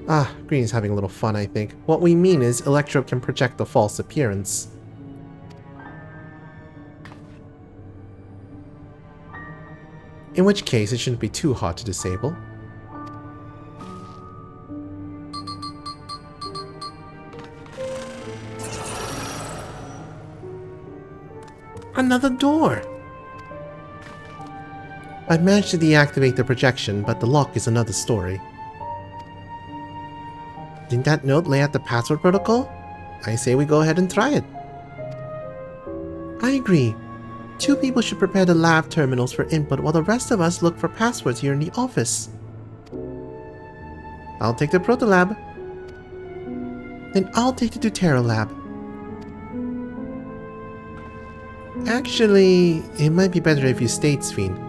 Ah, Green is having a little fun, I think. What we mean is Electrope can project a false appearance. In which case, it shouldn't be too hard to disable. Another door! I've managed to deactivate the projection, but the lock is another story. Didn't that note lay out the password protocol? I say we go ahead and try it. I agree. 2 people should prepare the lab terminals for input while the rest of us look for passwords here in the office. I'll take the Protolab. Then I'll take the Deutero lab. Actually, it might be better if you stayed, Sphene.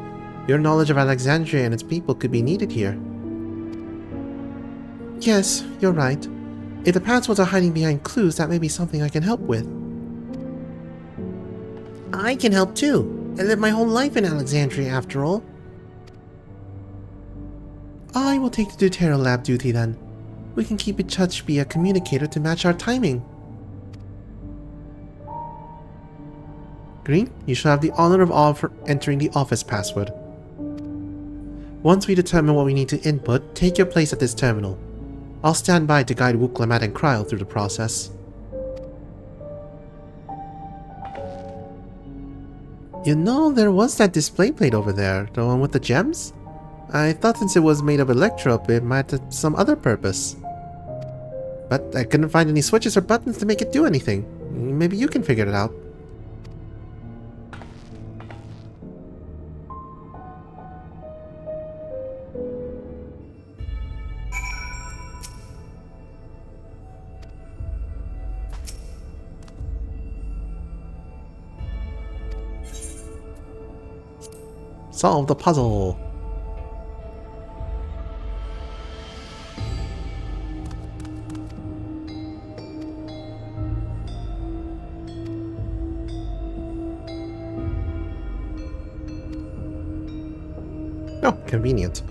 Your knowledge of Alexandria and its people could be needed here. Yes, you're right. If the passwords are hiding behind clues, that may be something I can help with. I can help too. I lived my whole life in Alexandria after all. I will take the Deutero lab duty then. We can keep in touch via communicator to match our timing. Green, you shall have the honor of entering the office password. Once we determine what we need to input, take your place at this terminal. I'll stand by to guide Wuklamat and Kryle through the process. You know, there was that display plate over there, the one with the gems? I thought since it was made of Electrope, it might have some other purpose. But I couldn't find any switches or buttons to make it do anything. Maybe you can figure it out. Solve the puzzle! Oh, convenient.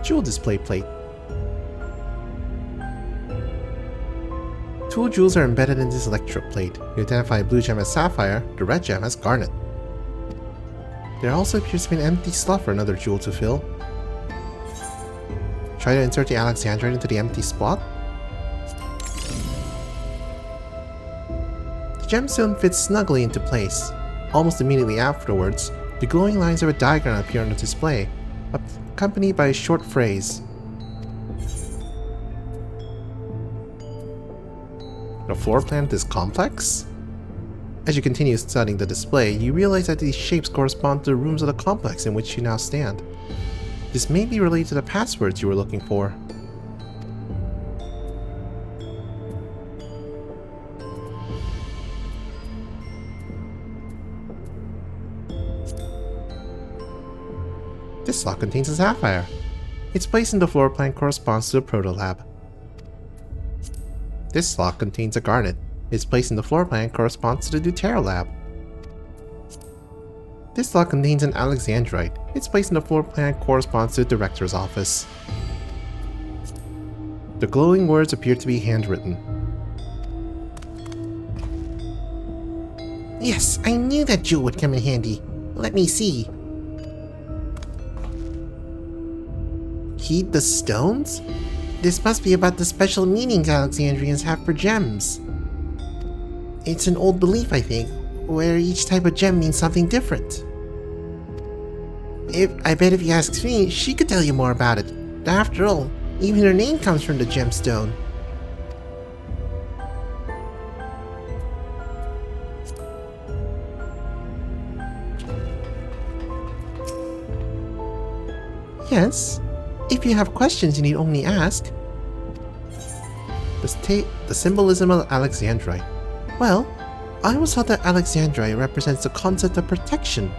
Jewel display plate. 2 jewels are embedded in this electrode plate. You identify a blue gem as sapphire, the red gem as garnet. There also appears to be an empty slot for another jewel to fill. Try to insert the Alexandrite into the empty spot. The gemstone fits snugly into place. Almost immediately afterwards, the glowing lines of a diagram appear on the display, accompanied by a short phrase. The floor plan of this complex? As you continue studying the display, you realize that these shapes correspond to the rooms of the complex in which you now stand. This may be related to the passwords you were looking for. This slot contains a sapphire. Its place in the floor plan corresponds to the proto-lab. This slot contains a garnet. Its place in the floor plan corresponds to the Dawntrail lab. This slot contains an Alexandrite. Its place in the floor plan corresponds to the director's office. The glowing words appear to be handwritten. Yes, I knew that jewel would come in handy. Let me see. Heed the stones? This must be about the special meanings Alexandrians have for gems. It's an old belief, I think, where each type of gem means something different. I bet if you ask me, she could tell you more about it. After all, even her name comes from the gemstone. Yes. If you have questions, you need only ask. The symbolism of Alexandrite. Well, I always thought that Alexandrite represents the concept of protection.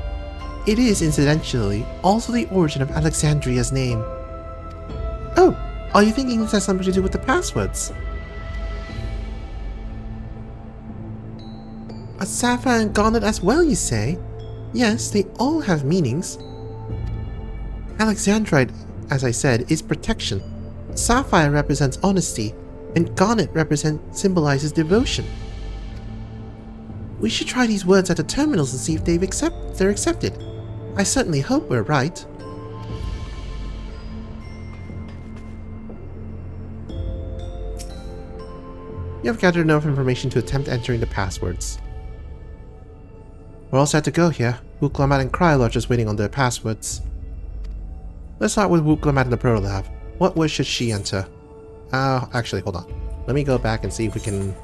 It is, incidentally, also the origin of Alexandria's name. Oh, are you thinking this has something to do with the passwords? A sapphire and garnet as well, you say? Yes, they all have meanings. Alexandrite, as I said, is protection. Sapphire represents honesty, and garnet symbolizes devotion. We should try these words at the terminals and see if they're accepted. I certainly hope we're right. You have gathered enough information to attempt entering the passwords. We're all set to go here. Wuklamat and Krylo are just waiting on their passwords. Let's start with Wuklamat in the Proto-Lab. What word should she enter? Actually, hold on. Let me go back and see if we can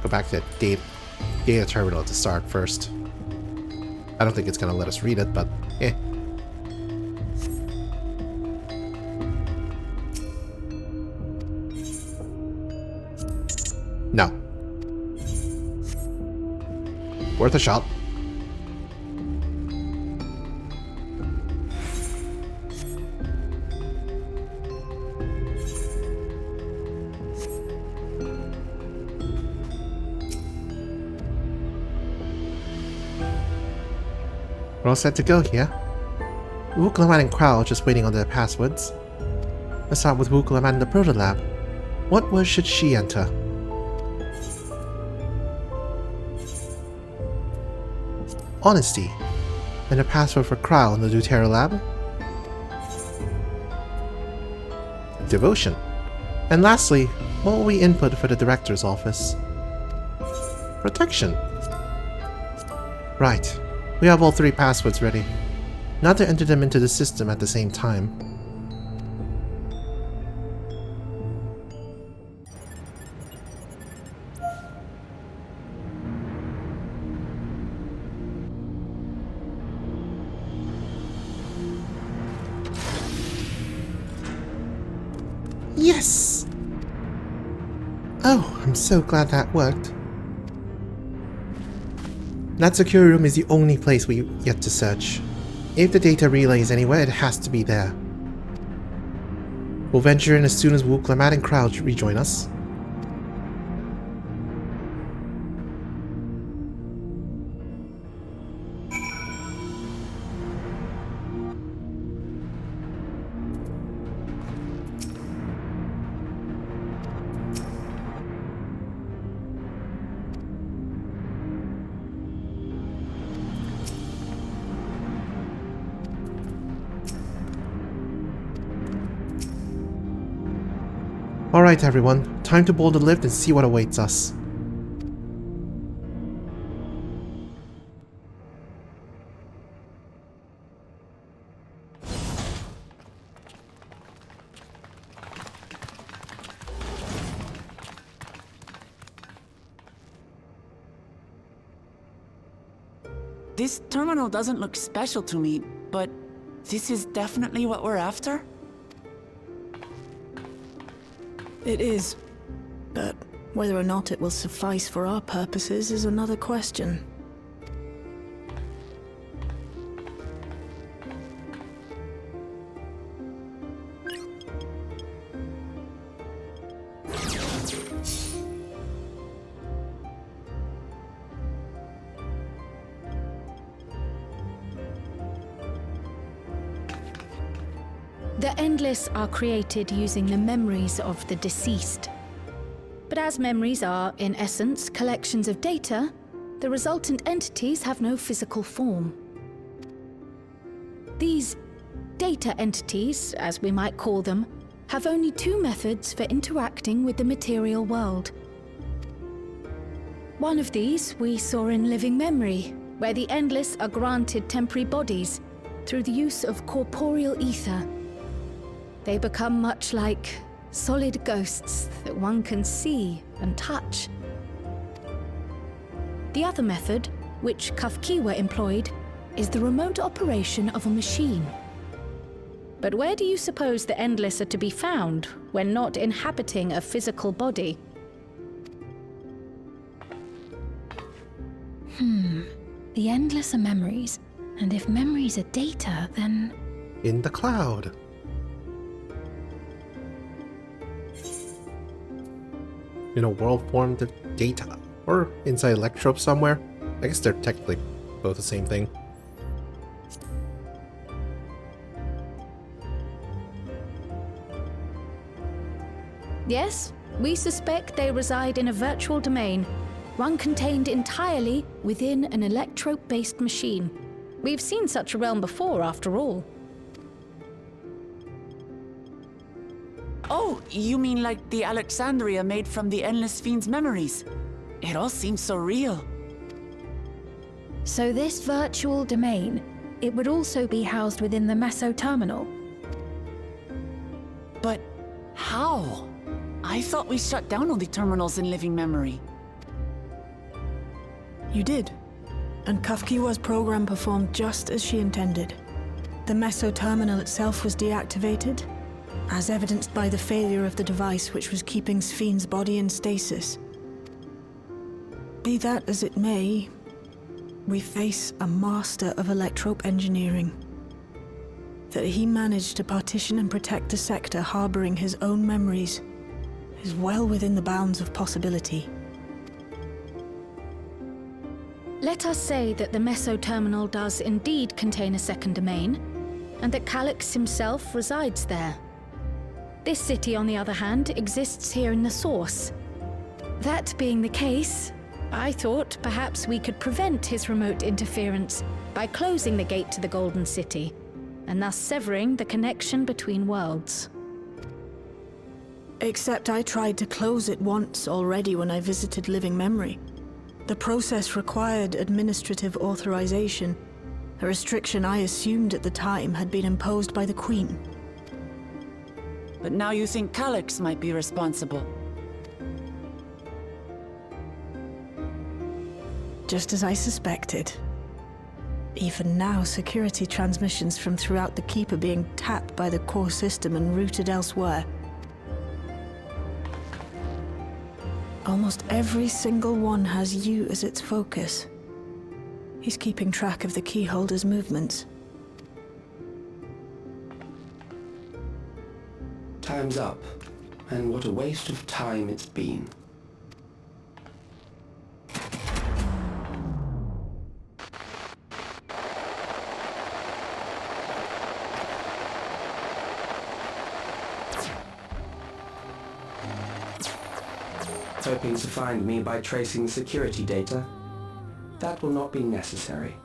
go back to the data terminal to start first. I don't think it's gonna let us read it, but eh. No. Worth a shot. We're all set to go here. Wuklamat and Krau are just waiting on their passwords. Let's start with Wuklamat in the Proto-Lab. What word should she enter? Honesty. And a password for Krau in the Dawntrail lab. Devotion. And lastly, what will we input for the director's office? Protection. Right. We have all 3 passwords ready. Now to enter them into the system at the same time. Yes! Oh, I'm so glad that worked. That secure room is the only place we yet to search. If the data relay is anywhere, it has to be there. We'll venture in as soon as Wuklamad and Krau rejoin us. Alright everyone, time to board the lift and see what awaits us. This terminal doesn't look special to me, but this is definitely what we're after? It is. But whether or not it will suffice for our purposes is another question. The Endless are created using the memories of the deceased. But as memories are, in essence, collections of data, the resultant entities have no physical form. These data entities, as we might call them, have only 2 methods for interacting with the material world. One of these we saw in Living Memory, where the Endless are granted temporary bodies through the use of corporeal ether. They become much like solid ghosts that one can see and touch. The other method, which Kafkiwa employed, is the remote operation of a machine. But where do you suppose the Endless are to be found when not inhabiting a physical body? The Endless are memories, and if memories are data, then... In the cloud. In a world formed of data, or inside electrodes somewhere. I guess they're technically both the same thing. Yes, we suspect they reside in a virtual domain, one contained entirely within an electrope-based machine. We've seen such a realm before, after all. Oh, you mean like the Alexandria made from the Endless Fiend's memories? It all seems so real. So this virtual domain, it would also be housed within the Meso Terminal. But how? I thought we shut down all the terminals in Living Memory. You did. And Kafkiwa's program performed just as she intended. The Meso Terminal itself was deactivated, as evidenced by the failure of the device which was keeping Sfien's body in stasis. Be that as it may, we face a master of electrope engineering. That he managed to partition and protect a sector harboring his own memories is well within the bounds of possibility. Let us say that the Meso Terminal does indeed contain a second domain, and that Calyx himself resides there. This city, on the other hand, exists here in the source. That being the case, I thought perhaps we could prevent his remote interference by closing the gate to the Golden City, and thus severing the connection between worlds. Except I tried to close it once already when I visited Living Memory. The process required administrative authorization, a restriction I assumed at the time had been imposed by the Queen. But now you think Calyx might be responsible. Just as I suspected. Even now, security transmissions from throughout the Keep are being tapped by the core system and routed elsewhere. Almost every single one has you as its focus. He's keeping track of the keyholder's movements. Time's up, and what a waste of time it's been. Hoping to find me by tracing security data? That will not be necessary.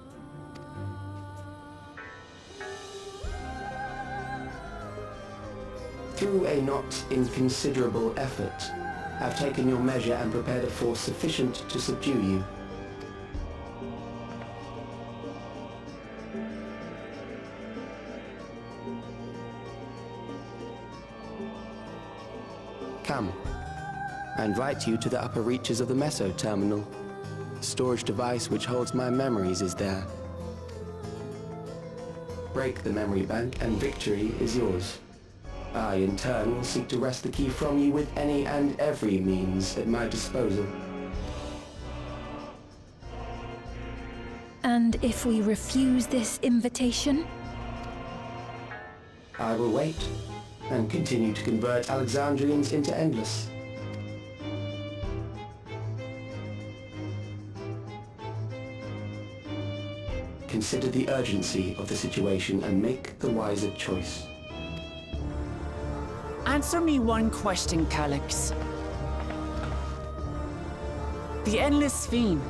Through a not inconsiderable effort, I've taken your measure and prepared a force sufficient to subdue you. Come. I invite you to the upper reaches of the Meso Terminal. The storage device which holds my memories is there. Break the memory bank and victory is yours. I, in turn, will seek to wrest the key from you with any and every means at my disposal. And if we refuse this invitation? I will wait and continue to convert Alexandrians into Endless. Consider the urgency of the situation and make the wiser choice. Answer me one question, Calyx. The Endless Fiend.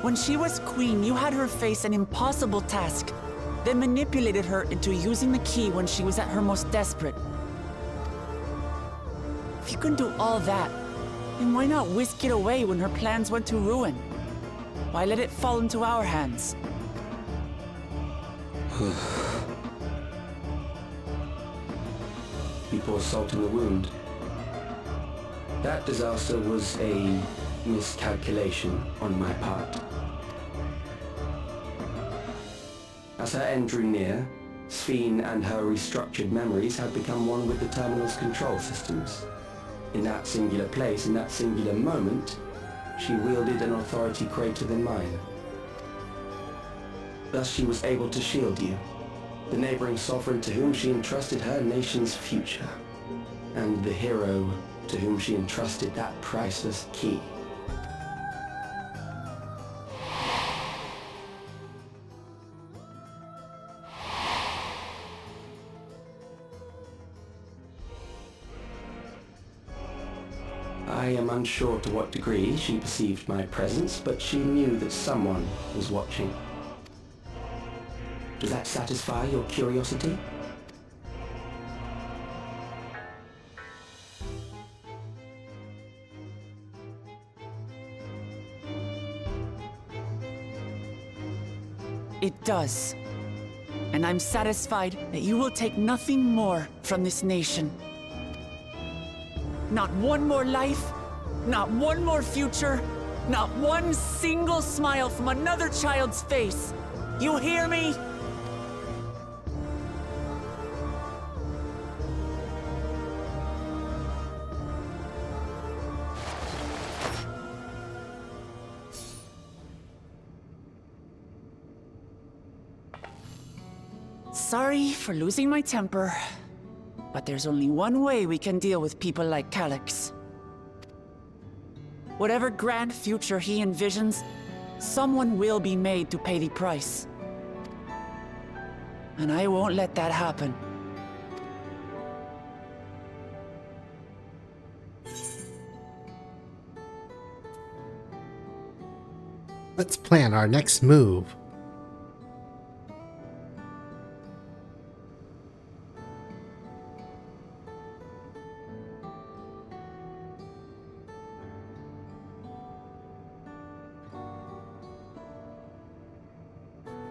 When she was queen, you had her face an impossible task, then manipulated her into using the key when she was at her most desperate. If you can do all that, then why not whisk it away when her plans went to ruin? Why let it fall into our hands? You pour salt in the wound. That disaster was a miscalculation on my part. As her end drew near, Sphene and her restructured memories had become one with the terminal's control systems. In that singular place, in that singular moment, she wielded an authority greater than mine. Thus she was able to shield you, the neighboring sovereign to whom she entrusted her nation's future, and the hero to whom she entrusted that priceless key. I am unsure to what degree she perceived my presence, but she knew that someone was watching. Does that satisfy your curiosity? It does. And I'm satisfied that you will take nothing more from this nation. Not one more life, not one more future, not one single smile from another child's face. You hear me? Sorry for losing my temper, but there's only one way we can deal with people like Calyx. Whatever grand future he envisions, someone will be made to pay the price. And I won't let that happen. Let's plan our next move.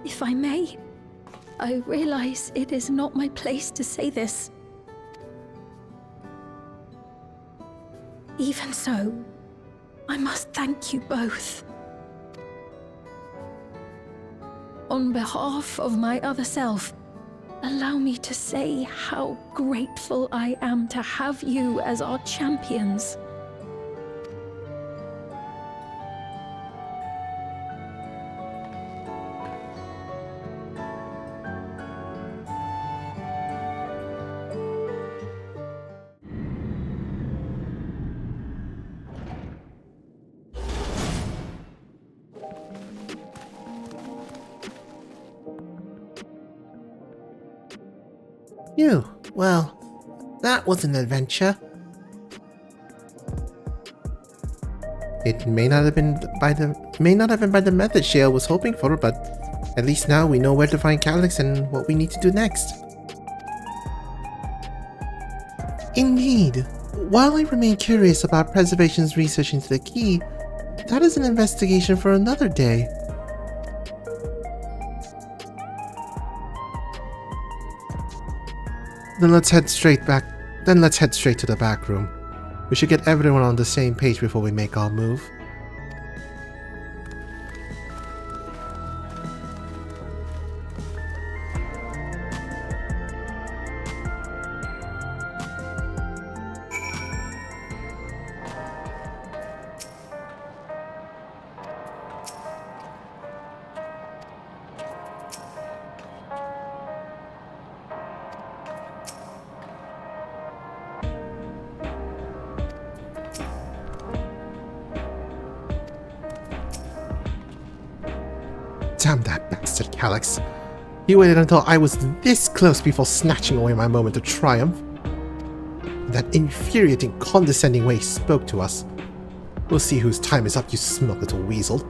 If I may, I realize it is not my place to say this. Even so, I must thank you both. On behalf of my other self, allow me to say how grateful I am to have you as our champions. Phew, well, that was an adventure. It may not have been by the method Shale was hoping for, but at least now we know where to find Calyx and what we need to do next. Indeed. While I remain curious about Preservation's research into the key, that is an investigation for another day. Then let's head straight to the back room. We should get everyone on the same page before we make our move. Damn that bastard Calyx. He waited until I was this close before snatching away my moment of triumph. In that infuriating, condescending way he spoke to us. We'll see whose time is up, you smug little weasel.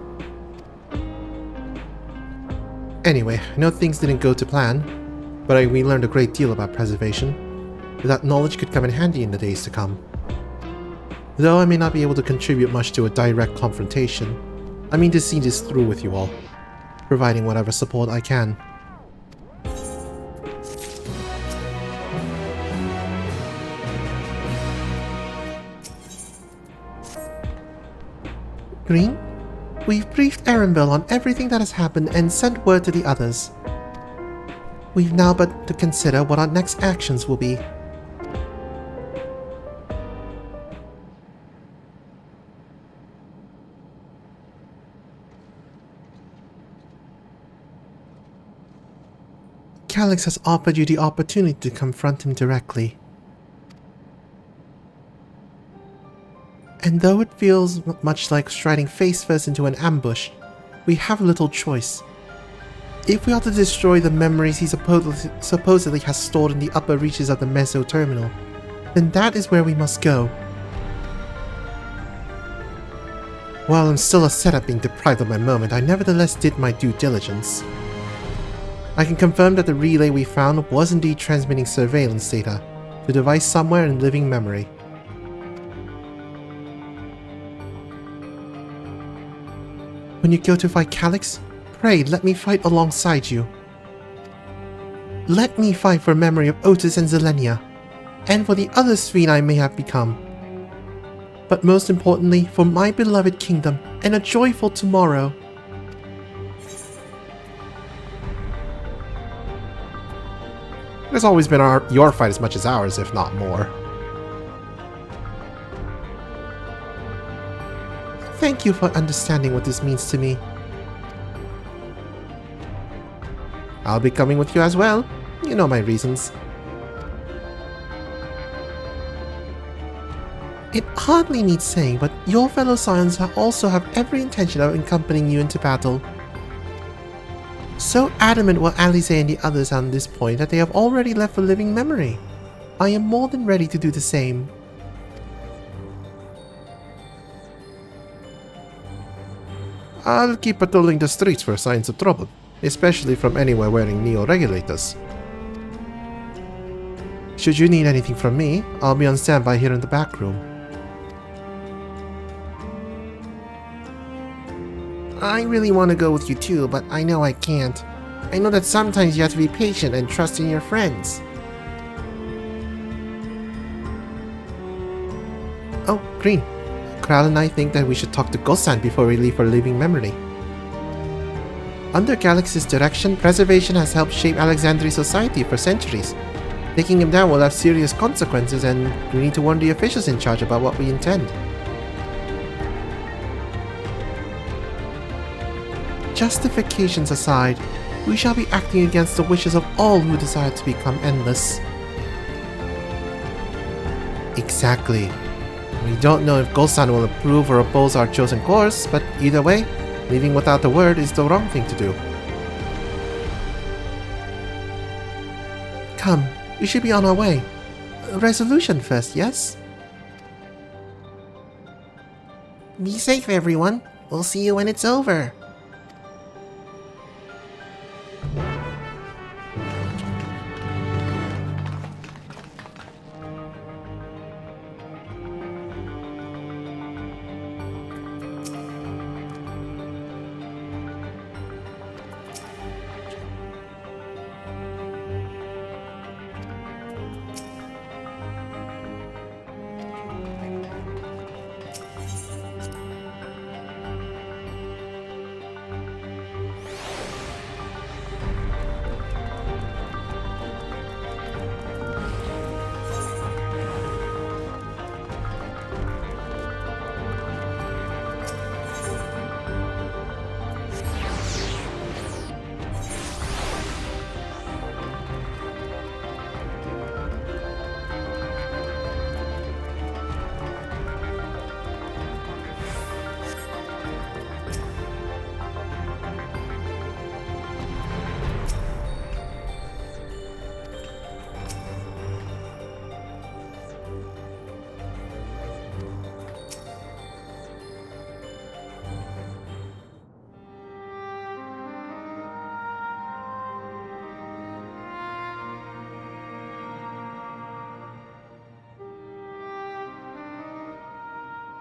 Anyway, I know things didn't go to plan, but we learned a great deal about preservation. That knowledge could come in handy in the days to come. Though I may not be able to contribute much to a direct confrontation, I mean to see this through with you all, providing whatever support I can. Green, we've briefed Erenville on everything that has happened and sent word to the others. We've now but to consider what our next actions will be. Calyx has offered you the opportunity to confront him directly. And though it feels much like striding face first into an ambush, we have little choice. If we are to destroy the memories he supposedly has stored in the upper reaches of the Meso Terminal, then that is where we must go. While I'm still upset at being deprived of my moment, I nevertheless did my due diligence. I can confirm that the relay we found was indeed transmitting surveillance data to a device somewhere in living memory. When you go to fight Calyx, pray let me fight alongside you. Let me fight for memory of Otis and Zelenia, and for the other Sphene I may have become. But most importantly, for my beloved kingdom and a joyful tomorrow. It's always been your fight as much as ours, if not more. Thank you for understanding what this means to me. I'll be coming with you as well. You know my reasons. It hardly needs saying, but your fellow Scions also have every intention of accompanying you into battle. So adamant were Alize and the others on this point that they have already left for living memory. I am more than ready to do the same. I'll keep patrolling the streets for signs of trouble, especially from anyone wearing neo-regulators. Should you need anything from me, I'll be on standby here in the back room. I really want to go with you too, but I know I can't. I know that sometimes you have to be patient and trust in your friends. Oh, Green. Kral and I think that we should talk to Gosan before we leave for Living Memory. Under Galaxy's direction, preservation has helped shape Alexandria's society for centuries. Taking him down will have serious consequences, and we need to warn the officials in charge about what we intend. Justifications aside, we shall be acting against the wishes of all who desire to become endless. Exactly. We don't know if Gosan will approve or oppose our chosen course, but either way, leaving without a word is the wrong thing to do. Come, we should be on our way. Resolution first, yes? Be safe, everyone. We'll see you when it's over.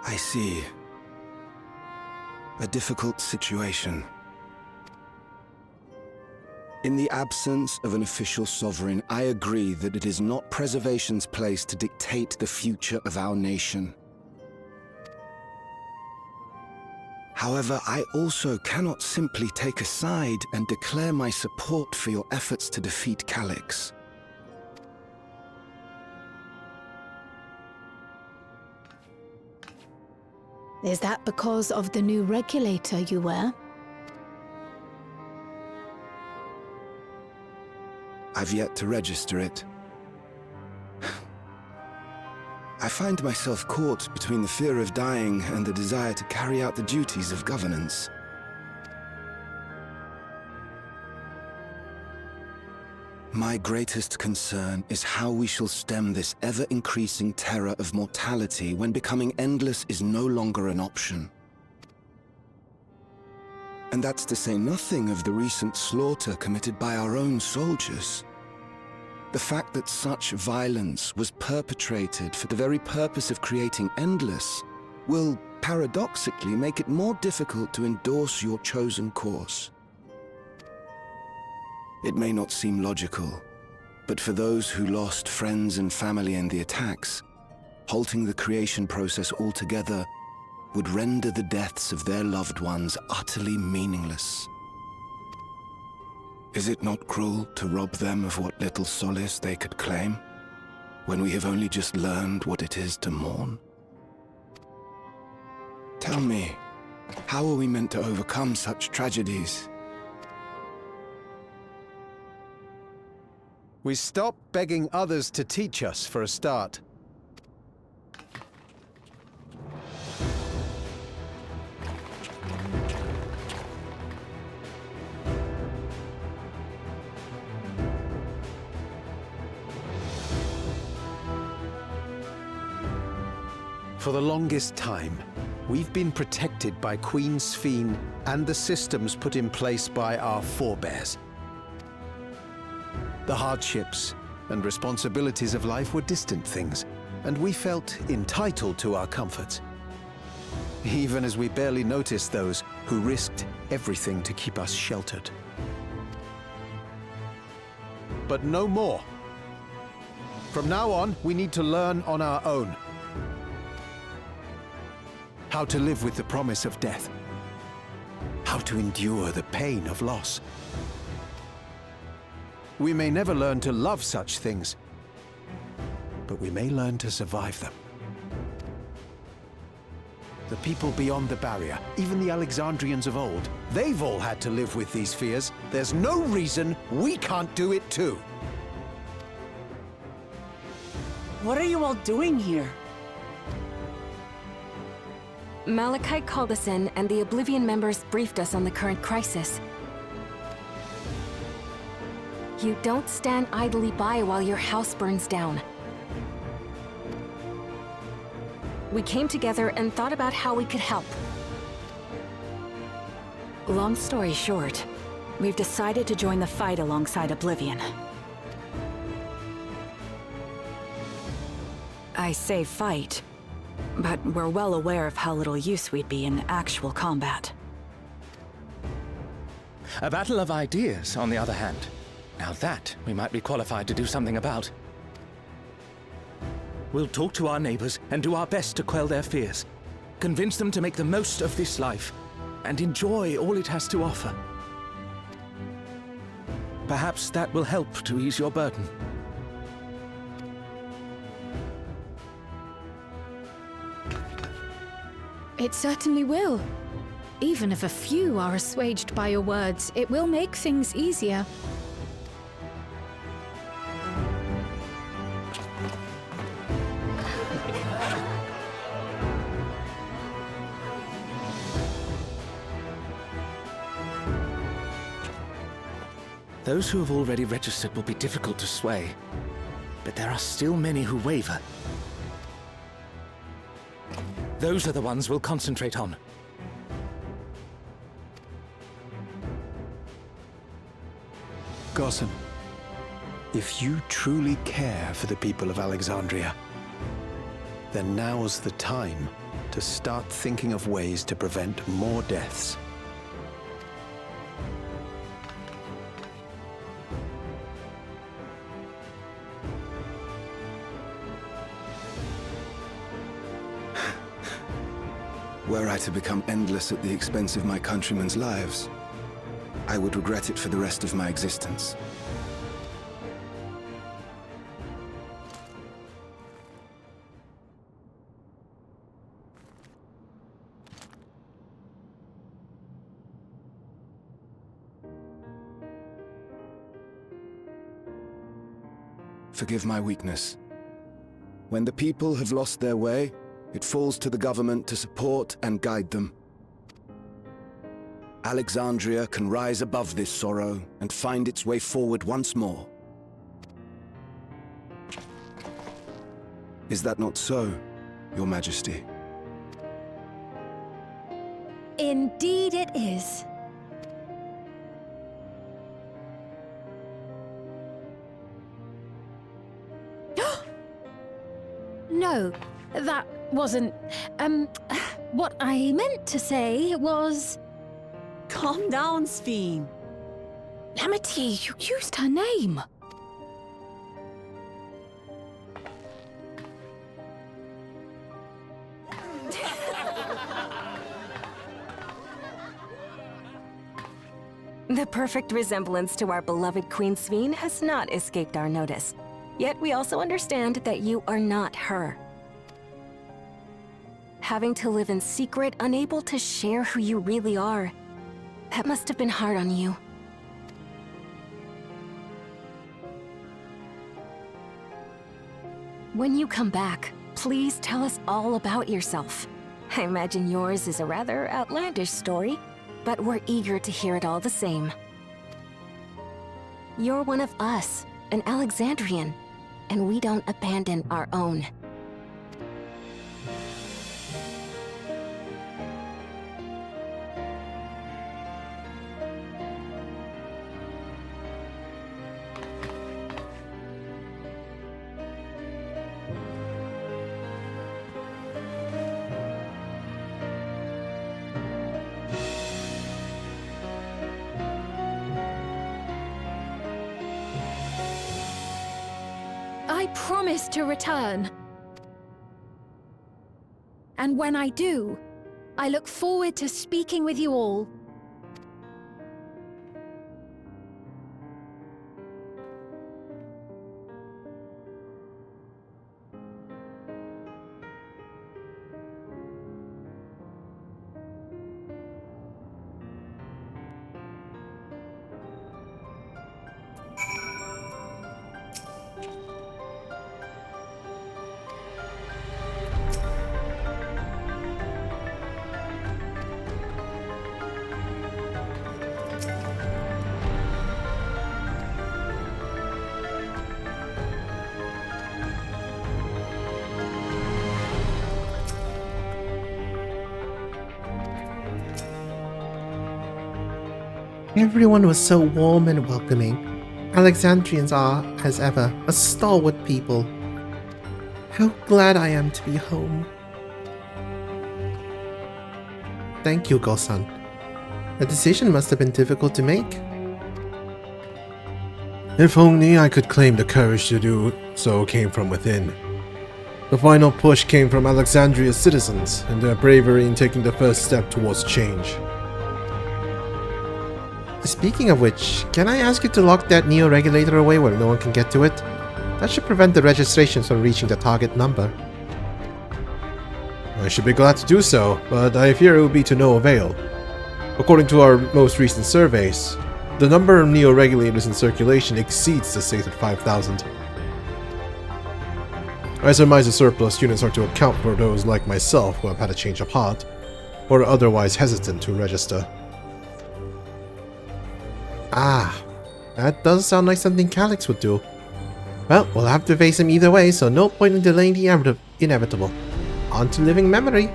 I see. A difficult situation. In the absence of an official sovereign, I agree that it is not preservation's place to dictate the future of our nation. However, I also cannot simply take a side and declare my support for your efforts to defeat Calyx. Is that because of the new regulator you wear? I've yet to register it. I find myself caught between the fear of dying and the desire to carry out the duties of governance. My greatest concern is how we shall stem this ever-increasing terror of mortality when becoming endless is no longer an option. And that's to say nothing of the recent slaughter committed by our own soldiers. The fact that such violence was perpetrated for the very purpose of creating endless will, paradoxically, make it more difficult to endorse your chosen course. It may not seem logical, but for those who lost friends and family in the attacks, halting the creation process altogether would render the deaths of their loved ones utterly meaningless. Is it not cruel to rob them of what little solace they could claim, when we have only just learned what it is to mourn? Tell me, how are we meant to overcome such tragedies? We stop begging others to teach us for a start. For the longest time, we've been protected by Queen Sphene and the systems put in place by our forebears. The hardships and responsibilities of life were distant things, and we felt entitled to our comforts, even as we barely noticed those who risked everything to keep us sheltered. But no more. From now on, we need to learn on our own. How to live with the promise of death. How to endure the pain of loss. We may never learn to love such things, but we may learn to survive them. The people beyond the barrier, even the Alexandrians of old, they've all had to live with these fears. There's no reason we can't do it too. What are you all doing here? Malachite called us in, and the Oblivion members briefed us on the current crisis. You don't stand idly by while your house burns down. We came together and thought about how we could help. Long story short, we've decided to join the fight alongside Oblivion. I say fight, but we're well aware of how little use we'd be in actual combat. A battle of ideas, on the other hand. Now that we might be qualified to do something about. We'll talk to our neighbors and do our best to quell their fears. Convince them to make the most of this life and enjoy all it has to offer. Perhaps that will help to ease your burden. It certainly will. Even if a few are assuaged by your words, it will make things easier. Those who have already registered will be difficult to sway, but there are still many who waver. Those are the ones we'll concentrate on. Gossen, if you truly care for the people of Alexandria, then now's the time to start thinking of ways to prevent more deaths. Were I to become endless at the expense of my countrymen's lives, I would regret it for the rest of my existence. Forgive my weakness. When the people have lost their way, it falls to the government to support and guide them. Alexandria can rise above this sorrow and find its way forward once more. Is that not so, Your Majesty? Indeed it is. No, that wasn't... what I meant to say was... Calm down, Sphene. Amity, you used her name. The perfect resemblance to our beloved Queen Sphene has not escaped our notice. Yet we also understand that you are not her. Having to live in secret, unable to share who you really are, that must have been hard on you. When you come back, please tell us all about yourself. I imagine yours is a rather outlandish story, but we're eager to hear it all the same. You're one of us, an Alexandrian, and we don't abandon our own. I promise to return. And when I do, I look forward to speaking with you all. Everyone was so warm and welcoming. Alexandrians are, as ever, a stalwart people. How glad I am to be home. Thank you, Gosan. The decision must have been difficult to make. If only I could claim the courage to do so came from within. The final push came from Alexandria's citizens and their bravery in taking the first step towards change. Speaking of which, can I ask you to lock that Neo-regulator away where no one can get to it? That should prevent the registrations from reaching the target number. I should be glad to do so, but I fear it will be to no avail. According to our most recent surveys, the number of Neo-regulators in circulation exceeds the stated 5,000. I surmise the surplus units are to account for those like myself who have had a change of heart, or are otherwise hesitant to register. Ah, that does sound like something Calyx would do. Well, we'll have to face him either way, so no point in delaying the inevitable. On to living memory.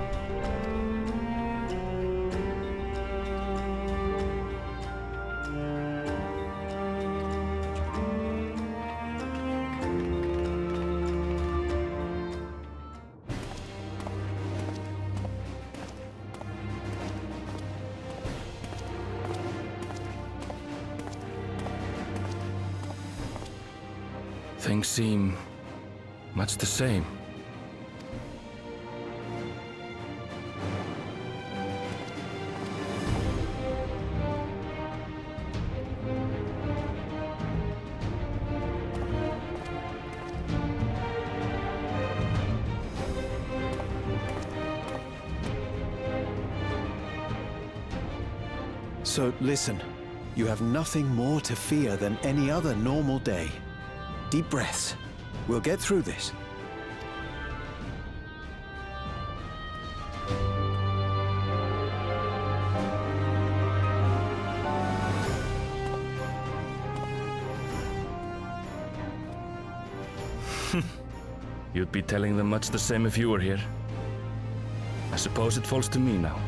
Things seem much the same. So listen, you have nothing more to fear than any other normal day. Deep breaths. We'll get through this. You'd be telling them much the same if you were here. I suppose it falls to me now.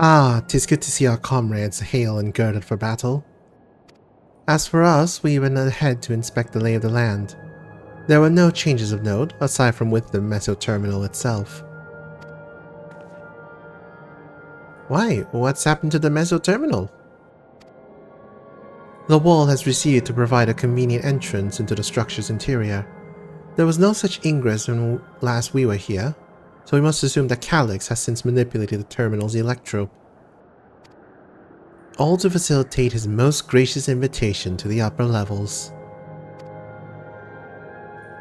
Ah, 'tis good to see our comrades hale and girded for battle. As for us, we went ahead to inspect the lay of the land. There were no changes of note, aside from with the meso terminal itself. Why? What's happened to the meso terminal? The wall has receded to provide a convenient entrance into the structure's interior. There was no such ingress when last we were here, so we must assume that Calyx has since manipulated the terminal's electro. All to facilitate his most gracious invitation to the upper levels.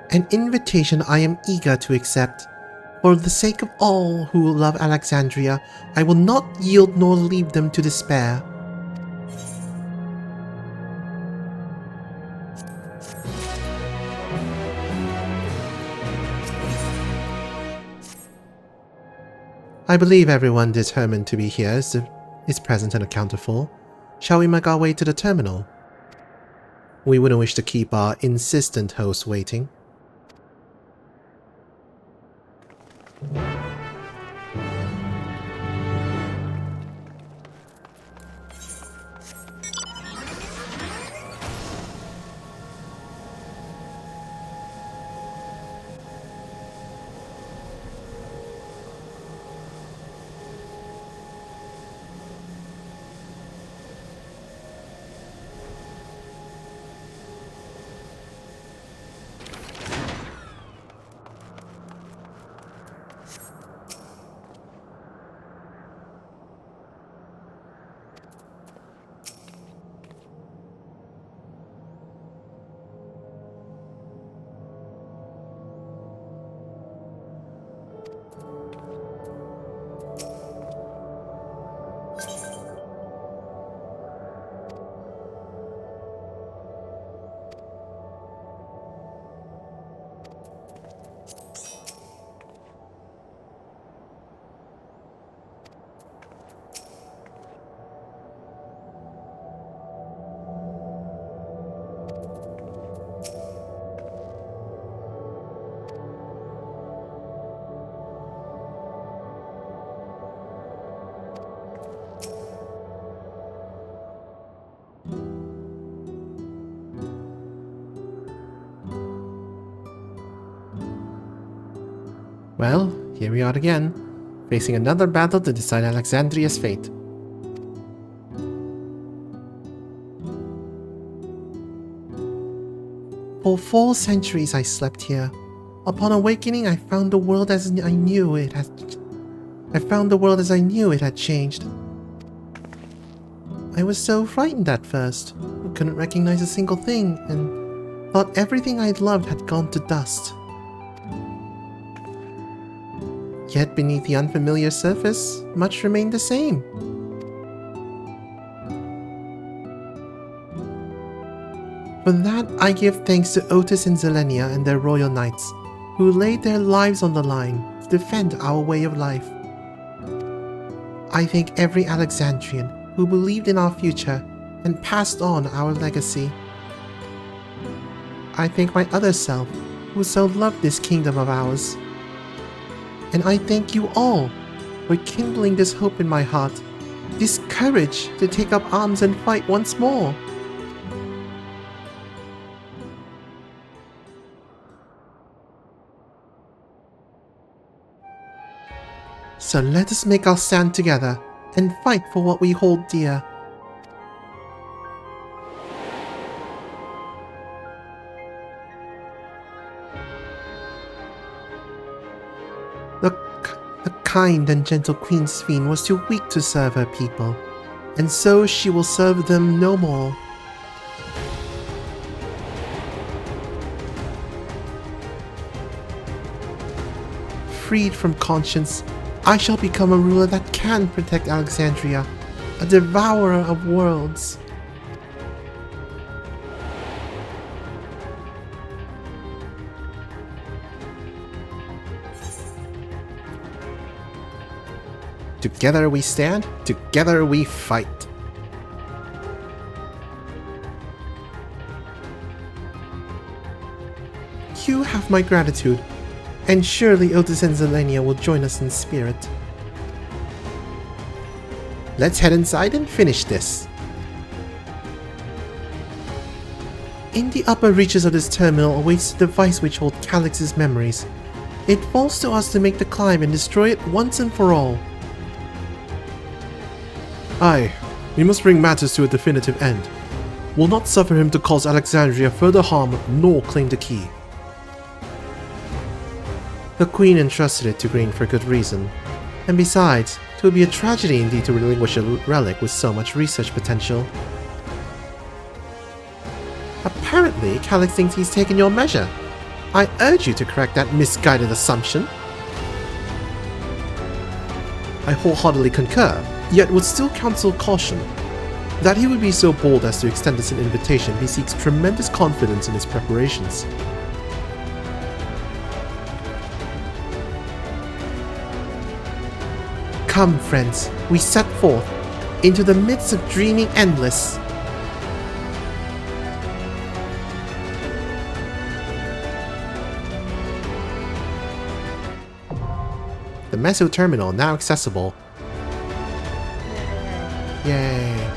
An invitation I am eager to accept. For the sake of all who love Alexandria, I will not yield nor leave them to despair. I believe everyone determined to be here is present and accounted for. Shall we make our way to the terminal? We wouldn't wish to keep our insistent host waiting. Well, here we are again, facing another battle to decide Alexandria's fate. For 4 centuries I slept here. Upon awakening, I found the world as I knew it had changed. I was so frightened at first. I couldn't recognize a single thing, and thought everything I'd loved had gone to dust. Yet beneath the unfamiliar surface, much remained the same. For that, I give thanks to Otis and Zelenia and their royal knights, who laid their lives on the line to defend our way of life. I thank every Alexandrian who believed in our future and passed on our legacy. I thank my other self, who so loved this kingdom of ours. And I thank you all for kindling this hope in my heart, this courage to take up arms and fight once more. So let us make our stand together and fight for what we hold dear. The kind and gentle Queen Sphene was too weak to serve her people, and so she will serve them no more. Freed from conscience, I shall become a ruler that can protect Alexandria, a devourer of worlds. Together we stand, together we fight. You have my gratitude, and surely Otis and Zelenia will join us in spirit. Let's head inside and finish this. In the upper reaches of this terminal awaits the device which holds Calyx's memories. It falls to us to make the climb and destroy it once and for all. Aye, we must bring matters to a definitive end. We'll not suffer him to cause Alexandria further harm nor claim the key. The Queen entrusted it to Green for good reason. And besides, it would be a tragedy indeed to relinquish a relic with so much research potential. Apparently, Calyx thinks he's taken your measure. I urge you to correct that misguided assumption. I wholeheartedly concur, yet would still counsel caution. That he would be so bold as to extend us an invitation bespeaks tremendous confidence in his preparations. Come, friends, we set forth into the midst of dreaming endless. The Meso Terminal now accessible. Yay.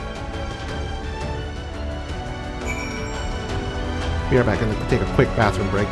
We are back and take a quick bathroom break.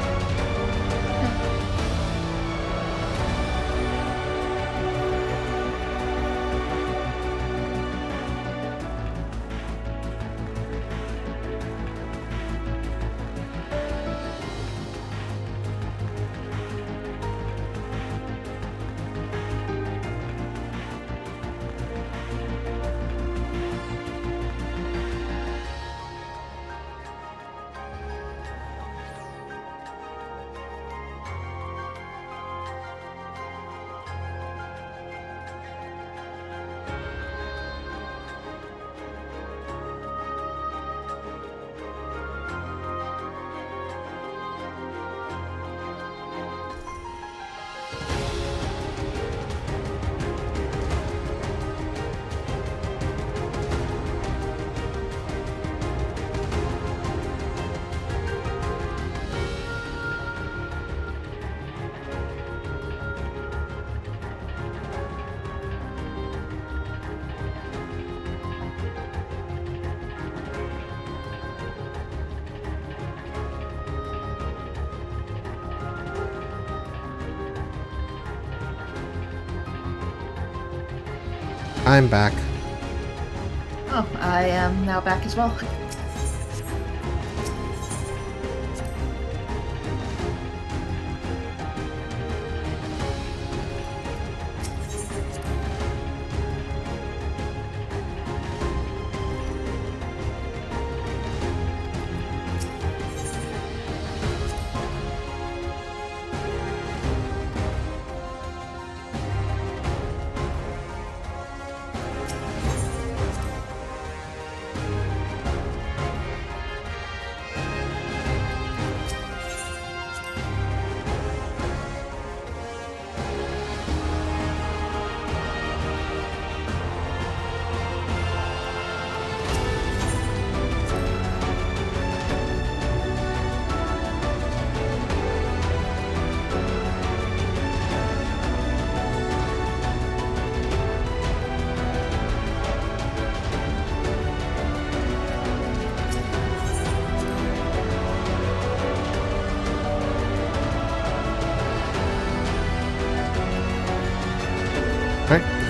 I'm back. Oh, I am now back as well.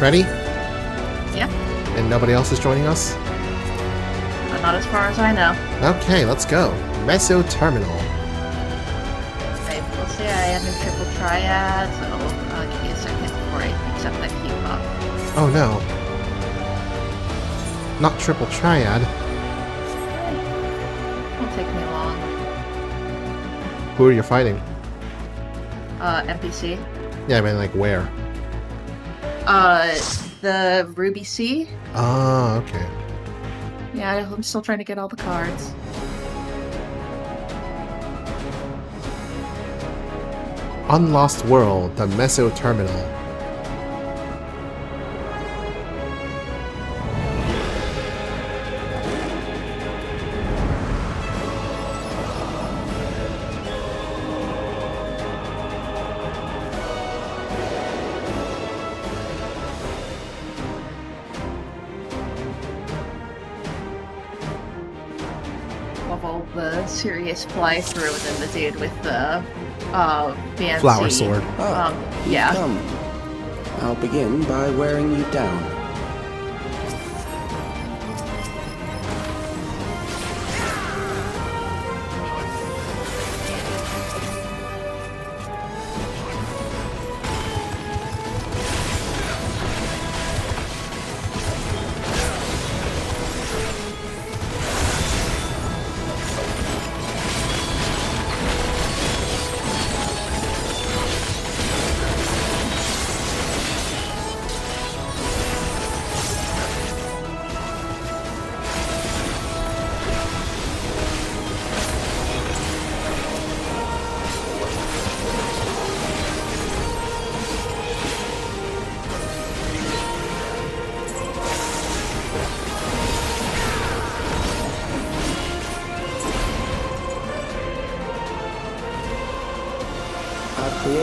Ready? Yeah. And nobody else is joining us? Not as far as I know. Okay, let's go. Meso Terminal. I will say I am in triple triad, so give me a second before I accept that key pop. Oh no. Not triple triad. Won't take me long. Who are you fighting? NPC. Yeah, I mean, like, where? The Ruby Sea. Oh, okay. Yeah, I'm still trying to get all the cards. Unlost World, the Meso Terminal. The serious fly through than the dude with the fancy flower sword. Yeah. Come. I'll begin by wearing you down.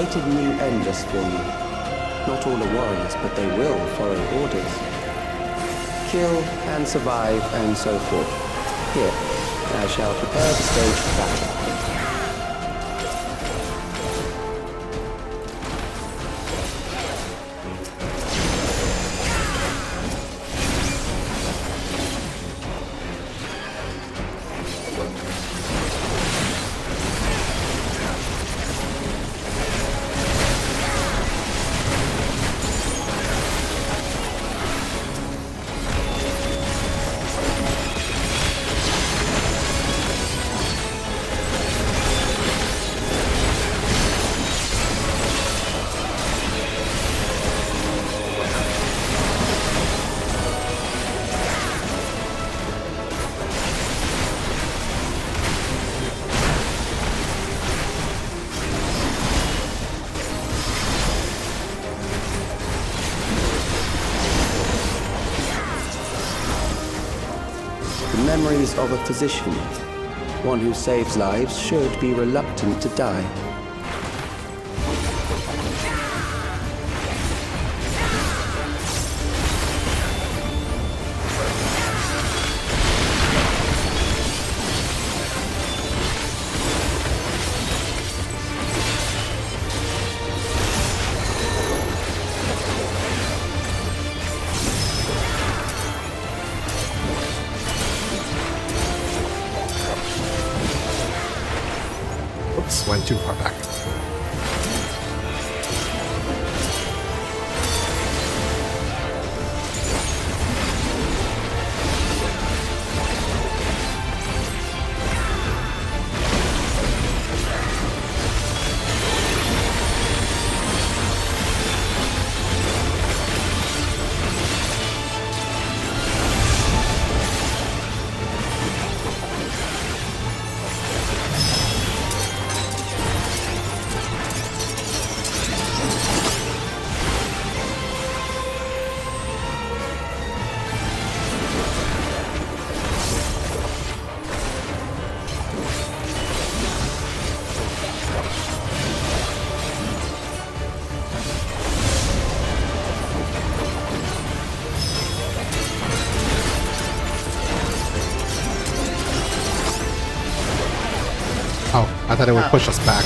created new Endless for you. Not all are warriors, but they will follow orders. Kill and survive and so forth. Here, I shall prepare the stage for battle. Memories of a physician. One who saves lives should be reluctant to die. Went too far back. Oh, I thought it would push us back.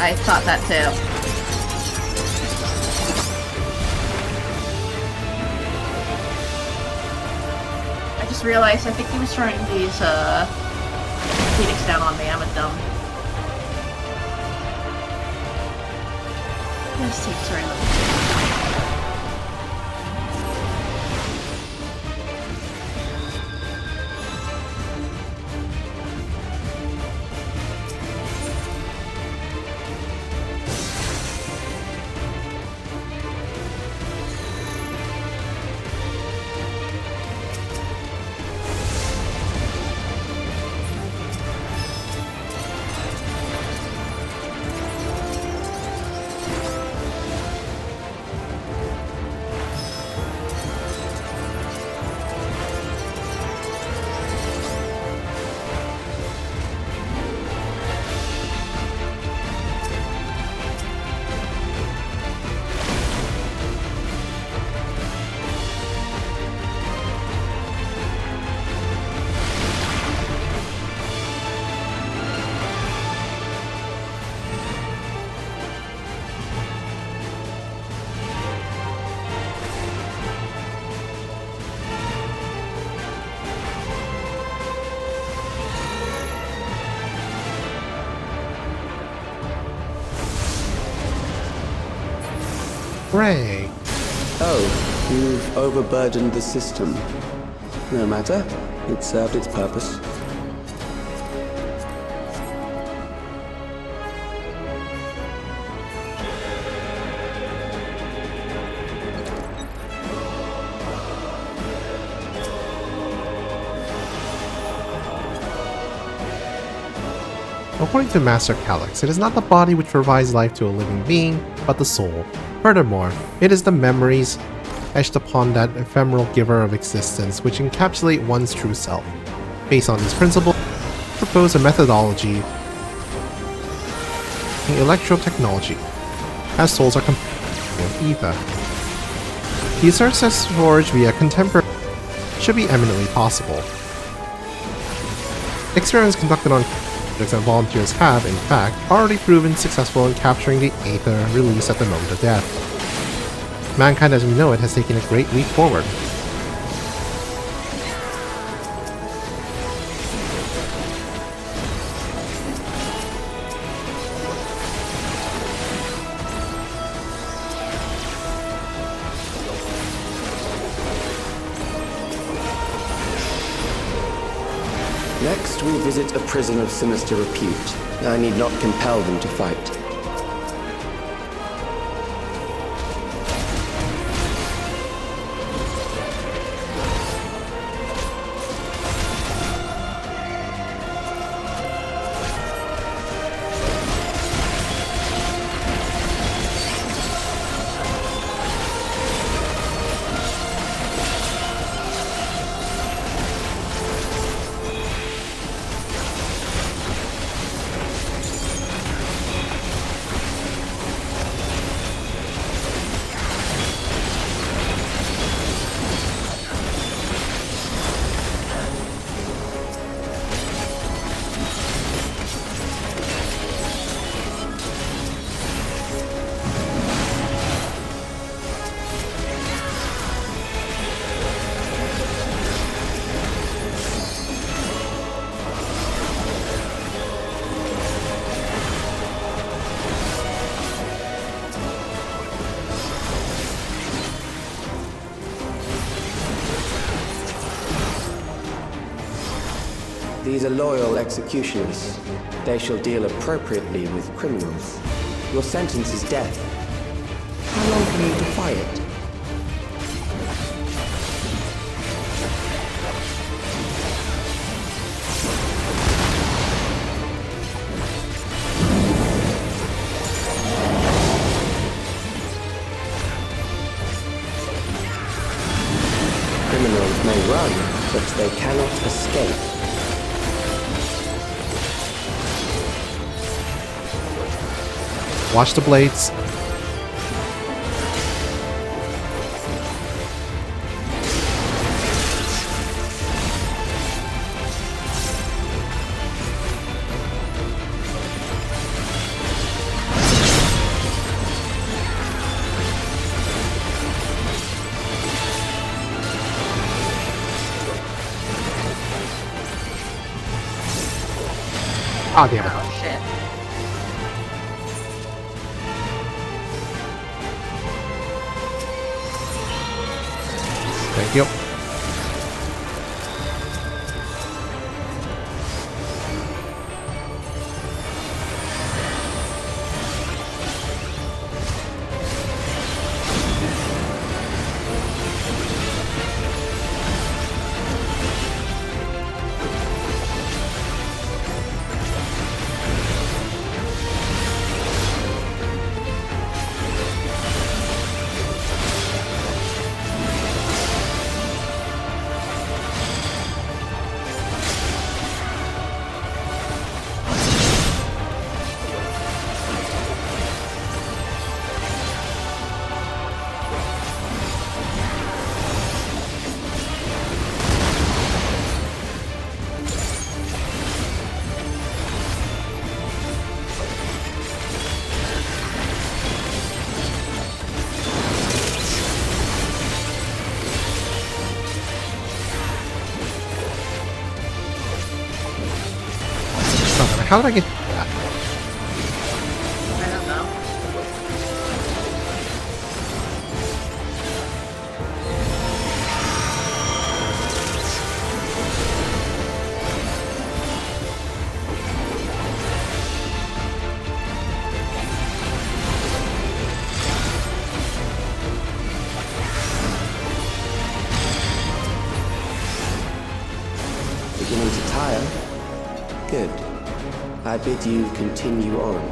I thought that too. I just realized I think he was trying to use Phoenix down on me. I'm a dumb. This takes very little. Hooray! Oh, you've overburdened the system. No matter, it served its purpose. According to Master Calyx, it is not the body which provides life to a living being, but the soul. Furthermore, it is the memories etched upon that ephemeral giver of existence which encapsulate one's true self. Based on this principle, I propose a methodology using electro-technology, as souls are compatible with ether. The asserts that storage via contemporary should be eminently possible. Experiments conducted on projects that volunteers have, in fact, already proven successful in capturing the ether released at the moment of death. Mankind as we know it has taken a great leap forward. Next, we visit a prison of sinister repute. I need not compel them to fight. These are loyal executioners. They shall deal appropriately with criminals. Your sentence is death. How long can you defy it? Criminals may run, but they cannot escape. Watch the blades. Ah, damn it. Oh, shit. Thank you. How did I get that? I don't know. Beginning to tire? Good. I bid you continue on.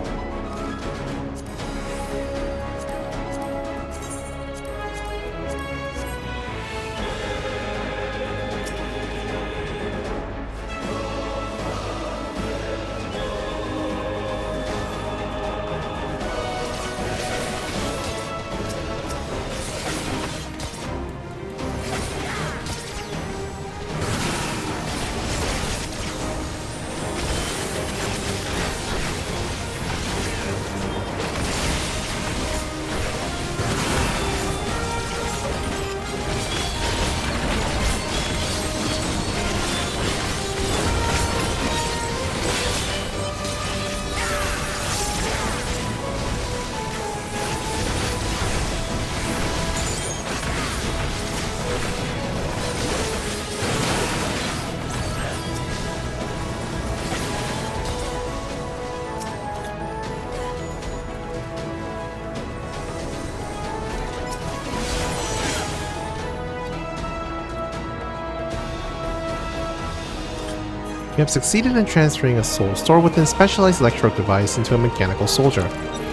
You have succeeded in transferring a soul stored within a specialized electrode device into a mechanical soldier,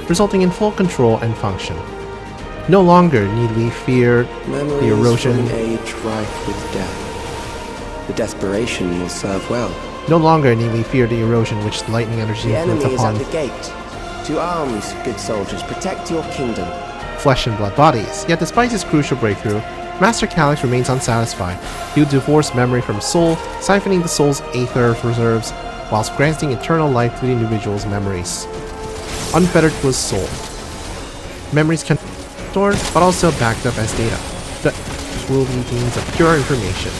resulting in full control and function. No longer need we fear the erosion. Memories from an age rife with death. The desperation will serve well. No longer need we fear the erosion which lightning energy The inflicts enemy is upon at the gate. To arms, good soldiers, protect your kingdom. flesh and blood bodies. Yet despite his crucial breakthrough, Master Calyx remains unsatisfied. He would divorce memory from soul, siphoning the soul's aether reserves, whilst granting eternal life to the individual's memories. Unfettered to his soul. Memories can be stored, but also backed up as data. That will be means of pure information.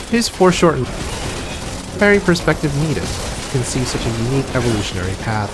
His foreshortened very perspective needed to conceive such a unique evolutionary path.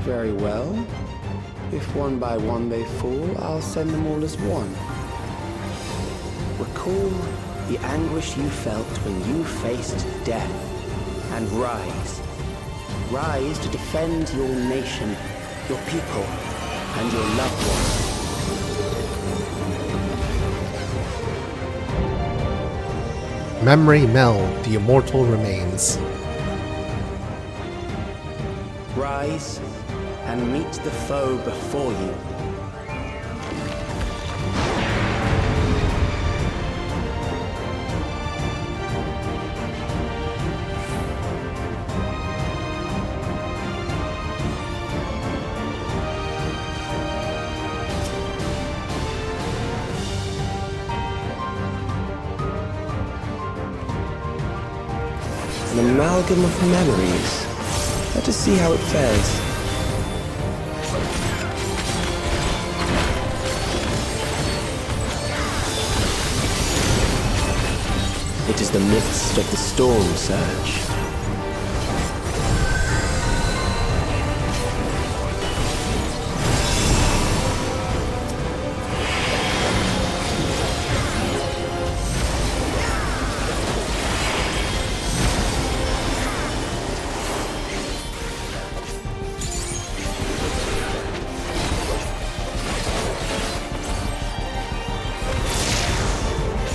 Very well. If one by one they fall, I'll send them all as one. Recall the anguish you felt when you faced death, and rise. Rise to defend your nation, your people, and your loved ones. Memory meld, the immortal remains. Rise and meet the foe before you. An amalgam of memories. Let us see how it fares. It is the midst of the storm surge.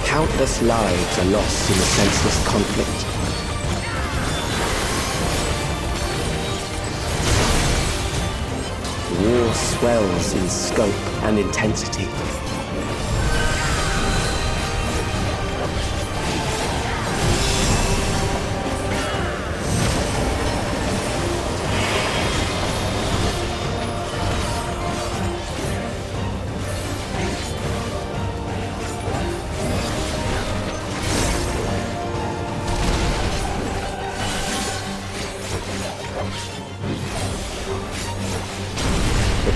Countless lives are lost in the senseless conflict. War swells in scope and intensity.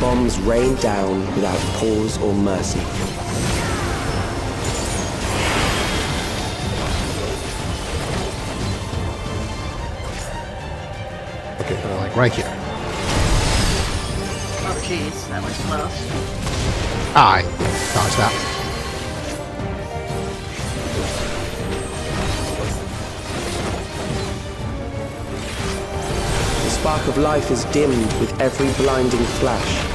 Bombs rain down without pause or mercy. Okay, they're like right here. Oh jeez, that was close. I dodged that. The spark of life is dimmed with every blinding flash.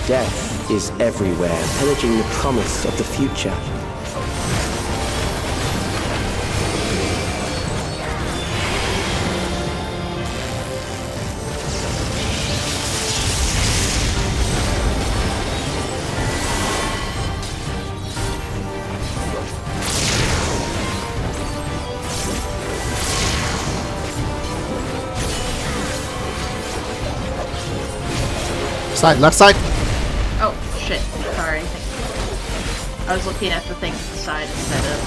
Death is everywhere, pillaging the promise of the future. side, left side. Oh, shit. Sorry. I was looking at the thing to the side instead of,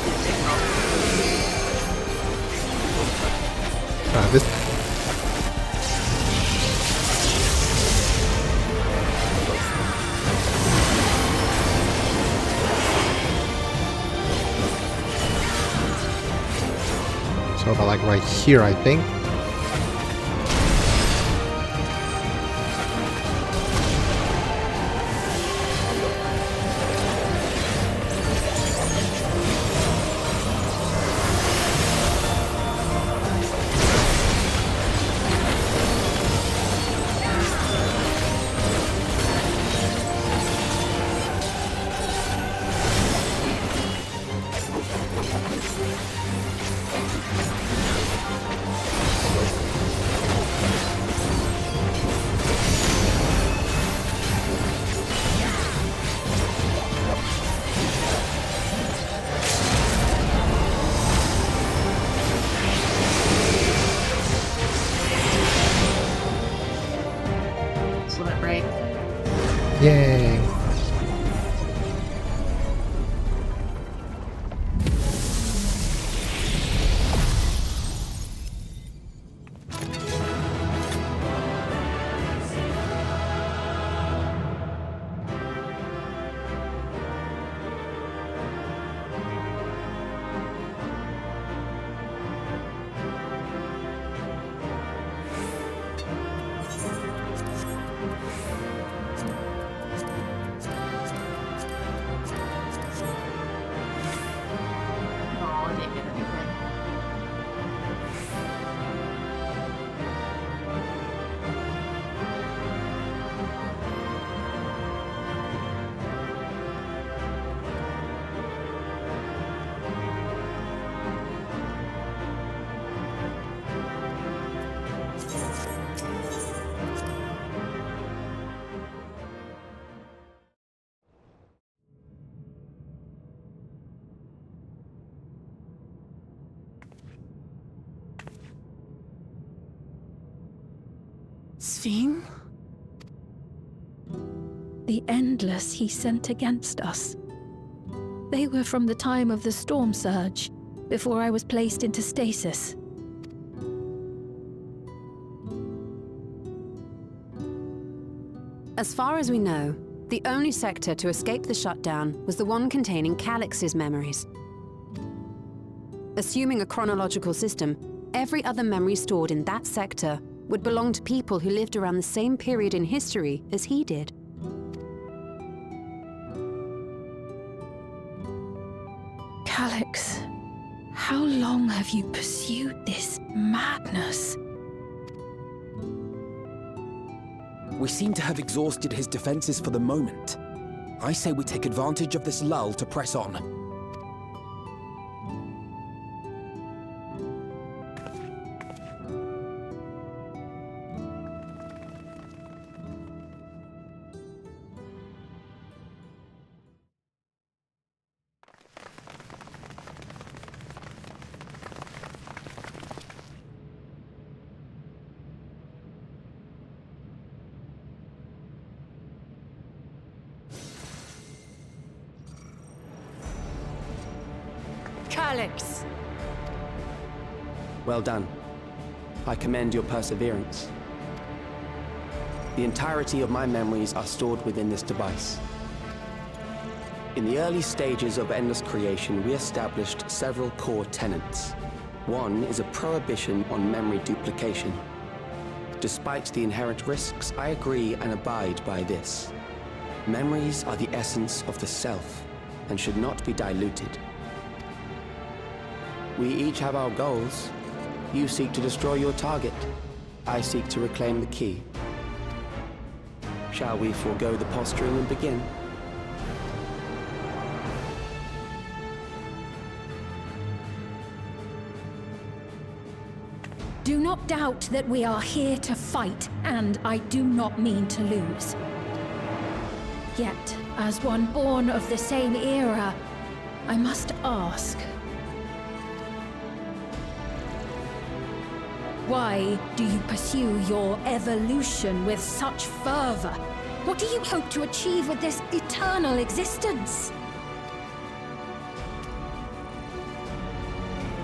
the signal. This... So about like right here, I think. Yay! Sphene? The Endless he sent against us. They were from the time of the storm surge, before I was placed into stasis. As far as we know, the only sector to escape the shutdown was the one containing Calix's memories. Assuming a chronological system, every other memory stored in that sector would belong to people who lived around the same period in history as he did. Calix, how long have you pursued this madness? We seem to have exhausted his defenses for the moment. I say we take advantage of this lull to press on. Calix! Well done. I commend your perseverance. The entirety of my memories are stored within this device. In the early stages of Endless creation, we established several core tenets. One is a prohibition on memory duplication. Despite the inherent risks, I agree and abide by this. Memories are the essence of the self and should not be diluted. We each have our goals. You seek to destroy your target. I seek to reclaim the key. Shall we forego the posturing and begin? Do not doubt that we are here to fight, and I do not mean to lose. Yet, as one born of the same era, I must ask. Why do you pursue your evolution with such fervor? What do you hope to achieve with this eternal existence?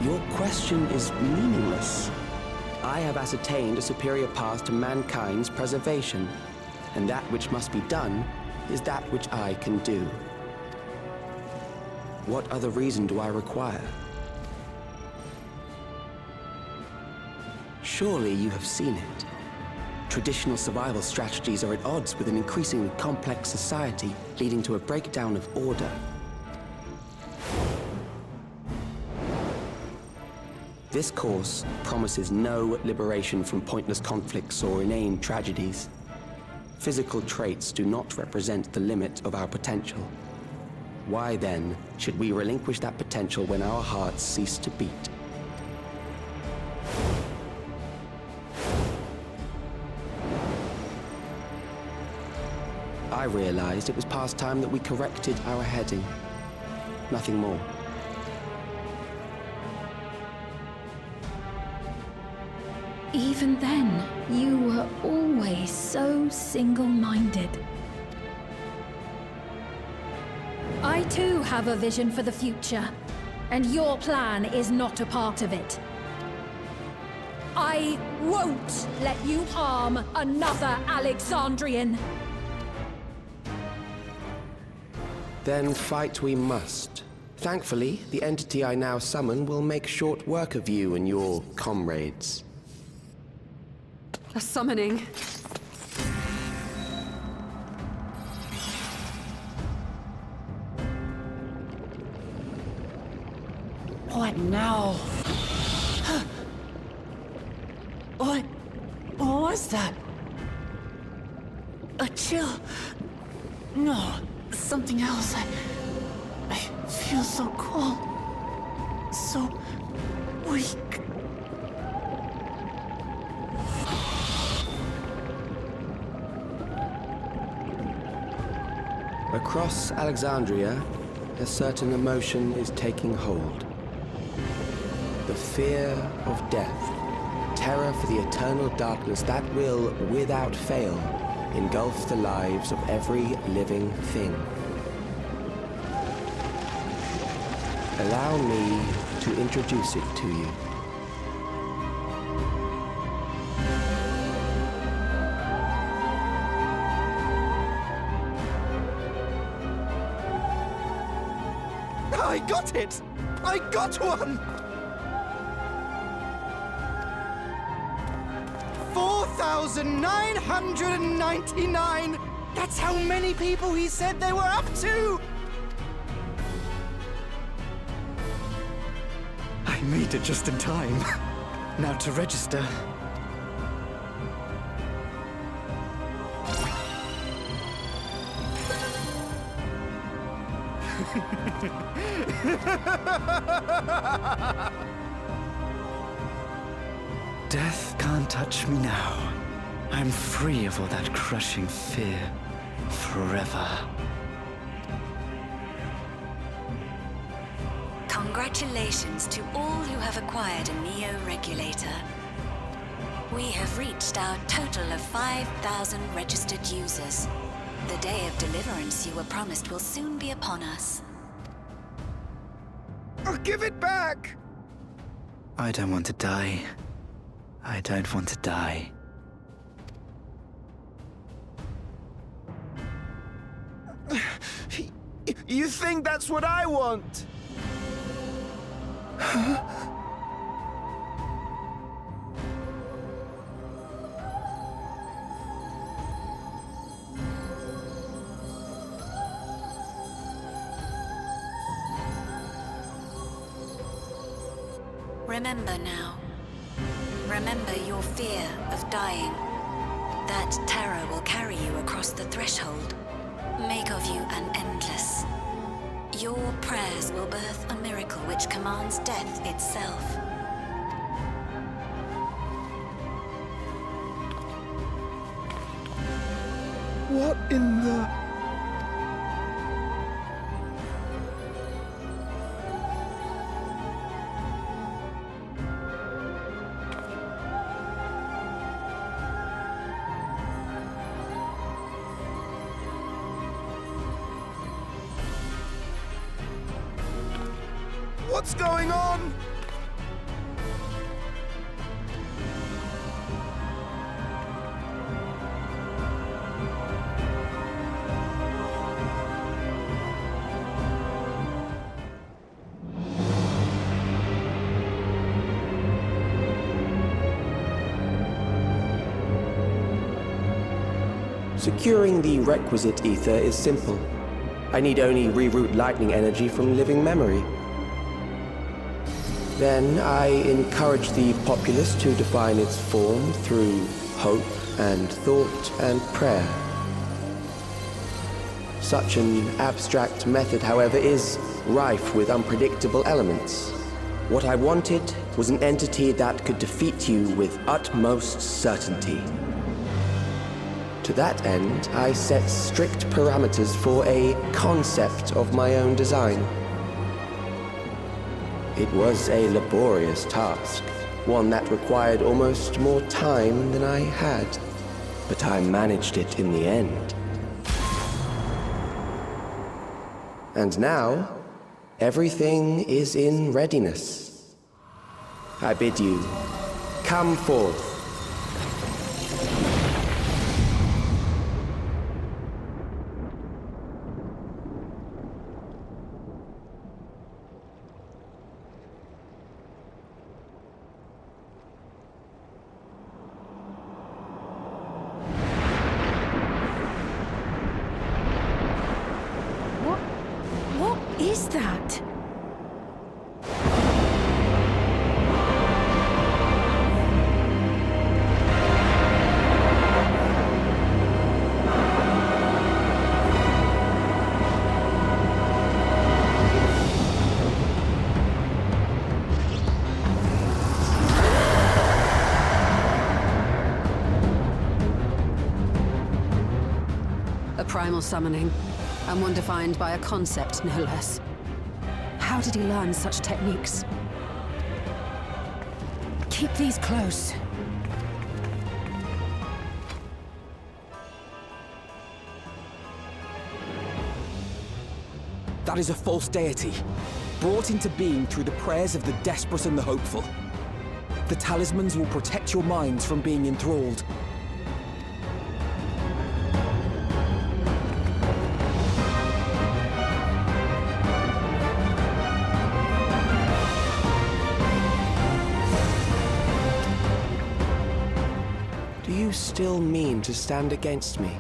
Your question is meaningless. I have ascertained a superior path to mankind's preservation, and that which must be done is that which I can do. What other reason do I require? Surely you have seen it. Traditional survival strategies are at odds with an increasingly complex society, leading to a breakdown of order. This course promises no liberation from pointless conflicts or inane tragedies. Physical traits do not represent the limit of our potential. Why then should we relinquish that potential when our hearts cease to beat? I realized it was past time that we corrected our heading. Nothing more. Even then, you were always so single-minded. I too have a vision for the future, and your plan is not a part of it. I won't let you harm another Alexandrian! Then fight we must. Thankfully, the entity I now summon will make short work of you and your comrades. A summoning. What now? What was that? A chill? No, something else. I feel so cold. So weak. Across Alexandria, a certain emotion is taking hold. The fear of death. Terror for the eternal darkness that will, without fail, engulf the lives of every living thing. Allow me to introduce it to you. I got it! I got one! 4,999! That's how many people he said they were up to! I made it just in time. Now to register. Death can't touch me now. I'm free of all that crushing fear. Forever. Congratulations to all who have acquired a Neo-Regulator. We have reached our total of 5,000 registered users. The day of deliverance you were promised will soon be upon us. Oh, give it back! I don't want to die. I don't want to die. You think that's what I want? Remember now. Remember your fear of dying. That terror will carry you across the threshold. Make of you an endless. Your prayers will birth a miracle which commands death itself. What in the... What's going on? Securing the requisite ether is simple. I need only reroute lightning energy from living memory. Then I encourage the populace to define its form through hope and thought and prayer. Such an abstract method, however, is rife with unpredictable elements. What I wanted was an entity that could defeat you with utmost certainty. To that end, I set strict parameters for a concept of my own design. It was a laborious task, one that required almost more time than I had, but I managed it in the end. And now, everything is in readiness. I bid you, come forth. What is that? A primal summoning, and one defined by a concept, no less. How did he learn such techniques? Keep these close. That is a false deity, brought into being through the prayers of the desperate and the hopeful. The talismans will protect your minds from being enthralled. Do you still mean to stand against me?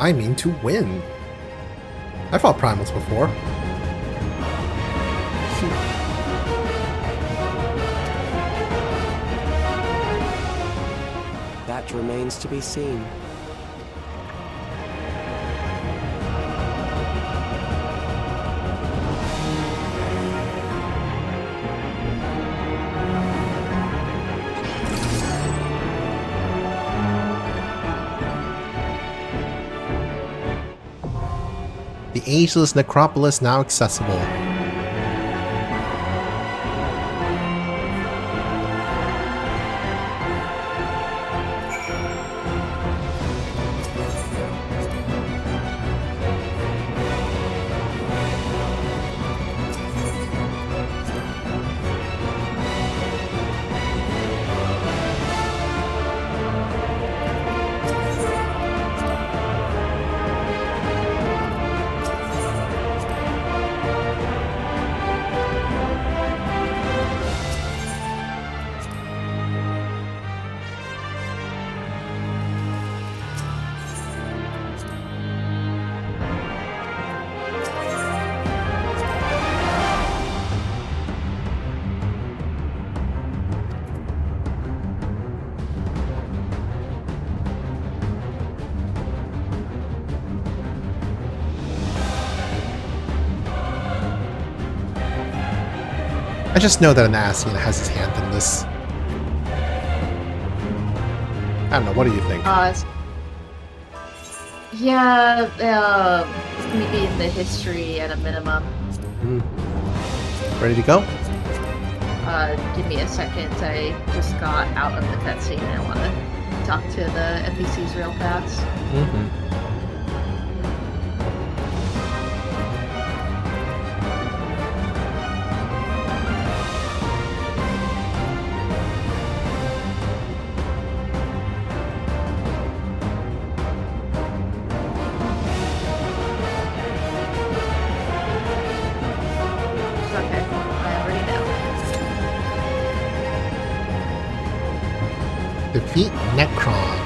I mean to win. I fought primals before. That remains to be seen. The ageless necropolis now accessible. I just know that an Ascian has his hand in this. I don't know, what do you think? Yeah, it's gonna be in the history at a minimum. Ready to go? Give me a second. I just got out of the cutscene. I wanna talk to the NPCs real fast. Mm-hmm. Okay, I already know. Defeat Necron.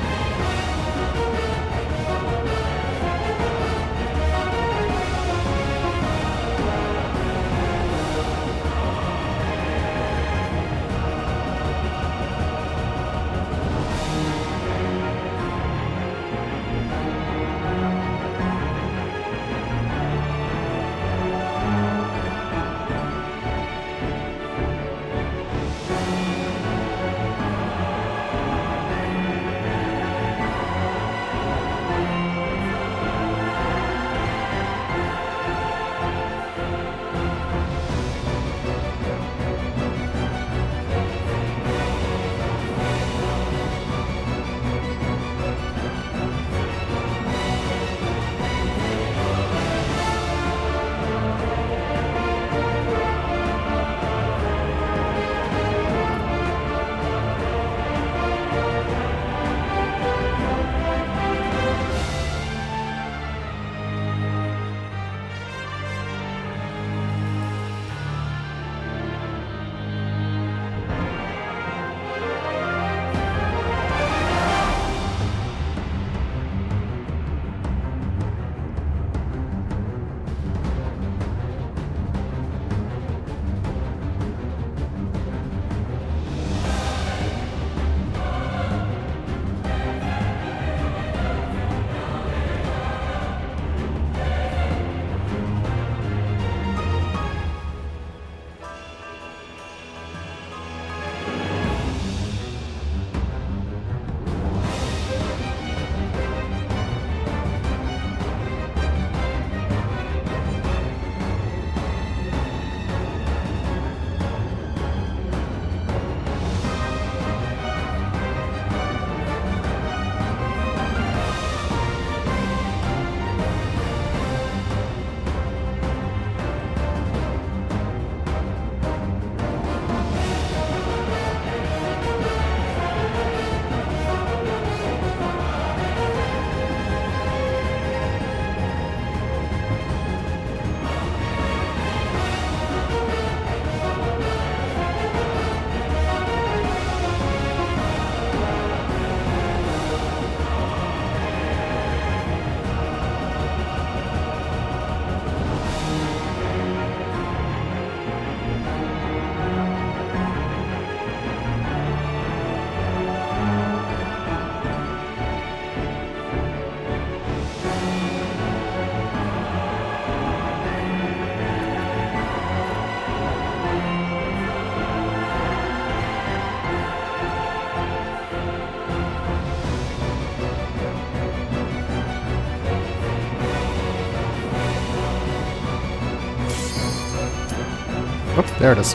Oh, there it is.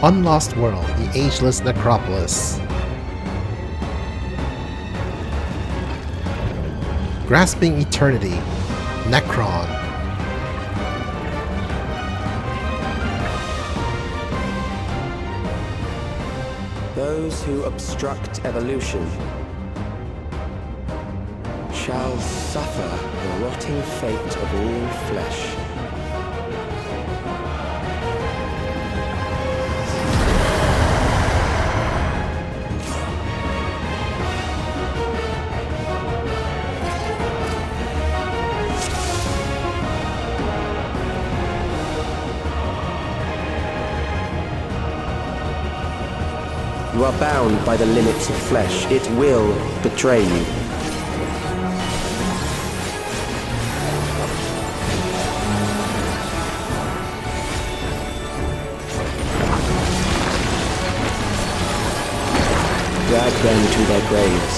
Unlost World, the Ageless Necropolis. Grasping Eternity, Necron. Those who obstruct evolution shall suffer the rotting fate of all flesh. You are bound by the limits of flesh. It will betray you. Drag them to their graves.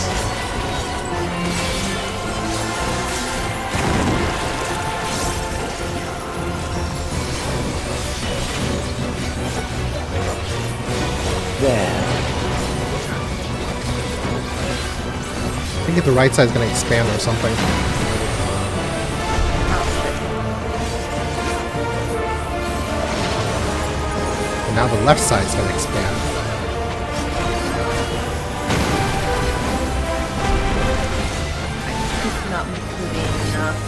There. I think the right side's gonna expand or something. And now the left side's gonna expand. It's not moving enough.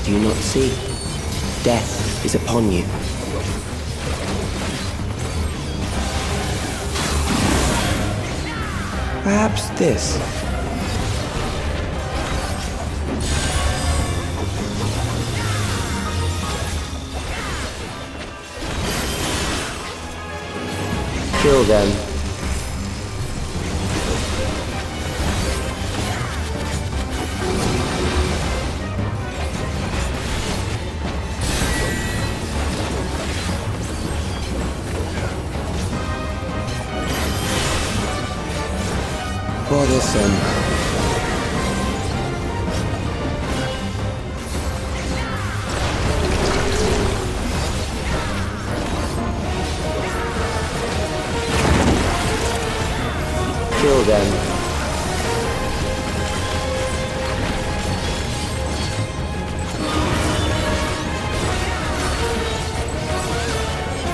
Do you not see? Death is upon you. Perhaps this. Kill them. Bothersome. Kill them.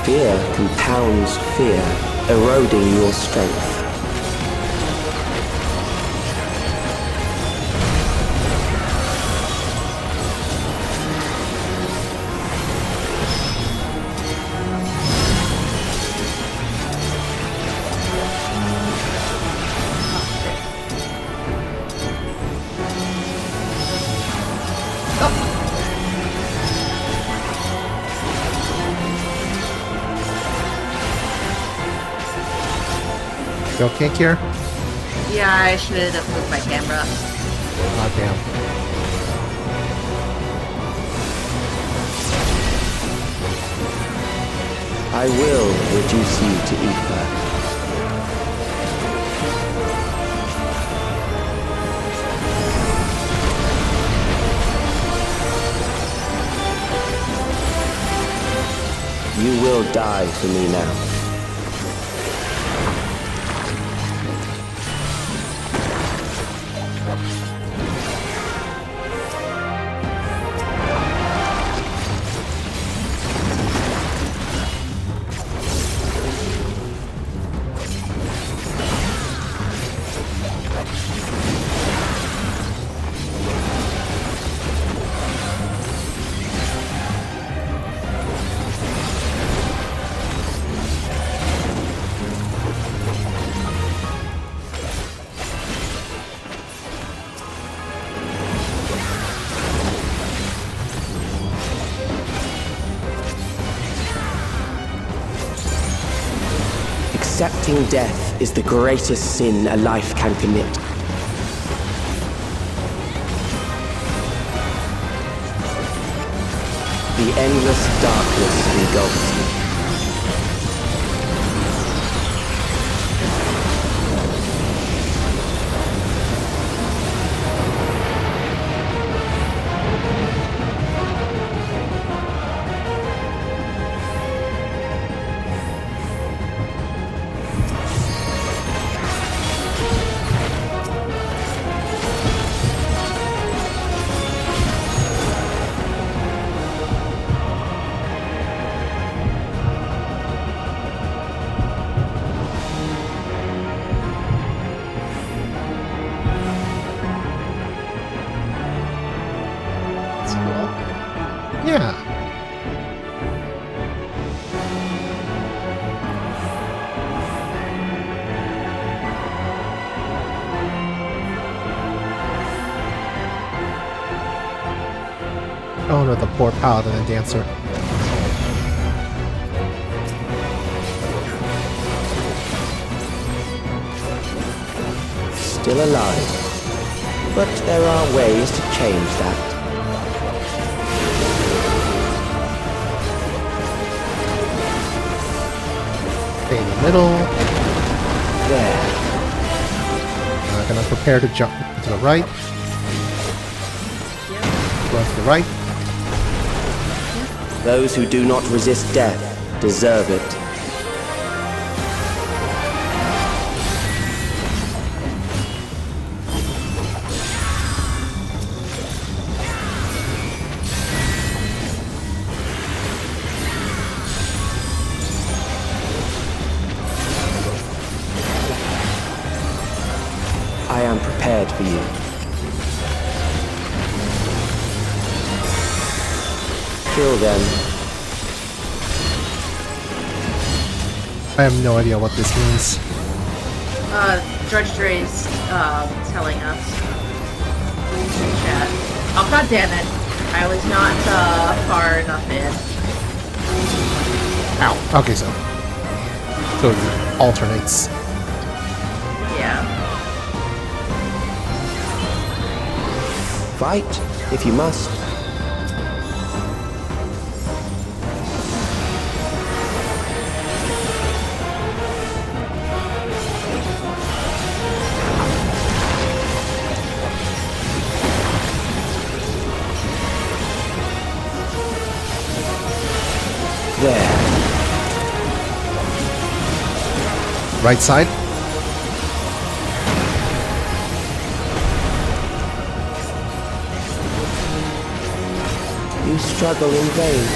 Fear compounds fear, eroding your strength. You okay, Kier? Yeah, I should have moved my camera. Oh, damn. I will reduce you to ether. You will die for me now. Accepting death is the greatest sin a life can commit. The endless darkness engulfs you. Oh no, the poor paladin and dancer. Still alive. But there are ways to change that. Okay, in the middle. There. I'm gonna prepare to jump to the right. Run to the right. Those who do not resist death deserve it. I am prepared for you. Kill them. I have no idea what this means. Judge Dre's telling us in chat. Oh, god damn it. I was not far enough in. Ow. Okay, so it alternates. Yeah. Fight, if you must. There. Right side. You struggle in vain.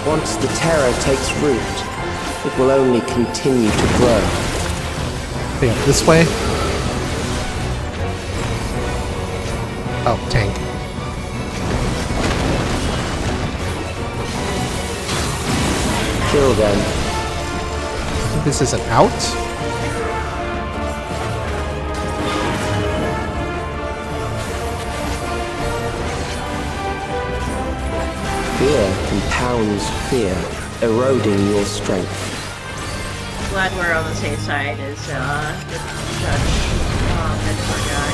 Once the terror takes root, it will only continue to grow. Okay, up this way. Oh, tank. Kill them. I think this is an out. Fear compounds fear, eroding your strength. Glad we're on the safe side as the judge mentor guy.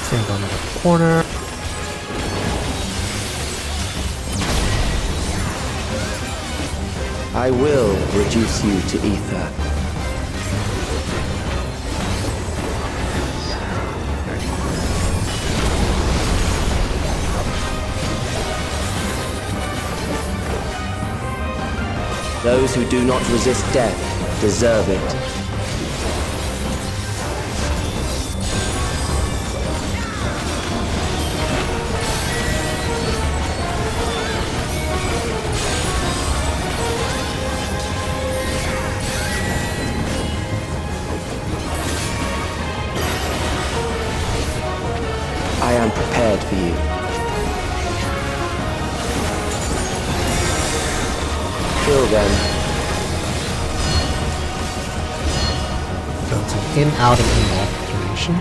Stand on the corner. I will reduce you to ether. Those who do not resist death deserve it. I am prepared for you. Kill them. So it's an in, out, and in alternation.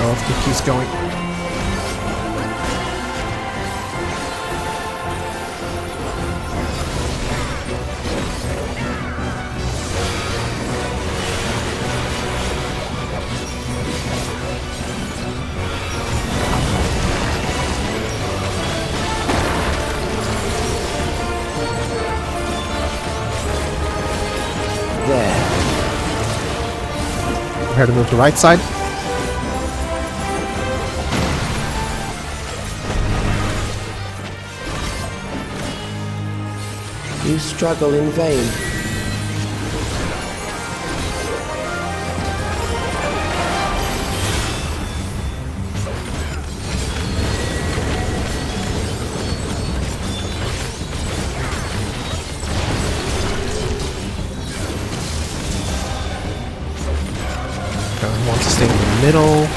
Let's keep going. Prepare to move to right side. You struggle in vain. I want to stay in the middle.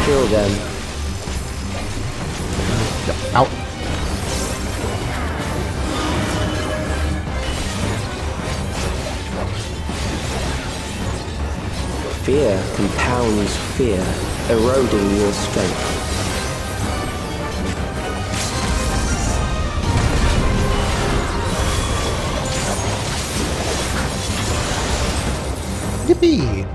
Kill them. Yep, out. Fear compounds fear, eroding your strength. Yippee!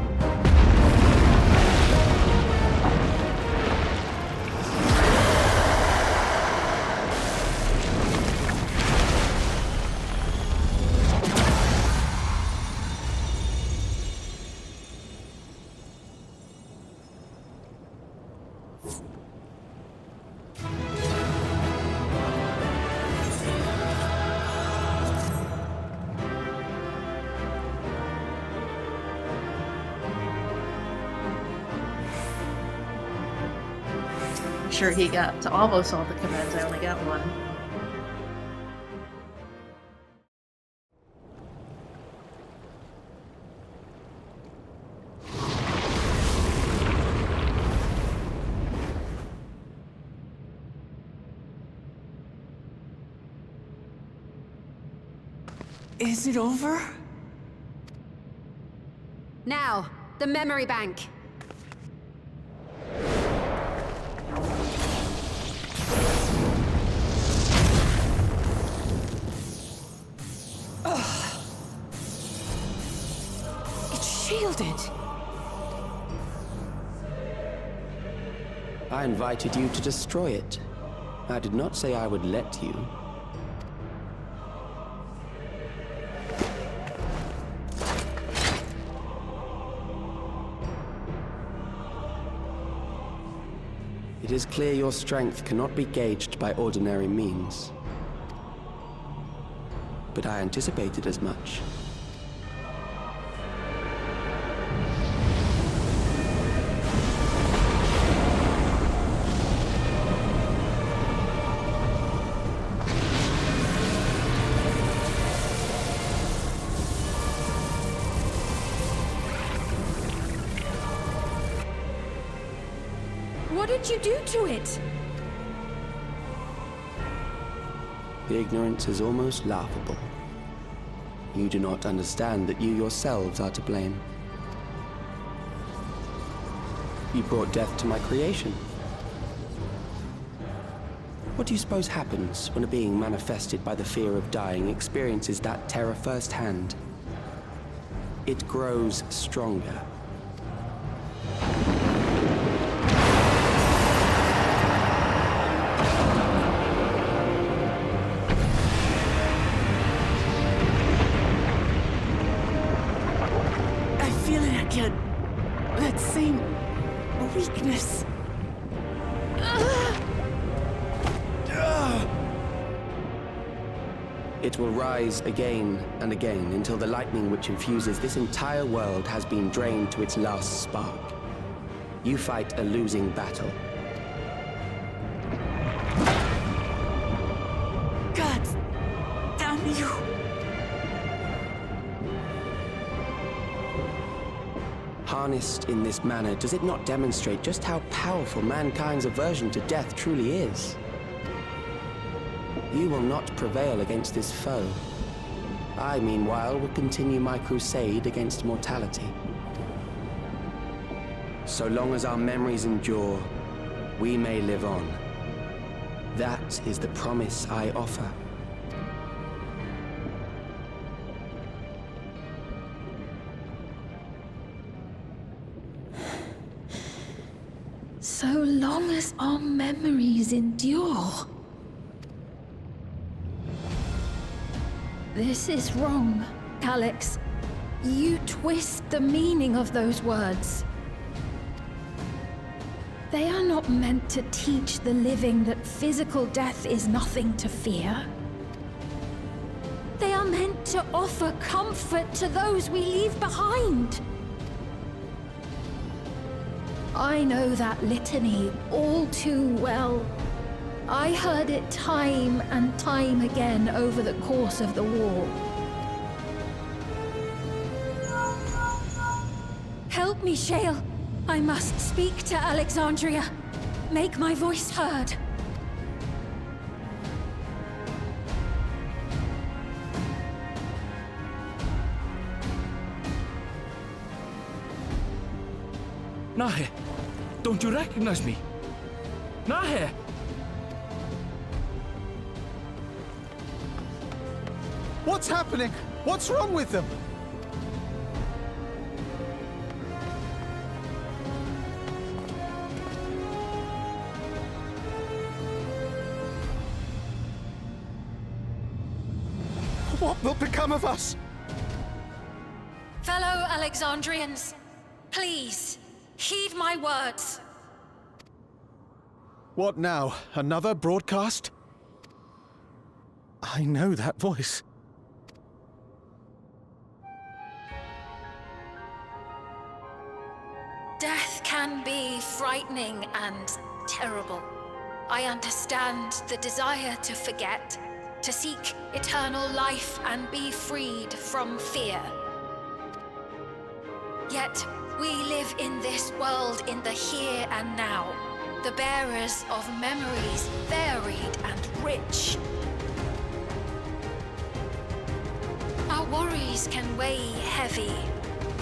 Sure, he got to almost all the commands. I only got one. Is it over? Now, the memory bank. Shielded. I invited you to destroy it. I did not say I would let you. It is clear your strength cannot be gauged by ordinary means. But I anticipated as much. What did you do to it? The ignorance is almost laughable. You do not understand that you yourselves are to blame. You brought death to my creation. What do you suppose happens when a being manifested by the fear of dying experiences that terror firsthand? It grows stronger. That same weakness. It will rise again and again until the lightning which infuses this entire world has been drained to its last spark. You fight a losing battle. God damn you! Harnessed in this manner, does it not demonstrate just how powerful mankind's aversion to death truly is? You will not prevail against this foe. I, meanwhile, will continue my crusade against mortality. So long as our memories endure, we may live on. That is the promise I offer. So long does our memories endure? This is wrong, Calyx. You twist the meaning of those words. They are not meant to teach the living that physical death is nothing to fear. They are meant to offer comfort to those we leave behind. I know that litany all too well. I heard it time and time again over the course of the war. Help me, Shale. I must speak to Alexandria. Make my voice heard. Nahe, don't you recognize me? Nahe! What's happening? What's wrong with them? What will become of us? Fellow Alexandrians, please, heed my words. What now? Another broadcast? I know that voice. Death can be frightening and terrible. I understand the desire to forget, to seek eternal life and be freed from fear. Yet, we live in this world in the here and now, the bearers of memories varied and rich. Our worries can weigh heavy,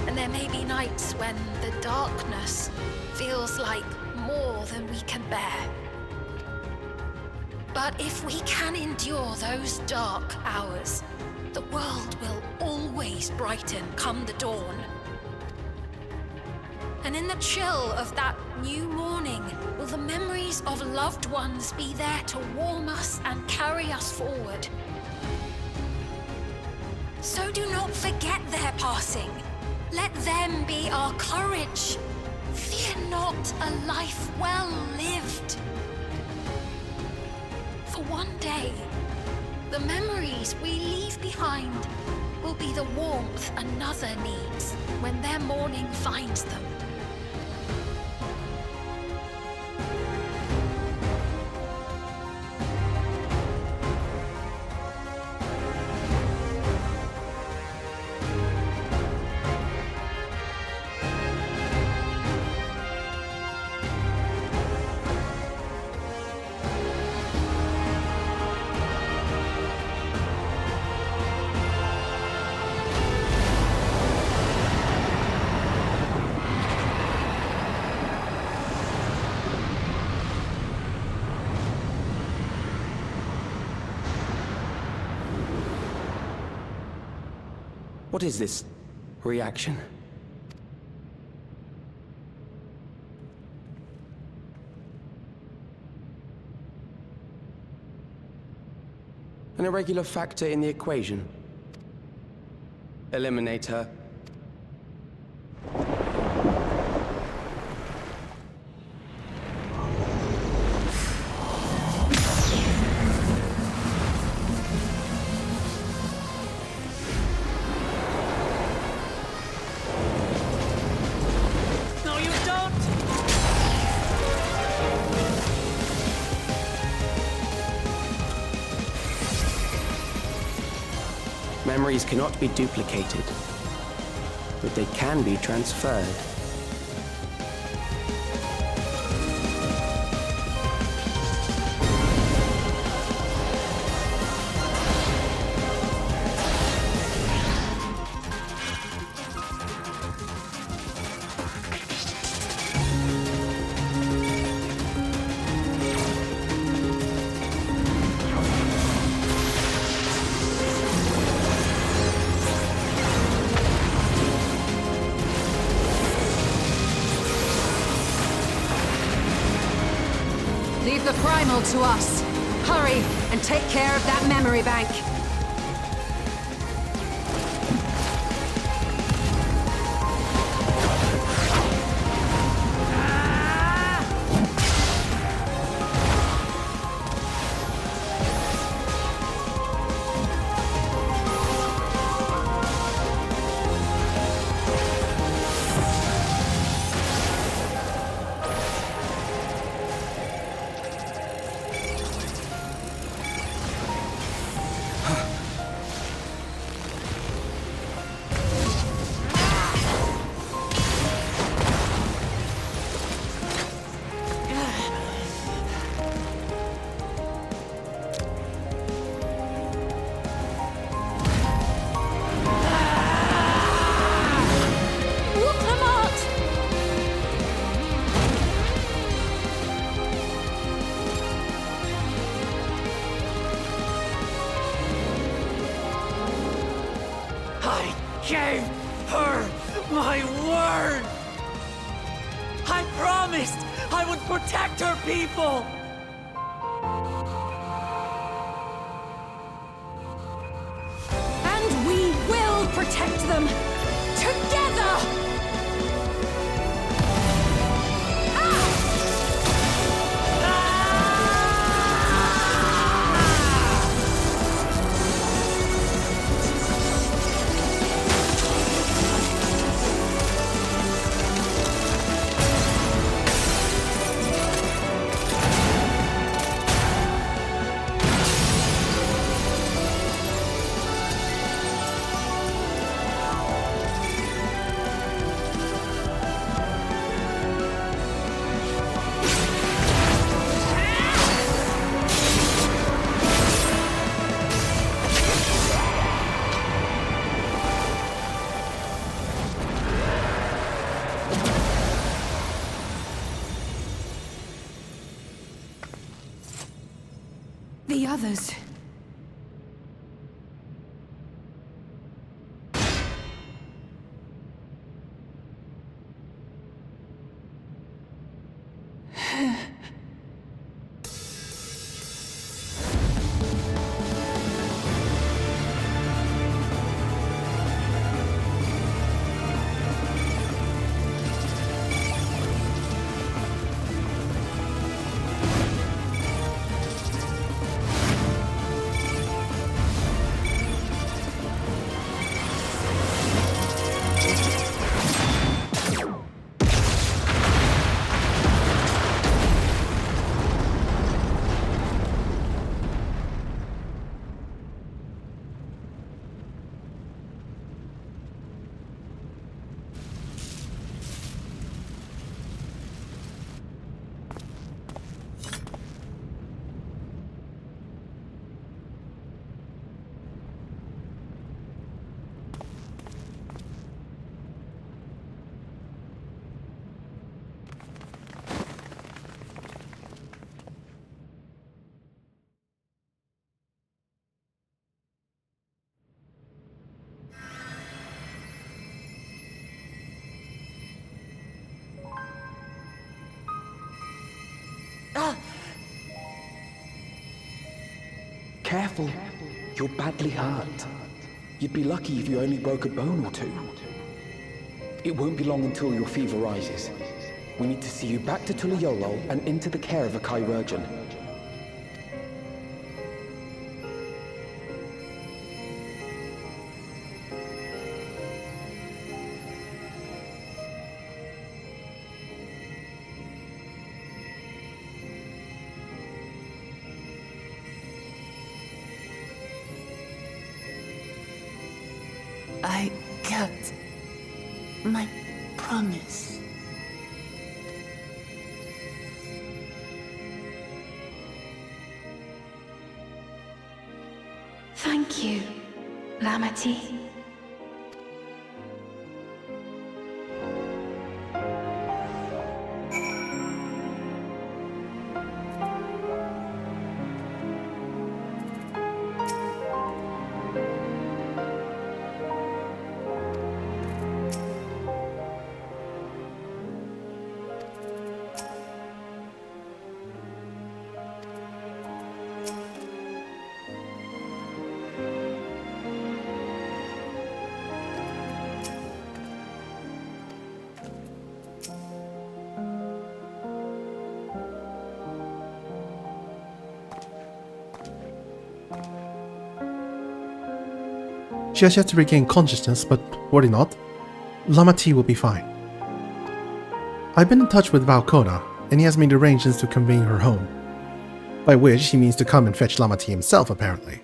and there may be nights when the darkness feels like more than we can bear. But if we can endure those dark hours, the world will always brighten come the dawn. And in the chill of that new morning, will the memories of loved ones be there to warm us and carry us forward? So do not forget their passing. Let them be our courage. Fear not a life well lived. For one day, the memories we leave behind will be the warmth another needs when their morning finds them. What is this reaction? An irregular factor in the equation. Eliminate her. Memories cannot be duplicated, but they can be transferred. the primal to us. Hurry and take care of that memory bank. Gave her my word! I promised I would protect her people! And we will protect them! Together! The others. Careful. You're badly hurt. You'd be lucky if you only broke a bone or two. It won't be long until your fever rises. We need to see you back to Tuliolo and into the care of a chirurgeon. I kept my promise. Thank you, Lamity. She has yet to regain consciousness, but worry not. Lama T will be fine. I've been in touch with Valkona, and he has made arrangements to convey her home. By which he means to come and fetch Lama T himself, apparently.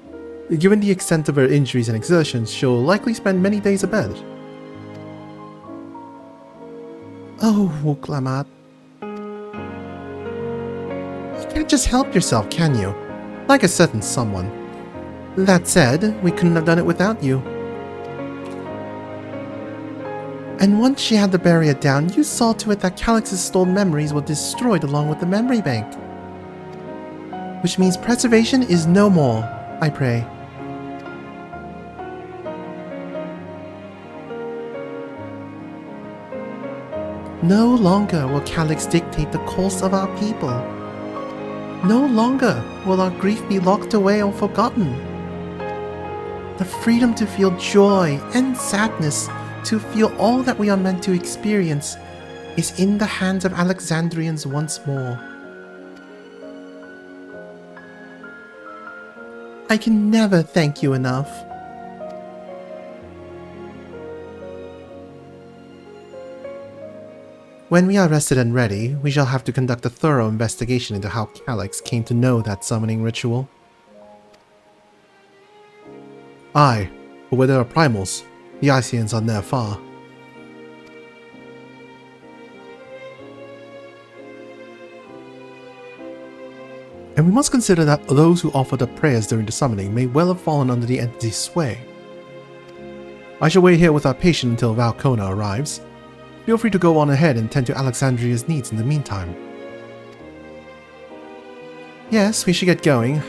Given the extent of her injuries and exertions, she'll likely spend many days abed. Oh, Wuklamat. You can't just help yourself, can you? Like a certain someone. That said, we couldn't have done it without you. And once she had the barrier down, you saw to it that Calyx's stored memories were destroyed along with the memory bank. Which means preservation is no more, I pray. No longer will Calyx dictate the course of our people. No longer will our grief be locked away or forgotten. The freedom to feel joy and sadness, to feel all that we are meant to experience, is in the hands of Alexandrians once more. I can never thank you enough. When we are rested and ready, we shall have to conduct a thorough investigation into how Calyx came to know that summoning ritual. Aye, but where there are primals, the Icians are ne'er far. And we must consider that those who offered up prayers during the summoning may well have fallen under the entity's sway. I shall wait here with our patient until Valkona arrives. Feel free to go on ahead and tend to Alexandria's needs in the meantime. Yes, we should get going.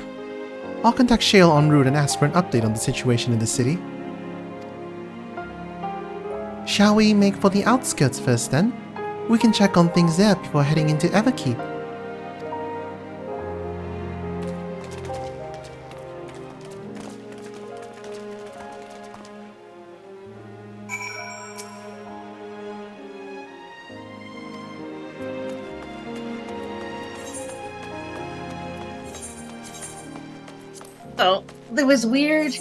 I'll contact Shale en route and ask for an update on the situation in the city. Shall we make for the outskirts first then? We can check on things there before heading into Everkeep. So, it was weird,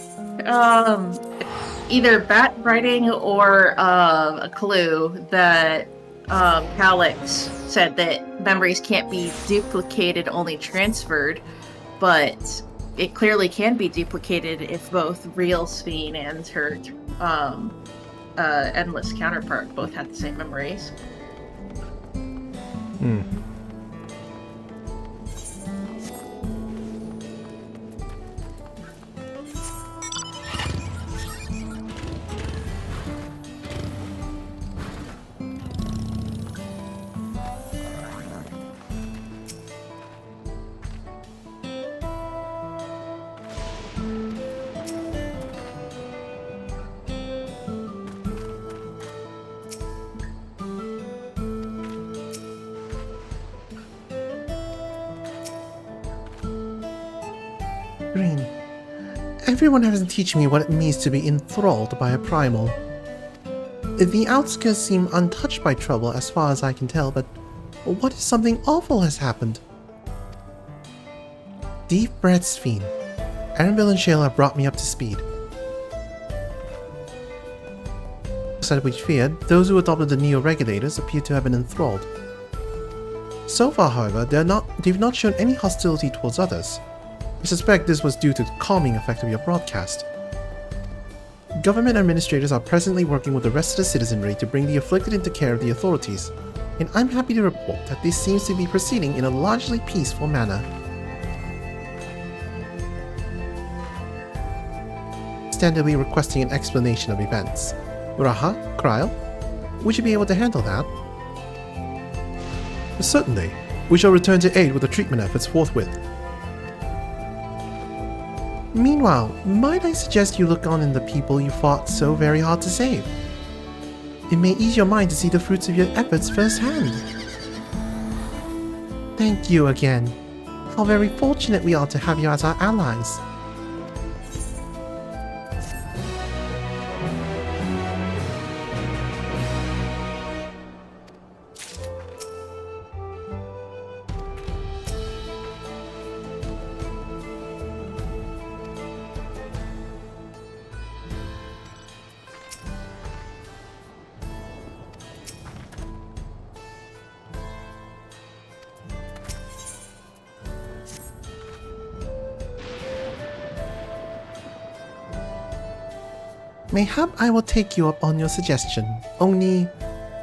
either bat writing or a clue that Calyx said that memories can't be duplicated, only transferred, but it clearly can be duplicated if both real Sphene and her endless counterpart both had the same memories. Green. Everyone has to teach me what it means to be enthralled by a primal. The outskirts seem untouched by trouble as far as I can tell, but what if something awful has happened? Deep breath, Sphene. Arenville and Shale have brought me up to speed. As we feared, those who adopted the neo-regulators appear to have been enthralled. So far, however, they've not shown any hostility towards others. I suspect this was due to the calming effect of your broadcast. Government administrators are presently working with the rest of the citizenry to bring the afflicted into care of the authorities, and I'm happy to report that this seems to be proceeding in a largely peaceful manner. Standardly requesting an explanation of events. Raha, Kryl, would you be able to handle that? Certainly. We shall return to aid with the treatment efforts forthwith. Meanwhile, might I suggest you look on in the people you fought so very hard to save? It may ease your mind to see the fruits of your efforts firsthand. Thank you again. How very fortunate we are to have you as our allies. Mayhap I will take you up on your suggestion, only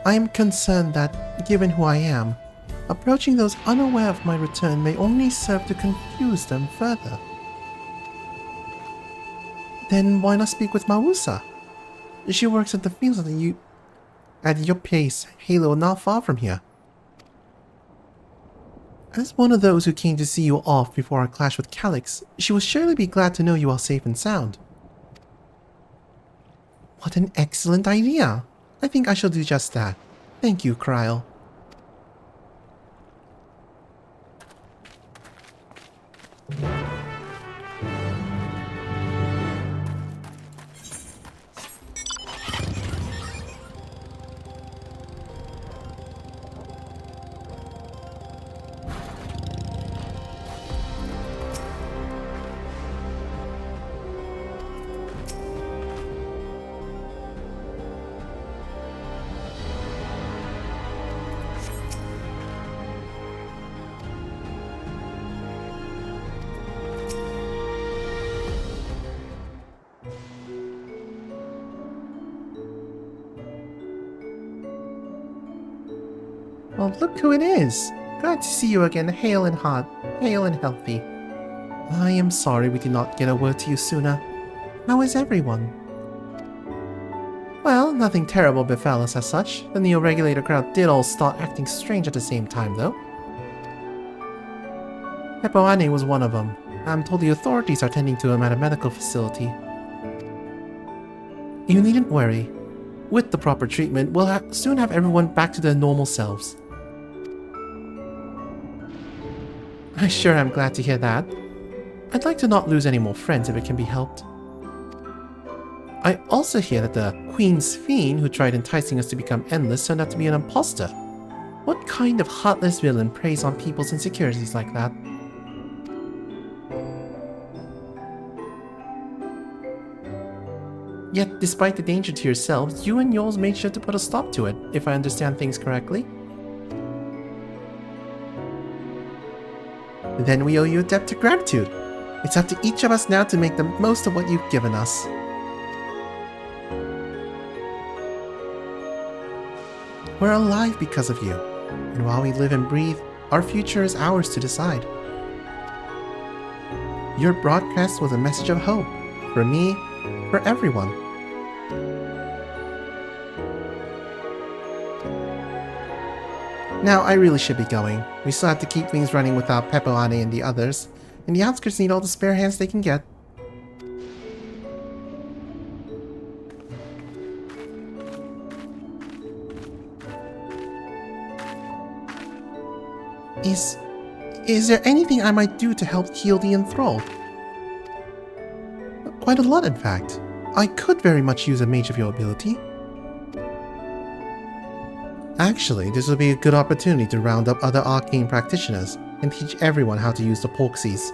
I am concerned that, given who I am, approaching those unaware of my return may only serve to confuse them further. Then why not speak with Mausa? She works at the fields at your place, Halo, not far from here. As one of those who came to see you off before our clash with Calyx, she will surely be glad to know you are safe and sound. What an excellent idea! I think I shall do just that. Thank you, Kryl. Well, look who it is! Glad to see you again, hale and healthy. I am sorry we did not get a word to you sooner. How is everyone? Well, nothing terrible befell us as such. The Neo-Regulator crowd did all start acting strange at the same time, though. Pepoane was one of them. I'm told the authorities are tending to him at a medical facility. You needn't worry. With the proper treatment, we'll soon have everyone back to their normal selves. I sure am glad to hear that. I'd like to not lose any more friends if it can be helped. I also hear that the Queen's Fiend who tried enticing us to become endless turned out to be an imposter. What kind of heartless villain preys on people's insecurities like that? Yet, despite the danger to yourselves, you and yours made sure to put a stop to it, if I understand things correctly. Then we owe you a debt of gratitude. It's up to each of us now to make the most of what you've given us. We're alive because of you, and while we live and breathe, our future is ours to decide. Your broadcast was a message of hope, for me, for everyone. Now, I really should be going. We still have to keep things running without Pepoane and the others, and the outskirts need all the spare hands they can get. Is there anything I might do to help heal the enthralled? Quite a lot, in fact. I could very much use a mage of your ability. Actually, this would be a good opportunity to round up other arcane practitioners and teach everyone how to use the porxies.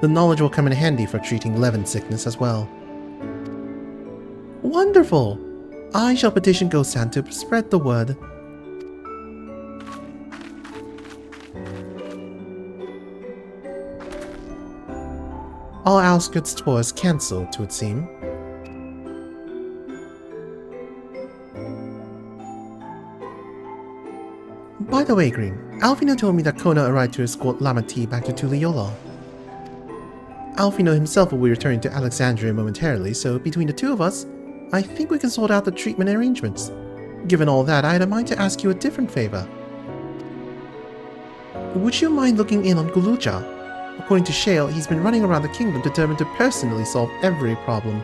The knowledge will come in handy for treating Levin sickness as well. Wonderful! I shall petition Gosan to spread the word. All outskirts tours cancelled, it would seem. By the way, Green, Alfino told me that Kona arrived to escort Lamati back to Tuliyola. Alfino himself will be returning to Alexandria momentarily, so between the two of us, I think we can sort out the treatment arrangements. Given all that, I had a mind to ask you a different favor. Would you mind looking in on Guluja? According to Shale, he's been running around the kingdom determined to personally solve every problem.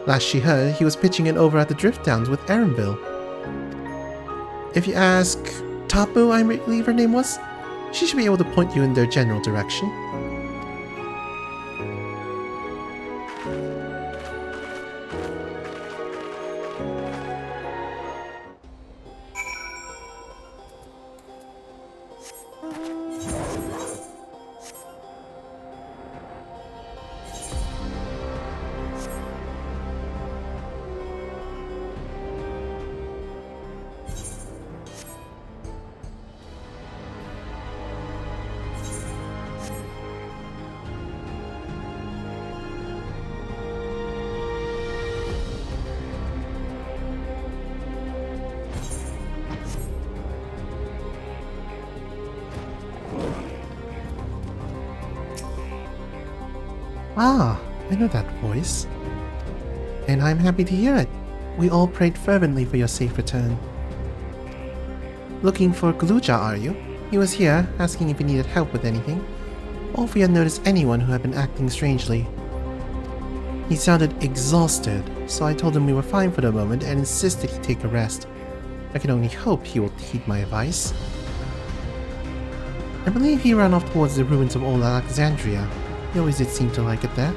Last she heard, he was pitching in over at the Drift Downs with Erinville. If you ask Tapu, I believe her name was, she should be able to point you in their general direction. Ah, I know that voice. And I'm happy to hear it. We all prayed fervently for your safe return. Looking for Galuja, are you? He was here, asking if you needed help with anything, or if we had noticed anyone who had been acting strangely. He sounded exhausted, so I told him we were fine for the moment and insisted he take a rest. I can only hope he will heed my advice. I believe he ran off towards the ruins of old Alexandria. He always did seem to like it there.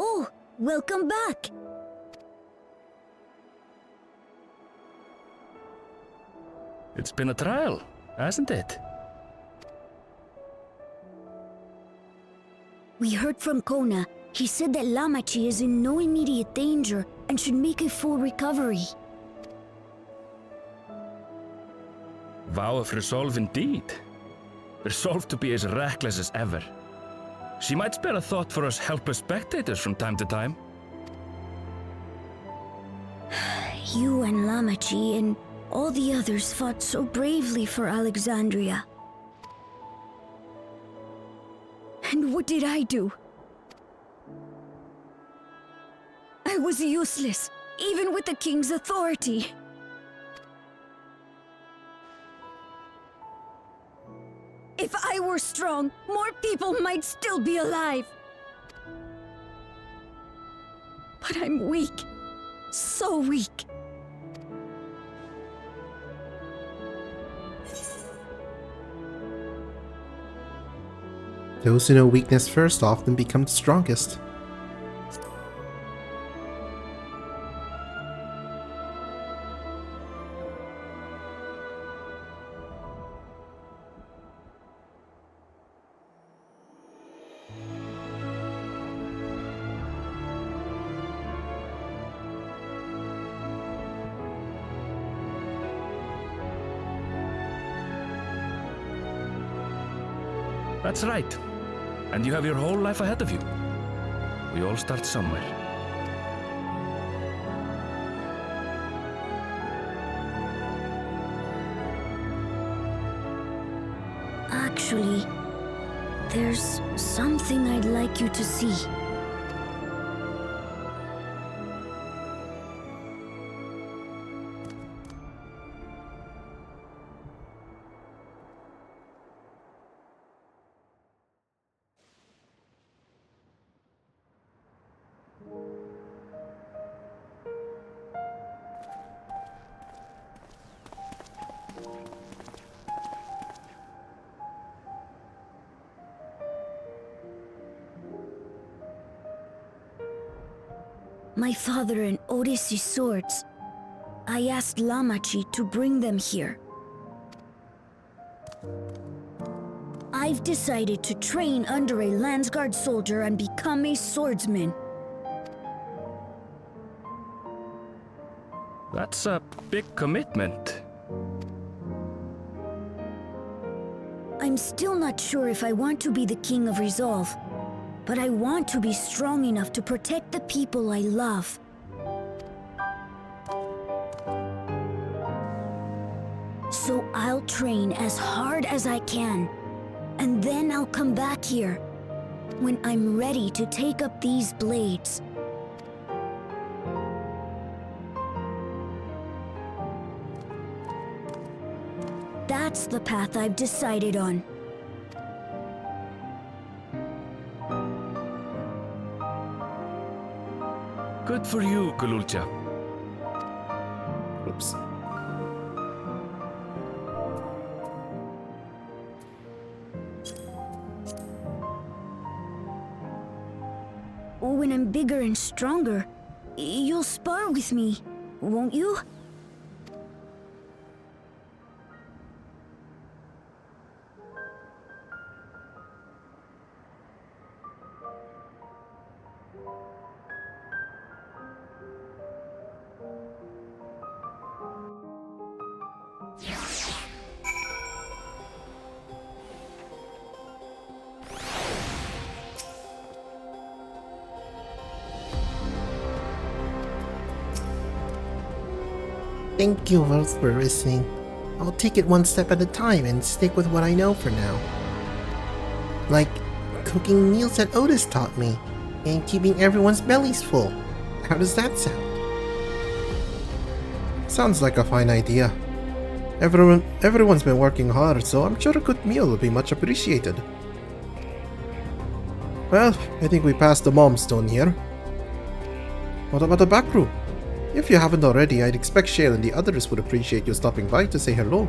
Oh, welcome back! It's been a trial, hasn't it? We heard from Kona. He said that Lamachi is in no immediate danger and should make a full recovery. Vow of resolve indeed. Resolved to be as reckless as ever. She might spare a thought for us helpless spectators from time to time. You and Lamachi and all the others fought so bravely for Alexandria. And what did I do? I was useless, even with the king's authority. If I were strong, more people might still be alive. But I'm weak. So weak. Those who know weakness first often become the strongest. That's right. And you have your whole life ahead of you. We all start somewhere. Actually, there's something I'd like you to see. My father and Odyssey's swords. I asked Lamachi to bring them here. I've decided to train under a Landsguard soldier and become a swordsman. That's a big commitment. I'm still not sure if I want to be the King of Resolve, but I want to be strong enough to protect the people I love. So I'll train as hard as I can, and then I'll come back here when I'm ready to take up these blades. That's the path I've decided on. Good for you, Galuja. Oops. When I'm bigger and stronger, you'll spar with me, won't you? Thank you both for listening. I'll take it one step at a time and stick with what I know for now. Like cooking meals that Otis taught me, and keeping everyone's bellies full. How does that sound? Sounds like a fine idea. Everyone's been working hard, so I'm sure a good meal will be much appreciated. Well, I think we passed the Momstone here. What about the back room? If you haven't already, I'd expect Shale and the others would appreciate you stopping by to say hello.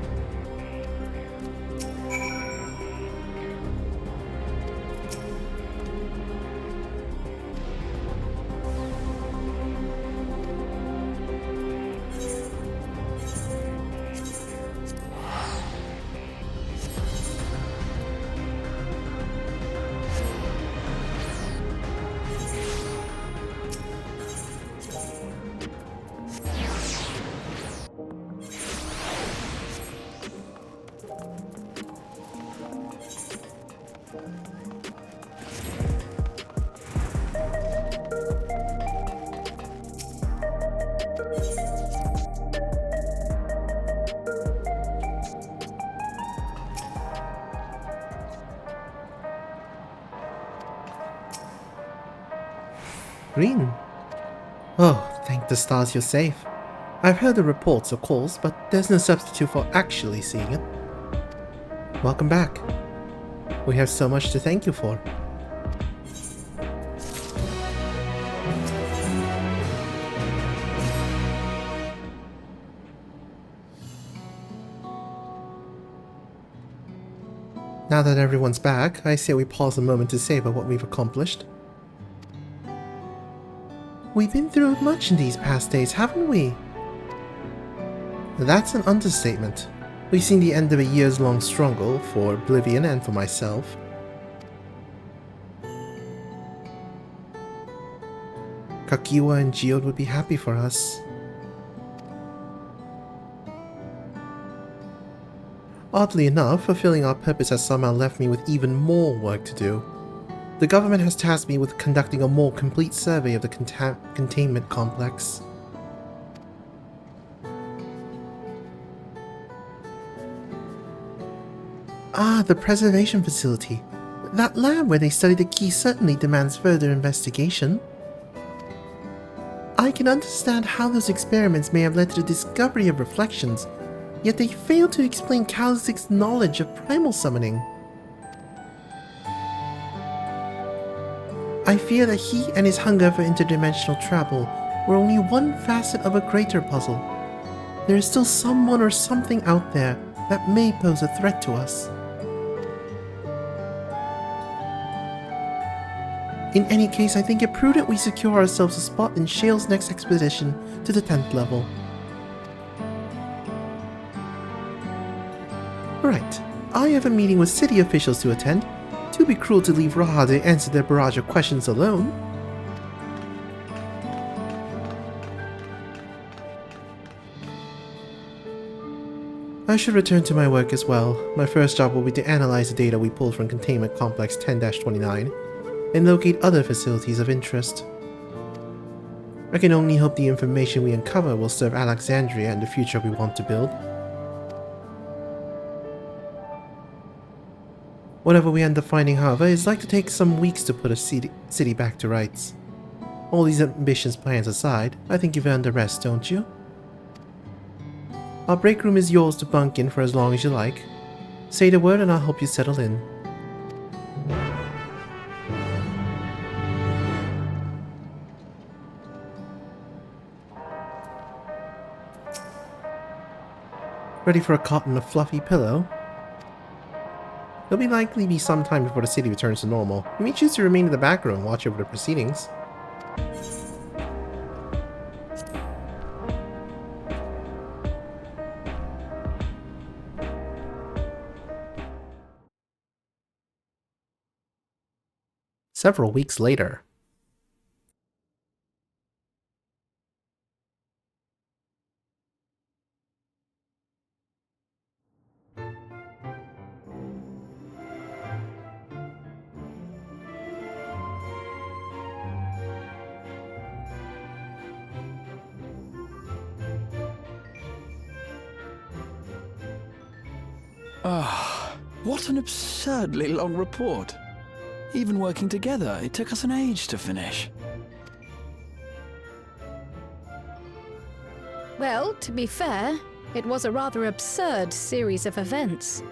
Green. Oh, thank the stars you're safe. I've heard the reports of calls, but there's no substitute for actually seeing it. Welcome back. We have so much to thank you for. Now that everyone's back, I say we pause a moment to savor what we've accomplished. We've been through much in these past days, haven't we? That's an understatement. We've seen the end of a years-long struggle for Oblivion and for myself. Kakiwa and Geode would be happy for us. Oddly enough, fulfilling our purpose has somehow left me with even more work to do. The government has tasked me with conducting a more complete survey of the containment complex. Ah, the preservation facility. That lab where they study the key certainly demands further investigation. I can understand how those experiments may have led to the discovery of reflections, yet they fail to explain Kalix's knowledge of primal summoning. I fear that he and his hunger for interdimensional travel were only one facet of a greater puzzle. There is still someone or something out there that may pose a threat to us. In any case, I think it prudent we secure ourselves a spot in Shale's next expedition to the 10th level. Right, I have a meeting with city officials to attend. It would be cruel to leave Raha to answer their barrage of questions alone. I should return to my work as well. My first job will be to analyze the data we pulled from Containment Complex 10-29 and locate other facilities of interest. I can only hope the information we uncover will serve Alexandria and the future we want to build. Whatever we end up finding, however, is like to take some weeks to put a city back to rights. All these ambitious plans aside, I think you've earned a rest, don't you? Our break room is yours to bunk in for as long as you like. Say the word and I'll help you settle in. Ready for a cot and a fluffy pillow? It'll likely be some time before the city returns to normal. You may choose to remain in the back room and watch over the proceedings. Several weeks later. Ah, what an absurdly long report. Even working together, it took us an age to finish. Well, to be fair, it was a rather absurd series of events.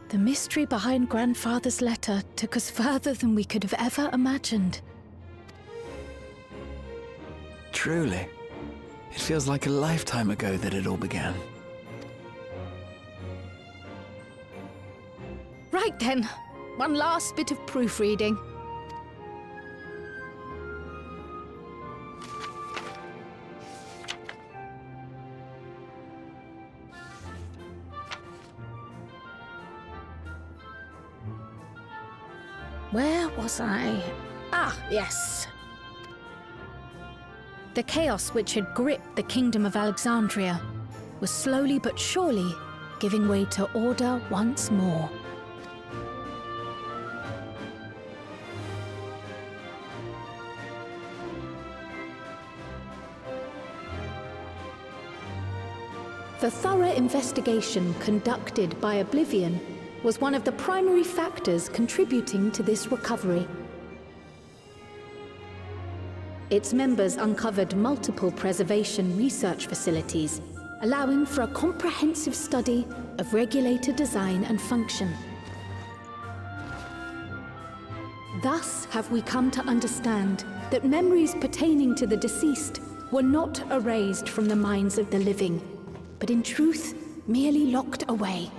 The mystery behind Grandfather's letter took us further than we could have ever imagined. Truly. It feels like a lifetime ago that it all began. Right then, one last bit of proofreading. Where was I? Ah, yes. The chaos which had gripped the kingdom of Alexandria was slowly but surely giving way to order once more. The thorough investigation conducted by Oblivion was one of the primary factors contributing to this recovery. Its members uncovered multiple preservation research facilities, allowing for a comprehensive study of regulator design and function. Thus have we come to understand that memories pertaining to the deceased were not erased from the minds of the living, but in truth, merely locked away.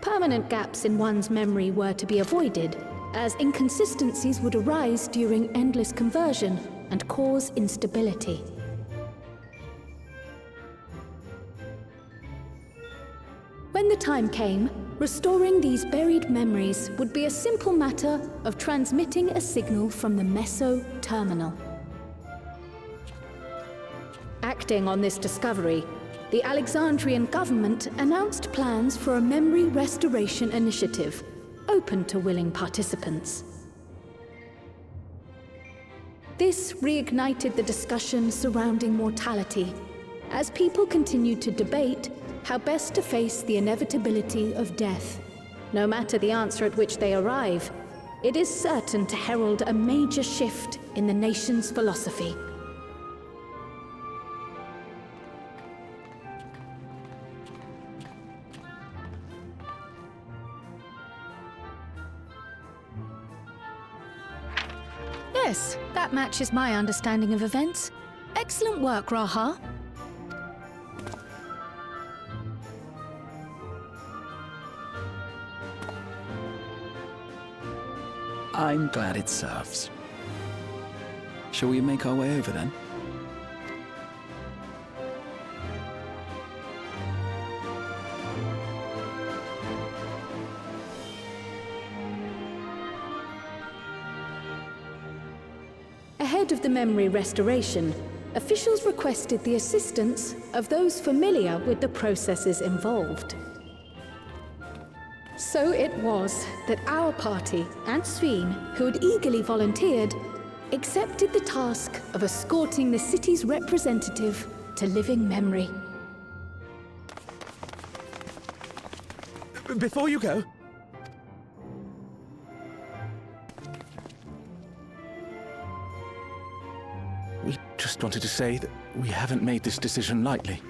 Permanent gaps in one's memory were to be avoided, as inconsistencies would arise during endless conversion and cause instability. When the time came, restoring these buried memories would be a simple matter of transmitting a signal from the Meso terminal. Acting on this discovery, the Alexandrian government announced plans for a memory restoration initiative, open to willing participants. This reignited the discussion surrounding mortality, as people continued to debate how best to face the inevitability of death. No matter the answer at which they arrive, it is certain to herald a major shift in the nation's philosophy. Yes, that matches my understanding of events. Excellent work, Raha. I'm glad it serves. Shall we make our way over then? Ahead of the memory restoration, officials requested the assistance of those familiar with the processes involved. So it was that our party and Sveen, who had eagerly volunteered, accepted the task of escorting the city's representative to living memory. Before you go, we just wanted to say that we haven't made this decision lightly.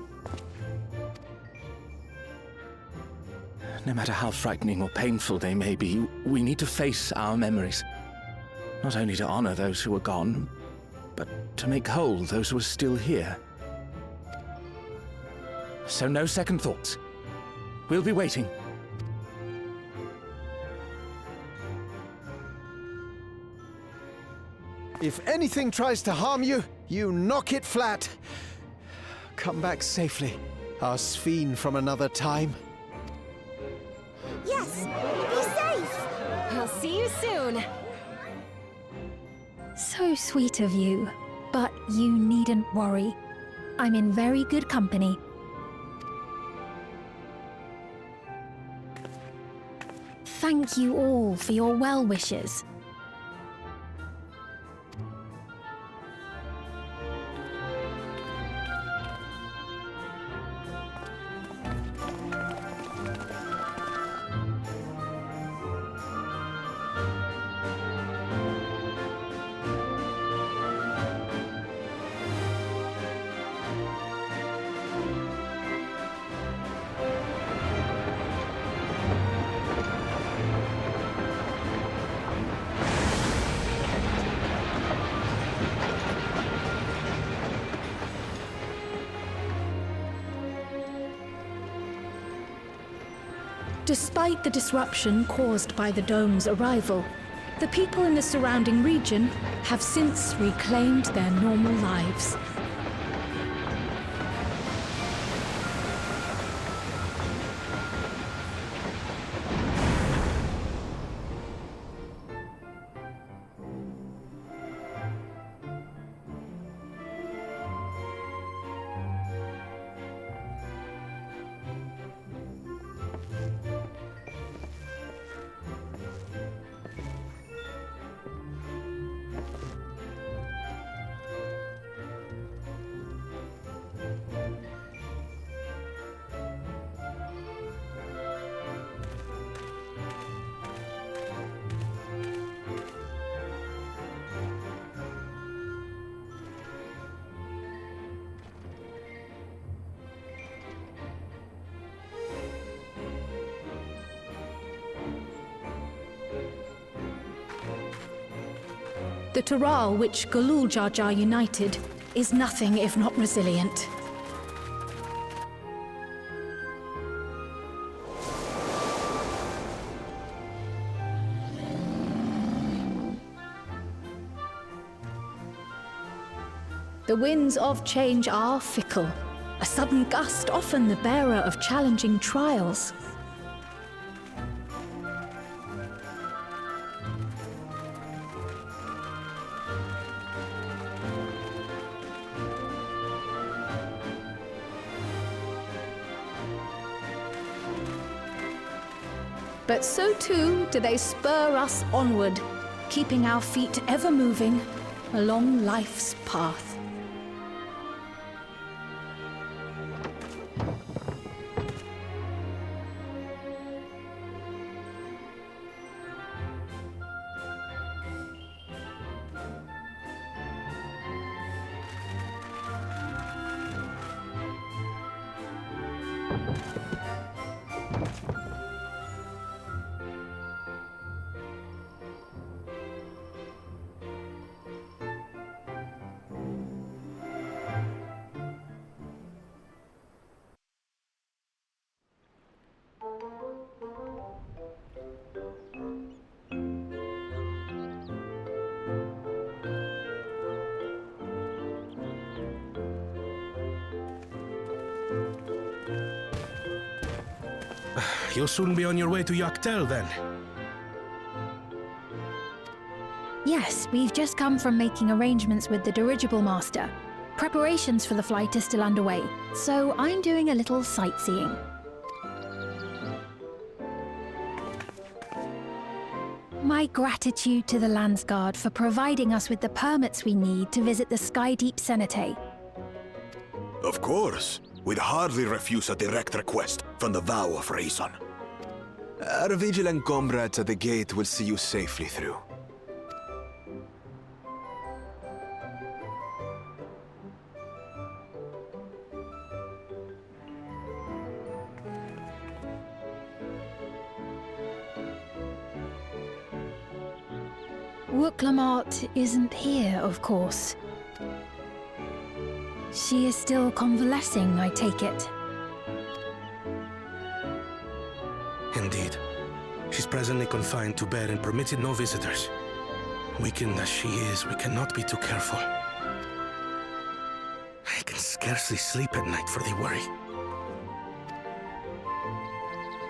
No matter how frightening or painful they may be, we need to face our memories. Not only to honor those who are gone, but to make whole those who are still here. So no second thoughts. We'll be waiting. If anything tries to harm you, you knock it flat. Come back safely, our Sveen from another time. Yes! Be safe! I'll see you soon! So sweet of you, but you needn't worry. I'm in very good company. Thank you all for your well wishes. Despite the disruption caused by the dome's arrival, the people in the surrounding region have since reclaimed their normal lives. The Taral which Galul Jar Jar united is nothing if not resilient. The winds of change are fickle. A sudden gust often the bearer of challenging trials. But so too do they spur us onward, keeping our feet ever moving along life's path. You'll soon be on your way to Yaktel, then? Yes, we've just come from making arrangements with the dirigible master. Preparations for the flight are still underway, so I'm doing a little sightseeing. My gratitude to the Landsguard for providing us with the permits we need to visit the Skydeep Cenotaph. Of course. We'd hardly refuse a direct request from the Vow of Reason. Our vigilant comrades at the gate will see you safely through. Wooklamart isn't here, of course. She is still convalescing, I take it. Indeed. She's presently confined to bed and permitted no visitors. Weakened as she is, we cannot be too careful. I can scarcely sleep at night for the worry.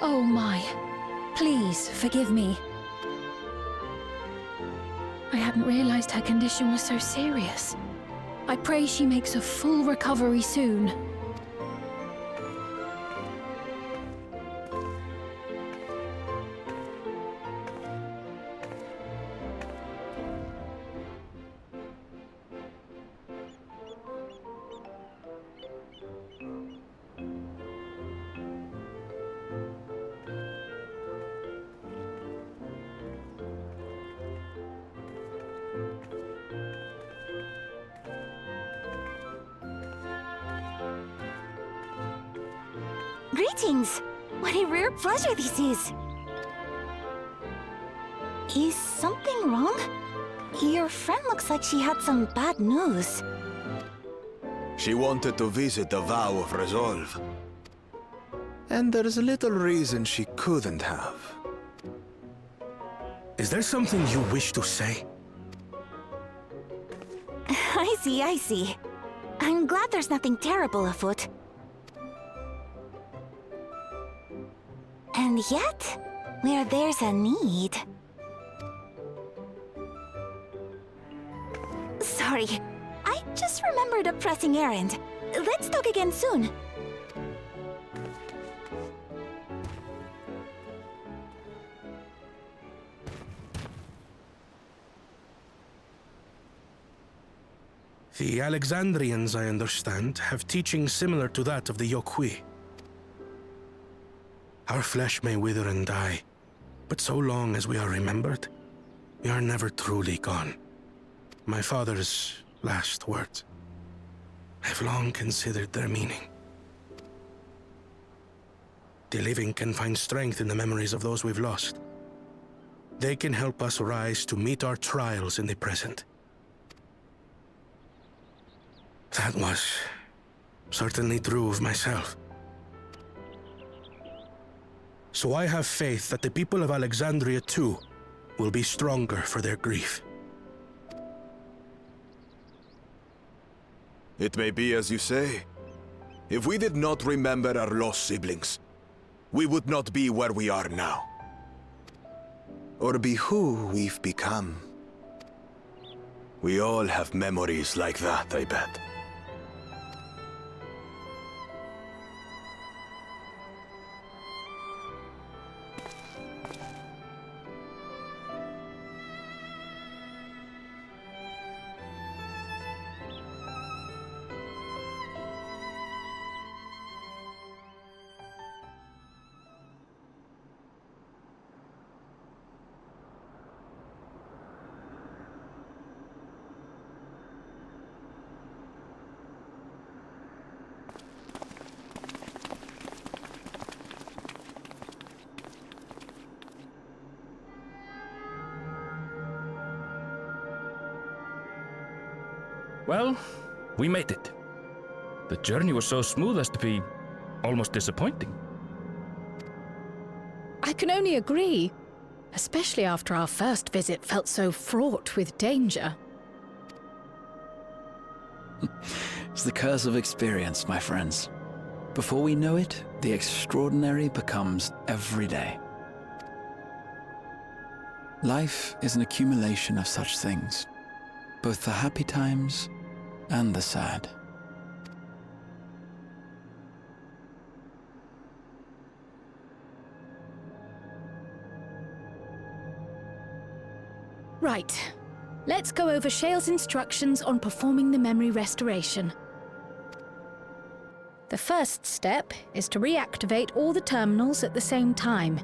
Oh my. Please, forgive me. I hadn't realized her condition was so serious. I pray she makes a full recovery soon. Greetings! What a rare pleasure this is! Is something wrong? Your friend looks like she had some bad news. She wanted to visit the Vow of Resolve. And there's little reason she couldn't have. Is there something you wish to say? I see. I'm glad there's nothing terrible afoot. And yet, where there's a need... Sorry, I just remembered a pressing errand. Let's talk again soon. The Alexandrians, I understand, have teaching similar to that of the Yokui. Our flesh may wither and die, but so long as we are remembered, we are never truly gone. My father's last words. I've long considered their meaning. The living can find strength in the memories of those we've lost. They can help us rise to meet our trials in the present. That was certainly true of myself. So I have faith that the people of Alexandria too will be stronger for their grief. It may be as you say. If we did not remember our lost siblings, we would not be where we are now. Or be who we've become. We all have memories like that, I bet. Well, we made it. The journey was so smooth as to be almost disappointing. I can only agree, especially after our first visit felt so fraught with danger. It's the curse of experience, my friends. Before we know it, the extraordinary becomes everyday. Life is an accumulation of such things, both the happy times and the sad. Right. Let's go over Shale's instructions on performing the memory restoration. The first step is to reactivate all the terminals at the same time.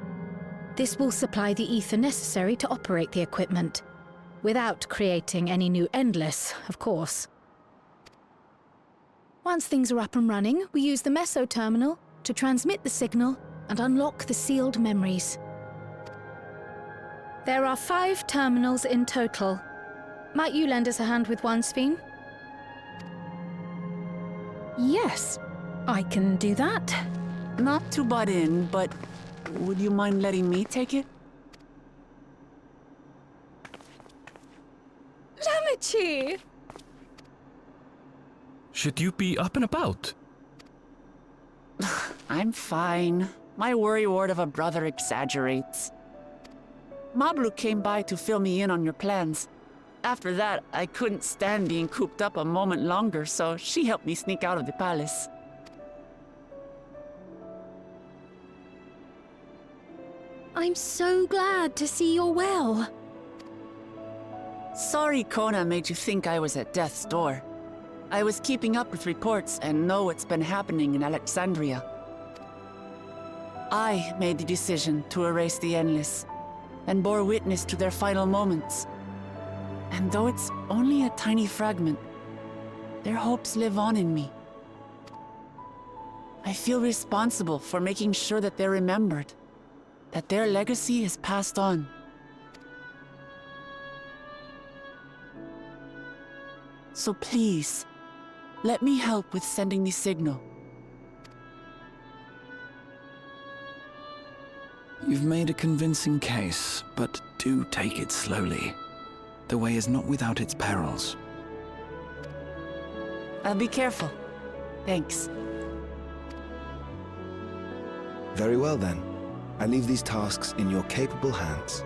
This will supply the ether necessary to operate the equipment, without creating any new Endless, of course. Once things are up and running, we use the Meso terminal to transmit the signal and unlock the sealed memories. There are 5 terminals in total. Might you lend us a hand with one, Sveen? Yes, I can do that. Not to butt in, but would you mind letting me take it? Lamichi! Should you be up and about? I'm fine. My worrywart of a brother exaggerates. Mablu came by to fill me in on your plans. After that, I couldn't stand being cooped up a moment longer, so she helped me sneak out of the palace. I'm so glad to see you're well. Sorry Kona made you think I was at death's door. I was keeping up with reports and know what's been happening in Alexandria. I made the decision to erase the Endless, and bore witness to their final moments. And though it's only a tiny fragment, their hopes live on in me. I feel responsible for making sure that they're remembered, that their legacy is passed on. So please, let me help with sending the signal. You've made a convincing case, but do take it slowly. The way is not without its perils. I'll be careful. Thanks. Very well then. I leave these tasks in your capable hands.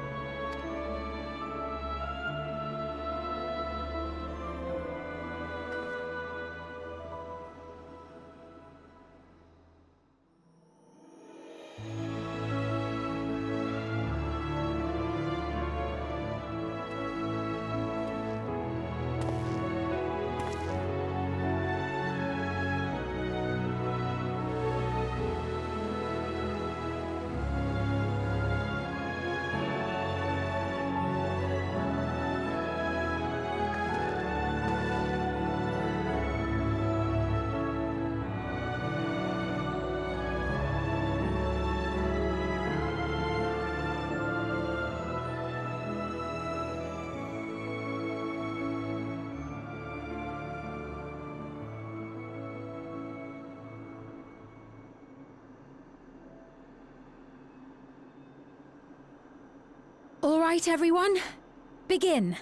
All right, everyone. Begin.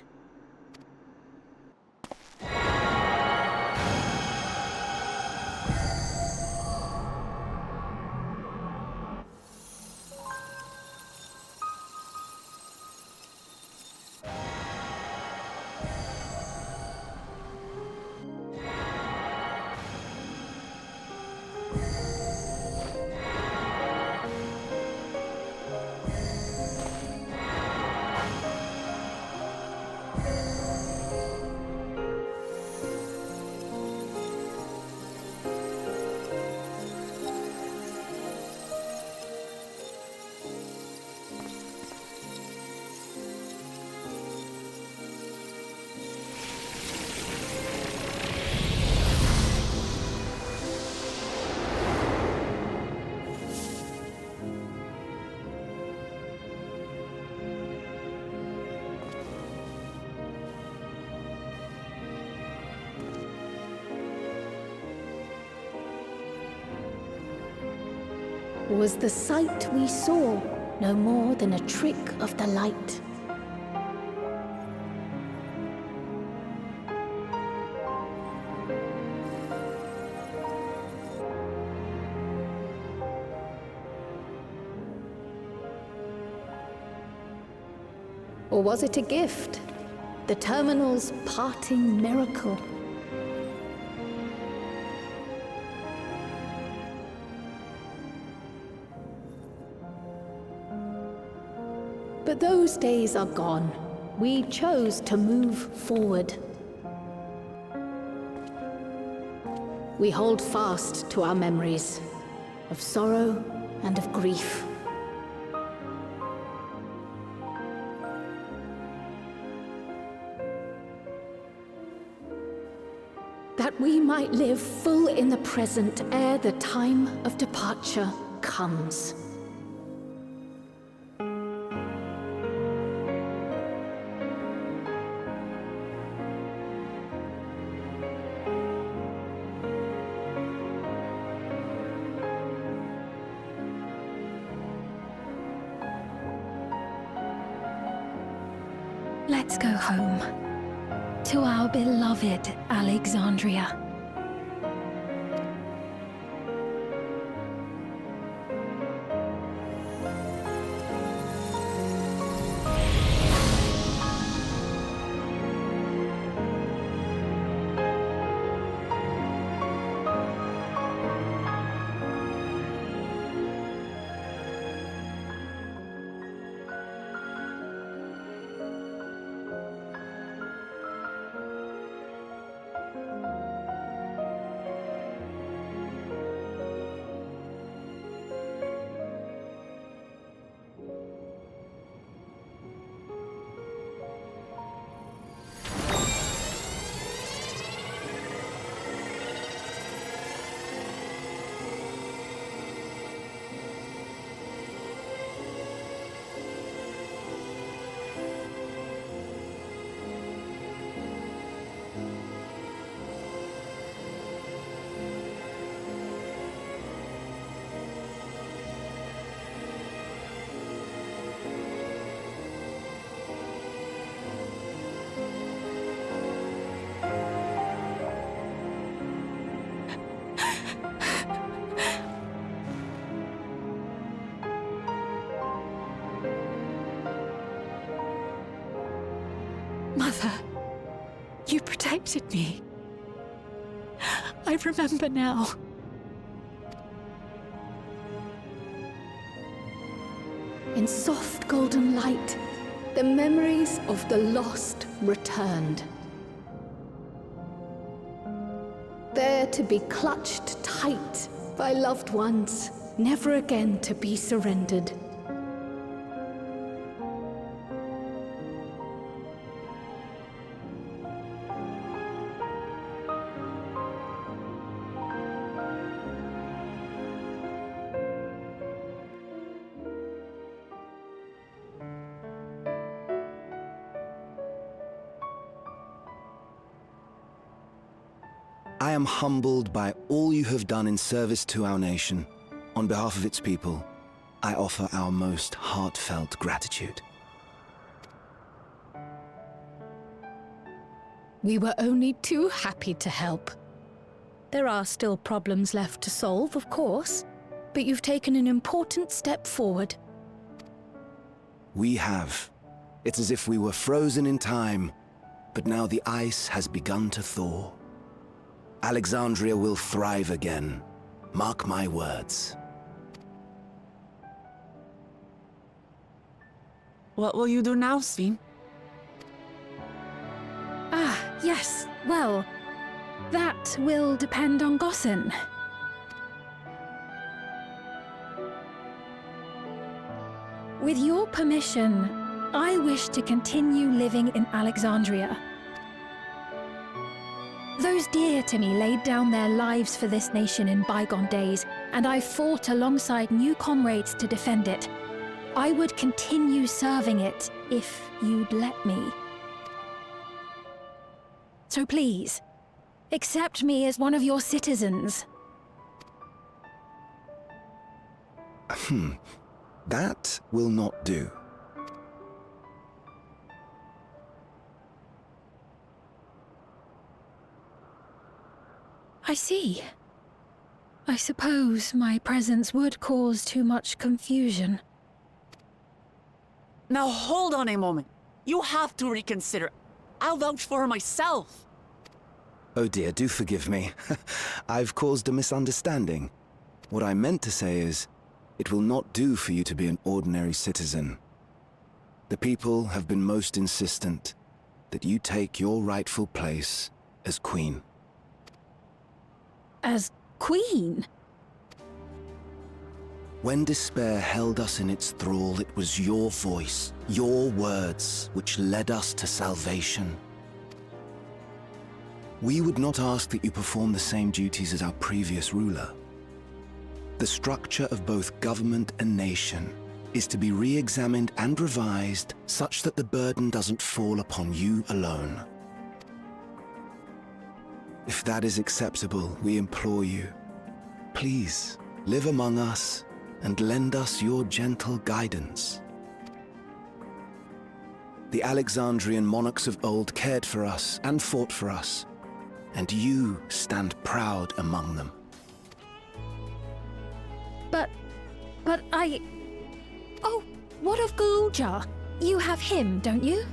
Was the sight we saw no more than a trick of the light? Or was it a gift? The terminal's parting miracle? But those days are gone. We chose to move forward. We hold fast to our memories of sorrow and of grief. That we might live full in the present ere the time of departure comes. Let's go home, to our beloved Alexandria. protected me. I remember now. In soft golden light, the memories of the lost returned. There to be clutched tight by loved ones, never again to be surrendered. I am humbled by all you have done in service to our nation. On behalf of its people, I offer our most heartfelt gratitude. We were only too happy to help. There are still problems left to solve, of course, but you've taken an important step forward. We have. It's as if we were frozen in time, but now the ice has begun to thaw. Alexandria will thrive again. Mark my words. What will you do now, Sven? Ah, yes. Well, that will depend on Gossen. With your permission, I wish to continue living in Alexandria. Those dear to me laid down their lives for this nation in bygone days, and I fought alongside new comrades to defend it. I would continue serving it if you'd let me. So please, accept me as one of your citizens. That will not do. I see. I suppose my presence would cause too much confusion. Now hold on a moment. You have to reconsider. I'll vouch for her myself. Oh dear, do forgive me. I've caused a misunderstanding. What I meant to say is, it will not do for you to be an ordinary citizen. The people have been most insistent that you take your rightful place as queen. As queen? When despair held us in its thrall, it was your voice, your words, which led us to salvation. We would not ask that you perform the same duties as our previous ruler. The structure of both government and nation is to be re-examined and revised such that the burden doesn't fall upon you alone. If that is acceptable, we implore you, please live among us and lend us your gentle guidance. The Alexandrian monarchs of old cared for us and fought for us, and you stand proud among them. But I... Oh, what of Galuja? You have him, don't you?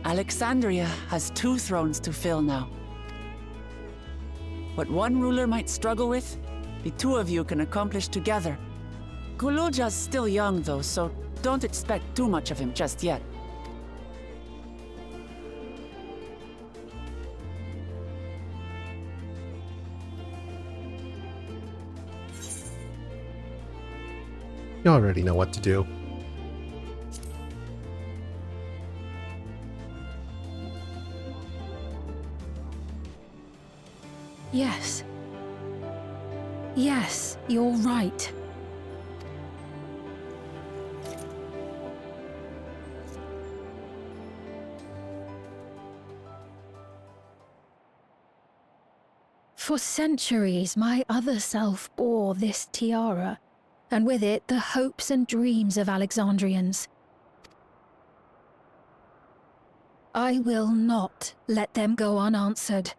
Alexandria has 2 thrones to fill now. What one ruler might struggle with, the 2 of you can accomplish together. Galuja's still young though, so don't expect too much of him just yet. You already know what to do. Yes. Yes, you're right. For centuries, my other self bore this tiara, and with it the hopes and dreams of Alexandrians. I will not let them go unanswered.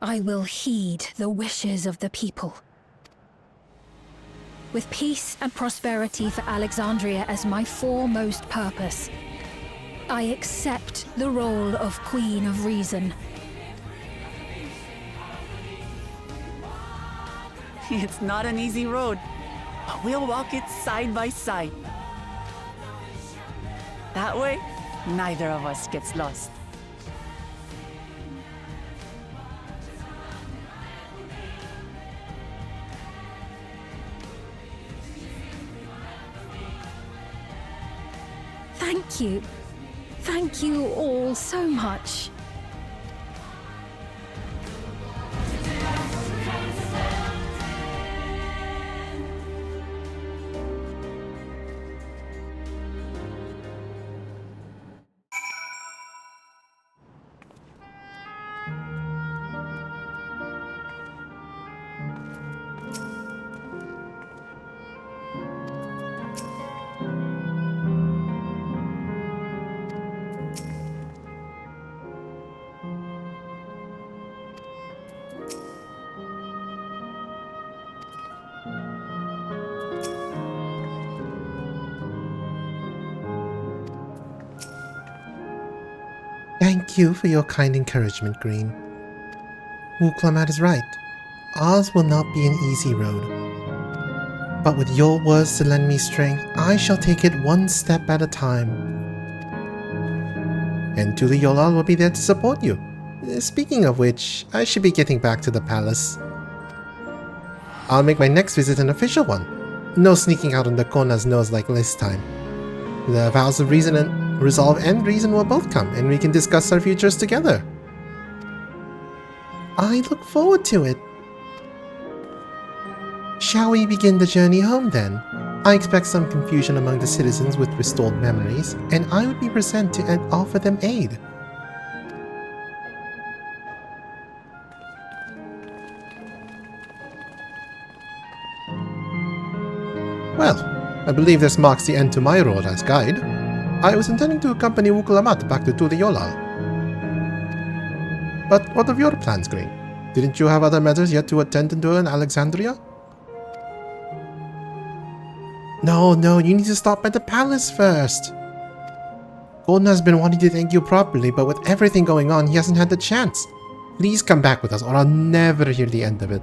I will heed the wishes of the people. with peace and prosperity for Alexandria as my foremost purpose. I accept the role of Queen of Reason. It's not an easy road, but we'll walk it side by side. That way, neither of us gets lost. Thank you. Thank you all so much. Thank you for your kind encouragement, Green. Wuklamat is right. Ours will not be an easy road. But with your words to lend me strength, I shall take it one step at a time. And Tuliyolal will be there to support you. Speaking of which, I should be getting back to the palace. I'll make my next visit an official one. No sneaking out under Kona's nose like this time. The vows of resolve and reason will both come, and we can discuss our futures together. I look forward to it. Shall we begin the journey home then? I expect some confusion among the citizens with restored memories, and I would be present to offer them aid. Well, I believe this marks the end to my role as guide. I was intending to accompany Wuklamat back to Tuliyolal. But what of your plans, Green? Didn't you have other matters yet to attend to in Alexandria? No, you need to stop at the palace first. Golden has been wanting to thank you properly, but with everything going on, he hasn't had the chance. Please come back with us, or I'll never hear the end of it.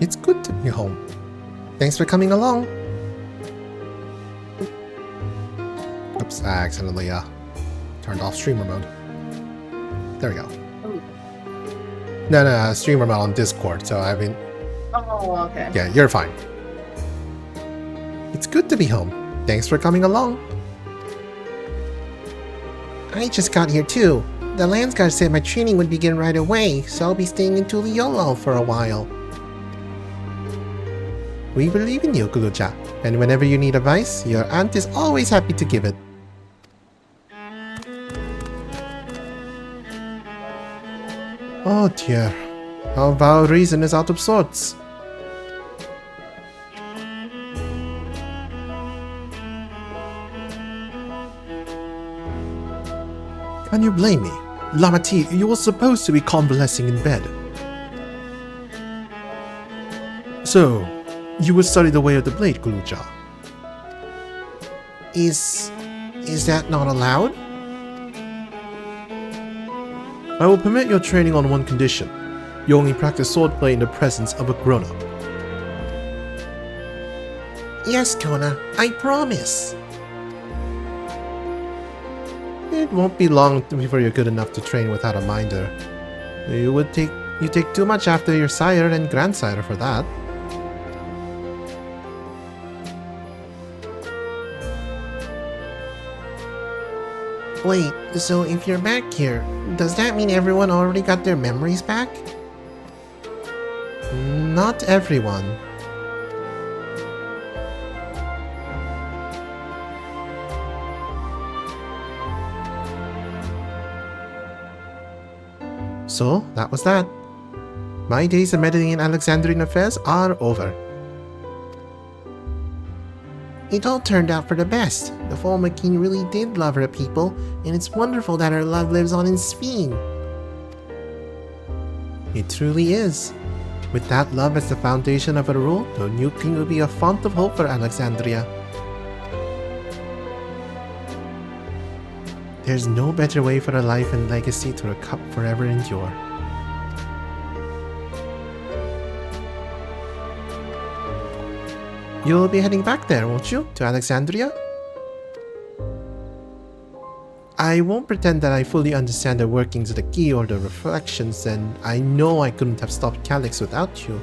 It's good to be home. Thanks for coming along. Oops, I accidentally turned off streamer mode. There we go. No, stream I'm on Discord, so I mean... Oh, okay. Yeah, you're fine. It's good to be home. Thanks for coming along. I just got here too. The Landsguard said my training would begin right away, so I'll be staying in Tuliyollal for a while. We believe in you, Guluja, and whenever you need advice, your aunt is always happy to give it. Oh dear, our vow reason is out of sorts. Can you blame me? Lamati, you were supposed to be convalescing in bed. So, you would study the way of the blade, Guluja. Is that not allowed? I will permit your training on one condition. You only practice swordplay in the presence of a grown-up. Yes, Kona, I promise. It won't be long before you're good enough to train without a minder. You take too much after your sire and grandsire for that. Wait, so if you're back here, does that mean everyone already got their memories back? Not everyone. So, that was that. My days of meddling in Alexandrian affairs are over. It all turned out for the best. The former king really did love her people, and it's wonderful that her love lives on in Speen. It truly is. With that love as the foundation of her rule, the new king will be a font of hope for Alexandria. There's no better way for a life and legacy to forever endure. You'll be heading back there, won't you? To Alexandria? I won't pretend that I fully understand the workings of the key or the reflections, and I know I couldn't have stopped Calyx without you.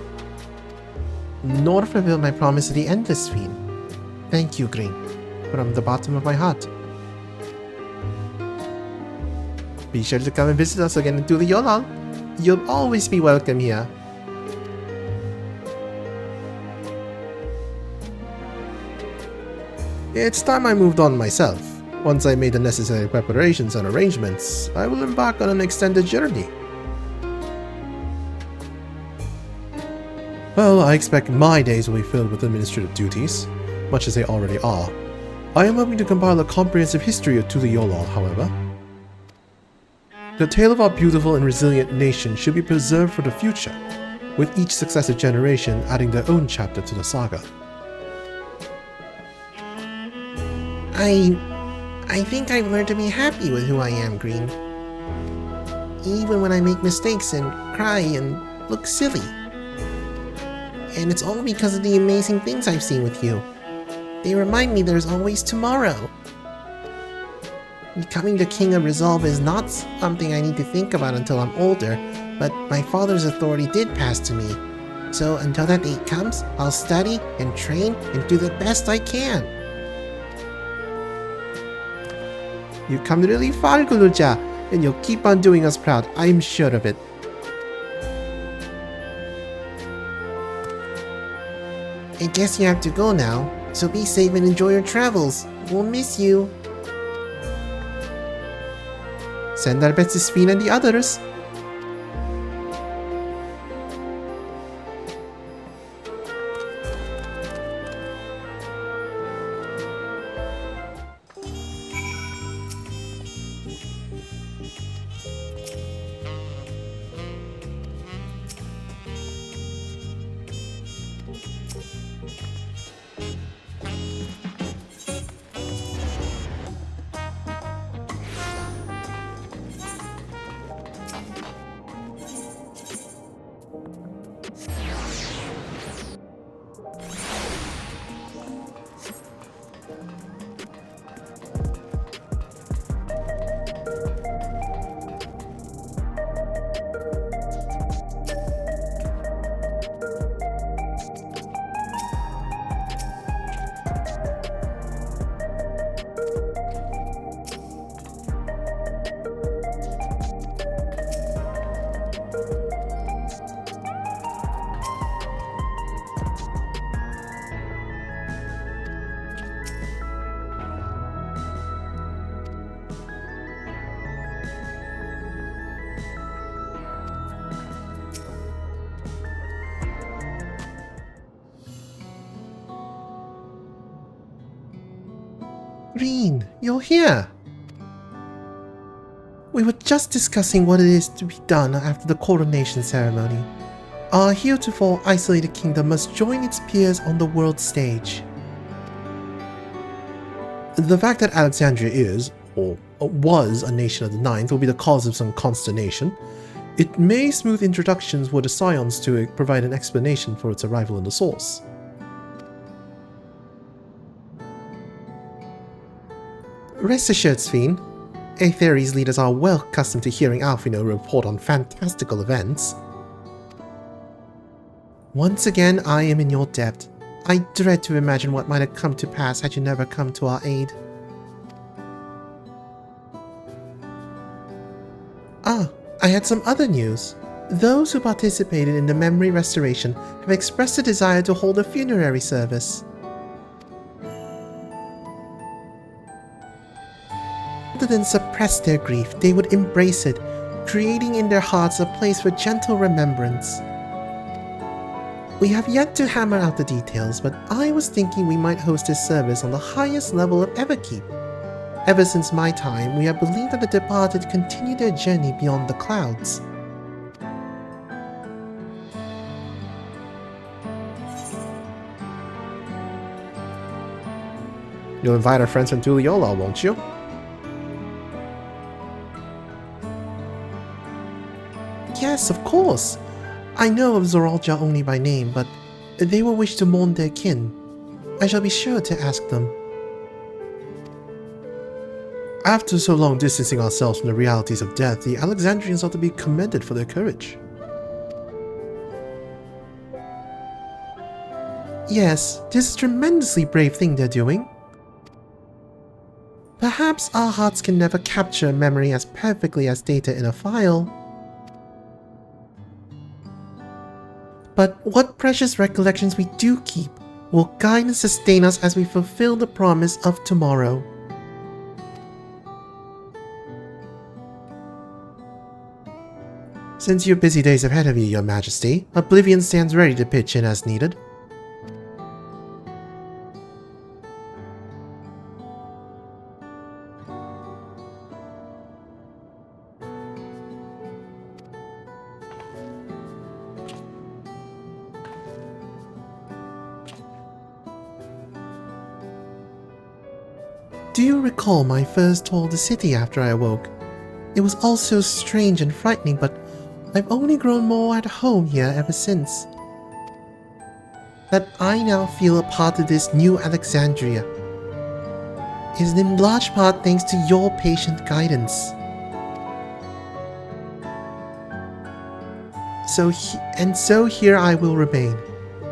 Nor fulfill my promise to the Endless Fiend. Thank you, Green, from the bottom of my heart. Be sure to come and visit us again in Tuliyollal. You'll always be welcome here. It's time I moved on myself. Once I made the necessary preparations and arrangements, I will embark on an extended journey. Well, I expect my days will be filled with administrative duties, much as they already are. I am hoping to compile a comprehensive history of Tuliyollal, however. The tale of our beautiful and resilient nation should be preserved for the future, with each successive generation adding their own chapter to the saga. I think I've learned to be happy with who I am, Green. Even when I make mistakes and cry and look silly. And it's all because of the amazing things I've seen with you. They remind me there's always tomorrow. Becoming the King of Resolve is not something I need to think about until I'm older, but my father's authority did pass to me. So until that date comes, I'll study and train and do the best I can. You've come really far, Guluja, and you'll keep on doing us proud, I'm sure of it. I guess you have to go now, so be safe and enjoy your travels. We'll miss you. Send our best to Speen and the others. Green, you're here! We were just discussing what it is to be done after the coronation ceremony. Our heretofore isolated kingdom must join its peers on the world stage. The fact that Alexandria is, or was, a nation of the Ninth will be the cause of some consternation. It may smooth introductions for the Scions to provide an explanation for its arrival in the source. Rest assured, Sphene. Aetheri's leaders are well accustomed to hearing Alphino report on fantastical events. Once again, I am in your debt. I dread to imagine what might have come to pass had you never come to our aid. Ah, I had some other news. Those who participated in the memory restoration have expressed a desire to hold a funerary service. Rather than suppress their grief, they would embrace it, creating in their hearts a place for gentle remembrance. We have yet to hammer out the details, but I was thinking we might host this service on the highest level of Everkeep. Ever since my time, we have believed that the departed continue their journey beyond the clouds. You'll invite our friends from Tuliyollal, won't you? Yes, of course. I know of Zoralja only by name, but they will wish to mourn their kin. I shall be sure to ask them. After so long distancing ourselves from the realities of death, the Alexandrians ought to be commended for their courage. Yes, this is a tremendously brave thing they're doing. Perhaps our hearts can never capture memory as perfectly as data in a file. But what precious recollections we do keep will guide and sustain us as we fulfill the promise of tomorrow. Since your busy days ahead of you, Your Majesty, Oblivion stands ready to pitch in as needed. Do you recall my first tour of the city after I awoke? It was all so strange and frightening, but I've only grown more at home here ever since. That I now feel a part of this new Alexandria is in large part thanks to your patient guidance. So here I will remain.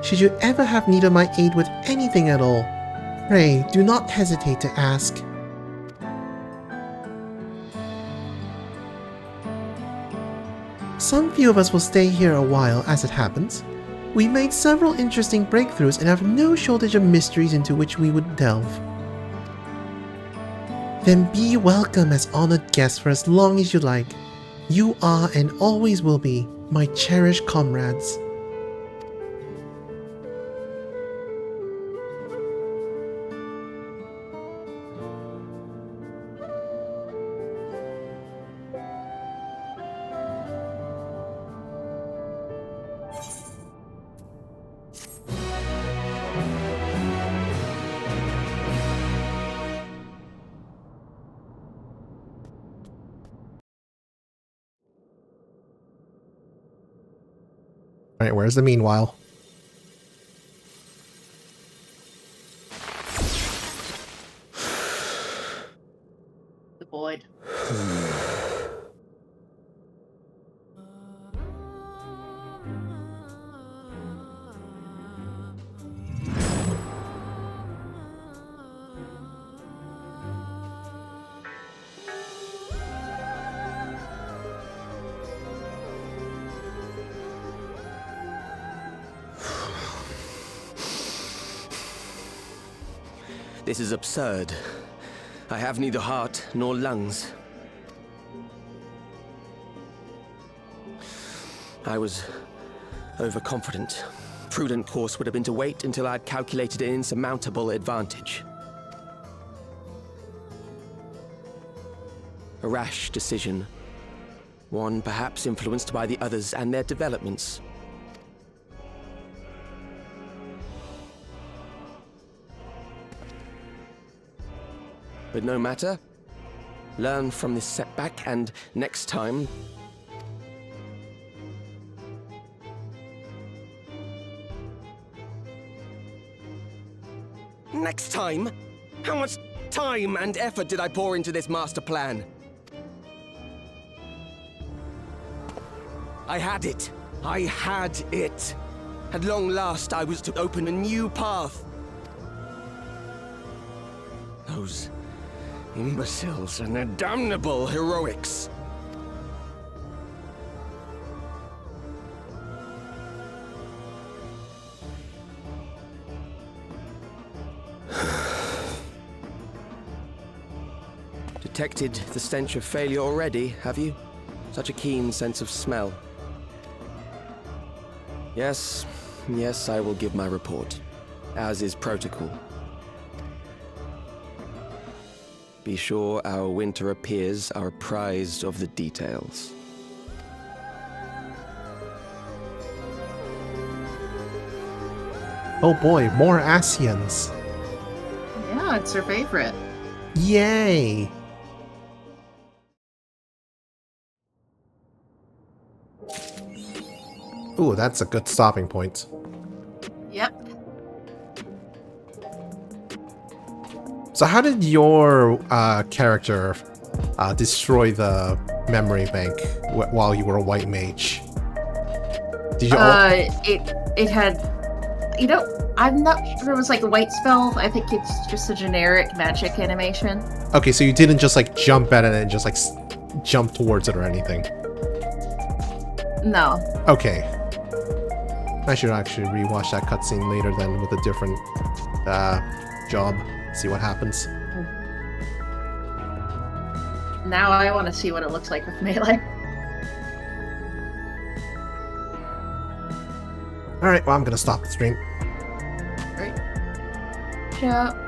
Should you ever have need of my aid with anything at all, pray do not hesitate to ask. Some few of us will stay here a while as it happens. We made several interesting breakthroughs and have no shortage of mysteries into which we would delve. Then be welcome as honored guests for as long as you like. You are and always will be my cherished comrades. Alright, where's the meanwhile? The void. This is absurd. I have neither heart nor lungs. I was overconfident. Prudent course would have been to wait until I'd calculated an insurmountable advantage. A rash decision. One perhaps influenced by the others and their developments. But no matter. Learn from this setback and next time... Next time? How much time and effort did I pour into this master plan? I had it. I had it. At long last, I was to open a new path. Those imbeciles and their damnable heroics. Detected the stench of failure already, have you? Such a keen sense of smell. Yes, I will give my report, as is protocol. Be sure our winter peers are apprised of the details. Oh boy, more Asians. Yeah, it's her favorite. Yay! Ooh, that's a good stopping point. Yep. So how did your character destroy the memory bank while you were a white mage? Did you it had... You know, I'm not sure it was like a white spell. I think it's just a generic magic animation. Okay, so you didn't just like jump at it and just like jump towards it or anything? No. Okay. I should actually rewatch that cutscene later then with a different job. See what happens. Now I want to see what it looks like with melee. Alright, well I'm gonna stop the stream. Right. Ciao.